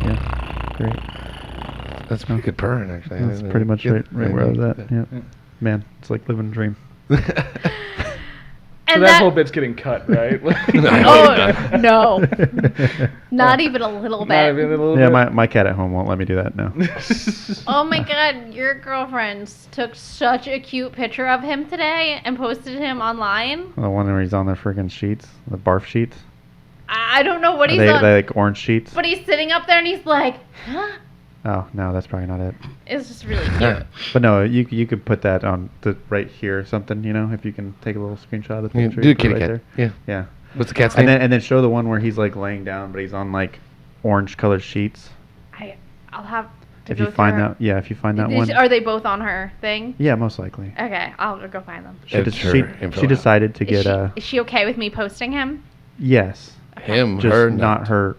Yeah, great. That's pretty good purring, actually. That's pretty much right where I was at. Yeah. Yeah. Man, it's like living a dream. So And that whole bit's getting cut, right? Oh, no. Not even a little bit. Not even a little Yeah, bit? my cat at home won't let me do that now. Oh my god, your girlfriends took such a cute picture of him today and posted him online. The one where he's on the friggin' sheets, the barf sheets. I don't know what he's They on, like orange sheets. but he's sitting up there and he's like, huh? Oh no, that's probably not it. It's just really cute. But no, you could put that on the right here or something. You know, if you can take a little screenshot of the Yeah, picture. do you put it kitty right cat. there. Yeah. Yeah. What's the cat's name? And then show the one where he's like laying down, but he's on like orange colored sheets. I'll have to If go you find through that, yeah, if you find that her. one, Are they both on her thing? yeah, most likely. Okay, I'll go find them. She, It's her info she out. decided to get Is she okay with me posting him? yes, Him, just her, not her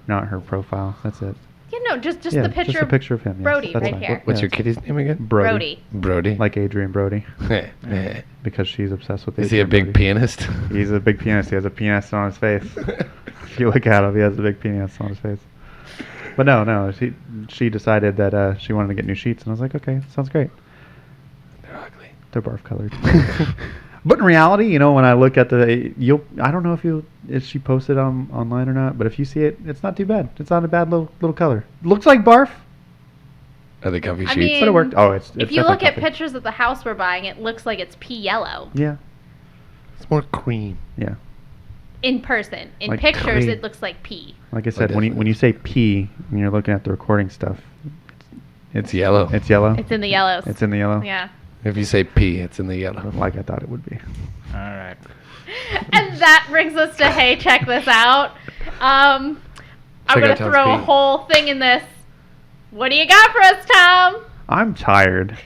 profile. That's it. Yeah, no, just yeah, the picture. just a picture of him. Yes, Brody that's right fine. here. What's Yeah. your kitty's name again? Brody. Brody. Like Adrian Brody, Is because she's obsessed with. he a Adrian big Brody. pianist? He's a big pianist. He has a pianist on his face. If you look at him, he has a big pianist on his face. But no, she decided that she wanted to get new sheets, and I was like, okay, sounds great. They're ugly. They're barf colored. But in reality, you know, when I look at I don't know if she posted online or not, but if you see it, it's not too bad. It's not a bad little color. Looks like barf, Are they comfy I sheets? mean, but it worked. Oh, it's If you look at definitely pictures of the house we're buying, it looks like it's pea yellow. comfy. Yeah, It's more cream. yeah. In person. In Like pictures, cream. it looks like pea. Like I said, when you say P, when you're looking at the recording stuff, It's yellow. it's yellow. It's in the yellows. It's in the yellow. Yeah. If you say P, it's in the yellow. Like I thought it would be. All right. And that brings us to, hey, check this out. I'm Check going out to Tom's throw a feet. whole thing in this. What do you got for us, Tom? I'm tired.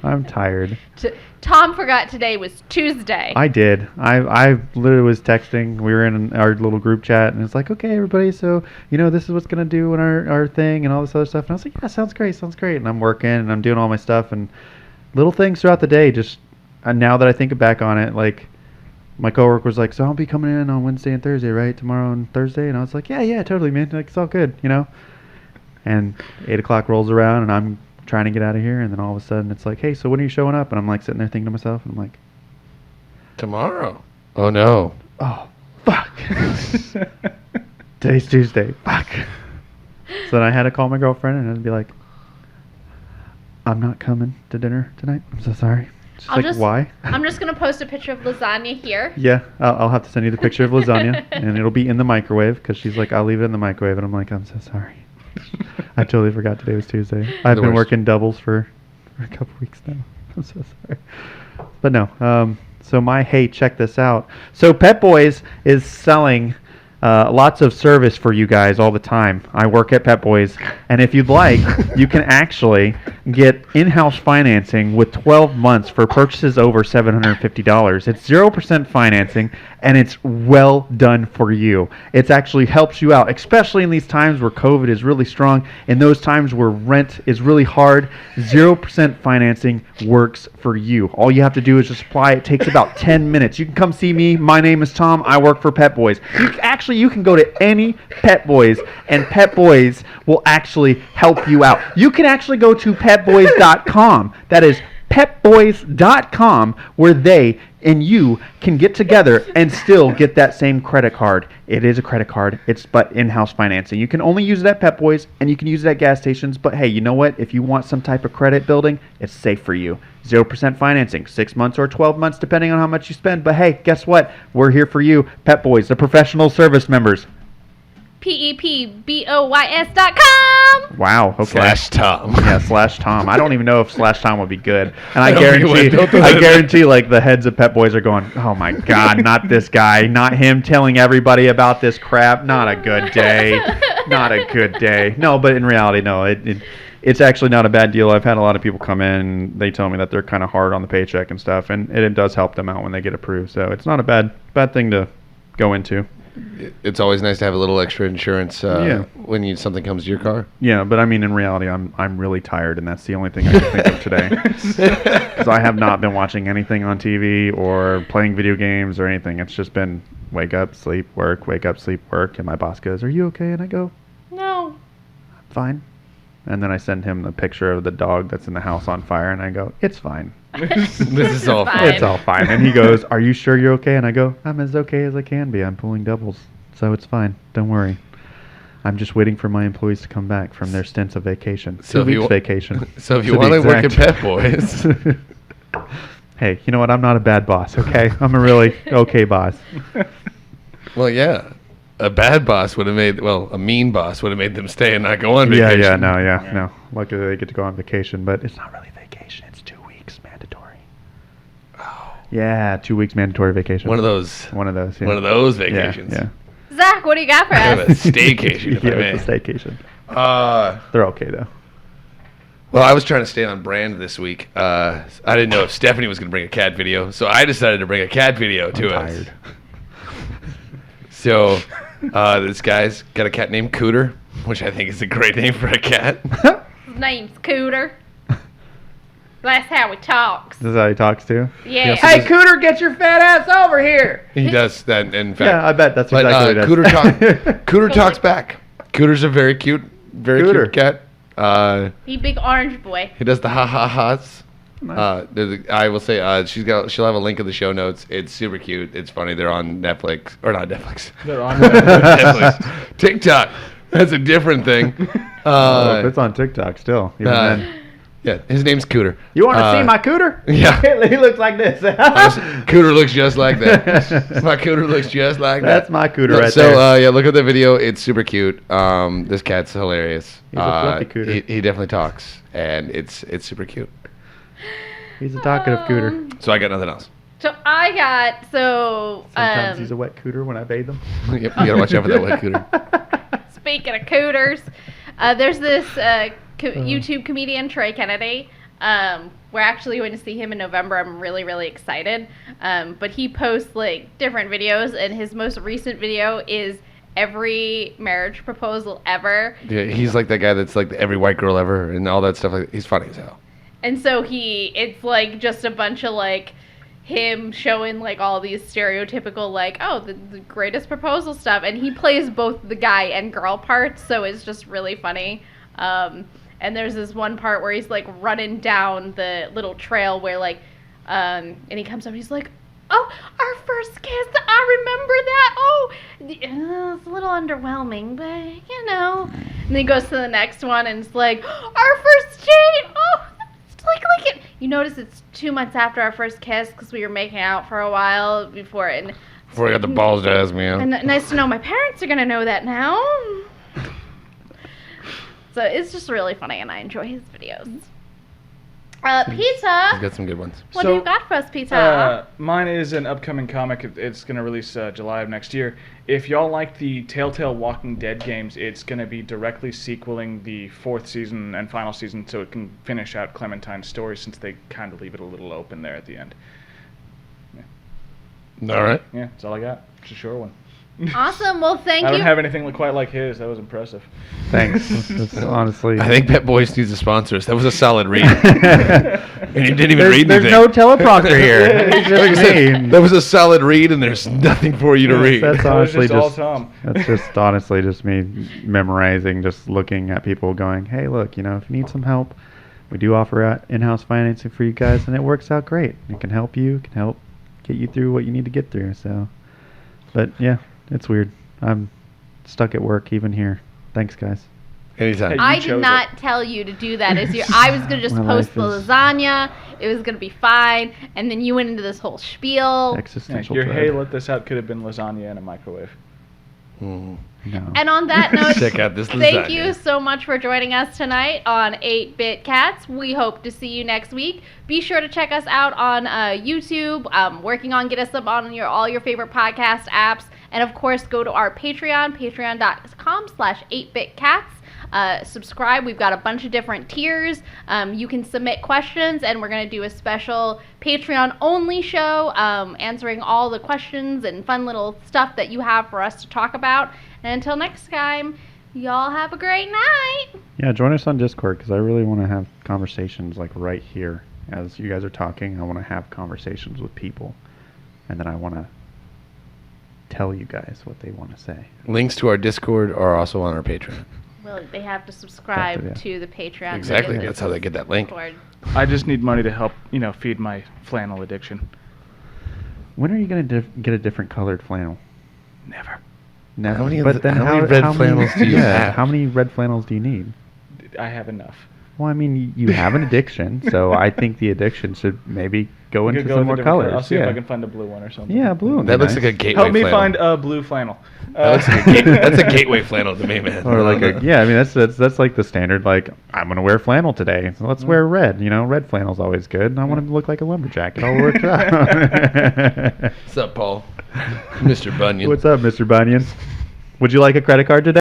I'm tired. Tom forgot today was Tuesday. I did. I literally was texting. We were in our little group chat, and it's like, okay, everybody, so this is what's gonna do in our thing and all this other stuff. And I was like, yeah, sounds great. And I'm working and I'm doing all my stuff and little things throughout the day. Just now that I think back on it, like my coworker was like, so I'll be coming in on Wednesday and Thursday, right? Tomorrow and Thursday, and I was like, yeah, totally, man. Like it's all good, And 8:00 rolls around, and I'm trying to get out of here, and then all of a sudden it's like, hey, so when are you showing up? And I'm like sitting there thinking to myself, and I'm like, Tomorrow. Oh, no. oh, fuck. Today's Tuesday. Fuck. So then I had to call my girlfriend and I'd be like, I'm not coming to dinner tonight. I'm so sorry. She's like, why? I'm just going to post a picture of lasagna here. Yeah, I'll have to send you the picture of lasagna, and it'll be in the microwave, because she's like, I'll leave it in the microwave. And I'm like, I'm so sorry. I totally forgot today was Tuesday. I've The been worst. working doubles for a couple weeks now. I'm so sorry. But no, so hey, check this out. So Pet Boys is selling lots of service for you guys all the time. I work at Pet Boys, and if you'd like, you can actually get in-house financing with 12 months for purchases over $750. It's 0% financing, and it's well done for you. It actually helps you out, especially in these times where COVID is really strong, in those times where rent is really hard. 0% financing works for you. All you have to do is just apply. It takes about 10 minutes. You can come see me. My name is Tom. I work for Pet Boys. You can go to any Pet Boys, and Pet Boys will actually help you out. You can actually go to petboys.com. That is petboys.com, where they and you can get together and still get that same credit card. It is a credit card. But in-house financing. You can only use it at Pet Boys, and you can use it at gas stations. But hey, you know what? If you want some type of credit building, it's safe for you. 0% financing, 6 months or 12 months, depending on how much you spend. But hey, guess what? We're here for you. Pet Boys, the professional service members. PEPBOYS.com. Wow. Okay. /Tom. Yeah, /Tom. I don't even know if /Tom would be good. And I Don't think it would. Don't do that. guarantee, like the heads of Pet Boys are going, oh my God, not this guy, not him telling everybody about this crap. Not a good day. Not a good day. No, but in reality, no. it's actually not a bad deal. I've had a lot of people come in. They tell me that they're kind of hard on the paycheck and stuff, and it does help them out when they get approved. So it's not a bad thing to go into. It's always nice to have a little extra insurance when something comes to your car. Yeah, but I mean, in reality, I'm really tired, and that's the only thing I can think of today. Because I have not been watching anything on TV or playing video games or anything. It's just been wake up, sleep, work, wake up, sleep, work. And my boss goes, "Are you okay?" And I go, No. "Fine." And then I send him the picture of the dog that's in the house on fire, and I go, "It's fine. This is all fine. fun. It's all fine." And he goes, "Are you sure you're okay?" And I go, "I'm as okay as I can be. I'm pulling doubles, so it's fine. Don't worry. I'm just waiting for my employees to come back from their stints of vacation. So 2 if you weeks wa- vacation." So if you to be want to work at exact. Pet Boys, Hey, you know what? I'm not a bad boss, okay? I'm a really okay boss. well, yeah, a bad boss would have made, a mean boss would have made them stay and not go on Yeah, vacation. no. Luckily, they get to go on vacation, but it's not really vacation. It's 2 weeks mandatory. Oh. Yeah, 2 weeks mandatory vacation. One of those. Yeah. One of those vacations. Yeah. Zach, what do you got for Kind of a us? staycation, if I Yeah, may. it's a staycation. Uh, They're okay, though. Well, I was trying to stay on brand this week. I didn't know if Stephanie was going to bring a cat video, so I decided to bring a cat video to I'm us. tired. So, this guy's got a cat named Cooter, which I think is a great name for a cat. His name's Cooter. That's how he talks. This is how he talks, too? Yeah. Hey, Cooter, get your fat ass over here! He does that, in fact. Yeah, I bet that's But exactly what he Cooter, does. Cooter talks back. Cooter's a very cute Cooter. cat. He big orange boy. He does the ha-ha-has. Nice. I will say she'll have a link in the show notes. It's super cute. It's funny. They're on Netflix or not Netflix. They're on Netflix. TikTok. That's a different thing. If it's on TikTok still. Even then. Yeah, his name's Cooter. You want to see my Cooter? Yeah. He looks like this. Cooter looks just like that. My Cooter looks just like that. That's my Cooter right so, there. yeah, look at the video. It's super cute. This cat's hilarious. He's a fluffy Cooter. He definitely talks, and it's super cute. He's a talkative Cooter. So I got nothing else. So I got Sometimes he's a wet Cooter when I bathe him. Yep, you gotta watch out for that wet Cooter. Speaking of cooters, there's this YouTube comedian, Trey Kennedy. We're actually going to see him in November. I'm really, really excited. But he posts like different videos, and his most recent video is every marriage proposal ever. Yeah, he's like that guy that's like every white girl ever and all that stuff. Like, he's funny as hell. And so it's like just a bunch of like him showing like all these stereotypical like, oh, the greatest proposal stuff. And he plays both the guy and girl parts, so it's just really funny. And there's this one part where he's like running down the little trail where like, and he comes up and he's like, oh, our first kiss, I remember that. Oh, it's a little underwhelming, but you know. And then he goes to the next one and it's like, our first date. Oh, it's like it. You notice it's 2 months after our first kiss because we were making out for a while before. And Before I got the balls to ask me out. and nice to know my parents are gonna know that now. So it's just really funny, and I enjoy his videos. Peter, He's got some good ones. what do you got for us, Peter? Mine is an upcoming comic. It's going to release July of next year. If y'all like the Telltale Walking Dead games, it's going to be directly sequeling the 4th season and final season, so it can finish out Clementine's story, since they kind of leave it a little open there at the end. All right. Yeah, that's all I got. It's a short one. Awesome. Well, thank I you. don't have anything quite like his. That was impressive. Thanks. That's honestly. I think Pet Boys needs to sponsor us. That was a solid read. And you didn't even read anything. There's no teleprompter here. It's just Like I said, me. that was a solid read, and there's nothing for you to read. That's That was honestly just all just. Tom. That's just honestly just me memorizing, just looking at people going, hey, look, if you need some help, we do offer in-house financing for you guys, and it works out great. It can help you, can help get you through what you need to get through. So, but yeah, it's weird. I'm stuck at work even here. Thanks, guys. Anytime. Hey, I chose did it. not tell you to do that. I was gonna just My post life the is- lasagna. It was gonna be fine, and then you went into this whole spiel. Yeah, Existential your dread. hey, let this out could have been lasagna in a microwave. Mm. No. And on that note, Check out this thank lasagna. you so much for joining us tonight on 8-Bit Cats. We hope to see you next week. Be sure to check us out on YouTube. Working on get us up on all your favorite podcast apps. And of course, go to our Patreon, patreon.com/8bitcats. Subscribe. We've got a bunch of different tiers. You can submit questions, and we're going to do a special Patreon-only show answering all the questions and fun little stuff that you have for us to talk about. And until next time, y'all have a great night. Yeah, join us on Discord because I really want to have conversations like right here. As you guys are talking, I want to have conversations with people. And then I want to tell you guys what they want to say. Links to our Discord are also on our Patreon. Well, they have to subscribe Yeah. to the Patreon. Exactly. to get That's how they get that link. Discord. I just need money to help, feed my flannel addiction. When are you going to get a different colored flannel? Never. Never. How many but then how many red flannels do you have? How many red flannels do you need? I have enough. Well, I mean, you have an addiction, so I think the addiction should maybe go We into could go some with more a different colors. I'll see yeah. if I can find a blue one or something. Yeah, blue. would be That looks nice. like a gateway Help me flannel. find a blue flannel. That looks like that's a gateway flannel to me, man. Or like I mean that's like the standard. Like I'm gonna wear flannel today, so let's wear red. Red flannel's always good. And I want to look like a lumberjack. It all works out. What's up, Paul? Mr. Bunyan. What's up, Mr. Bunyan? Would you like a credit card today?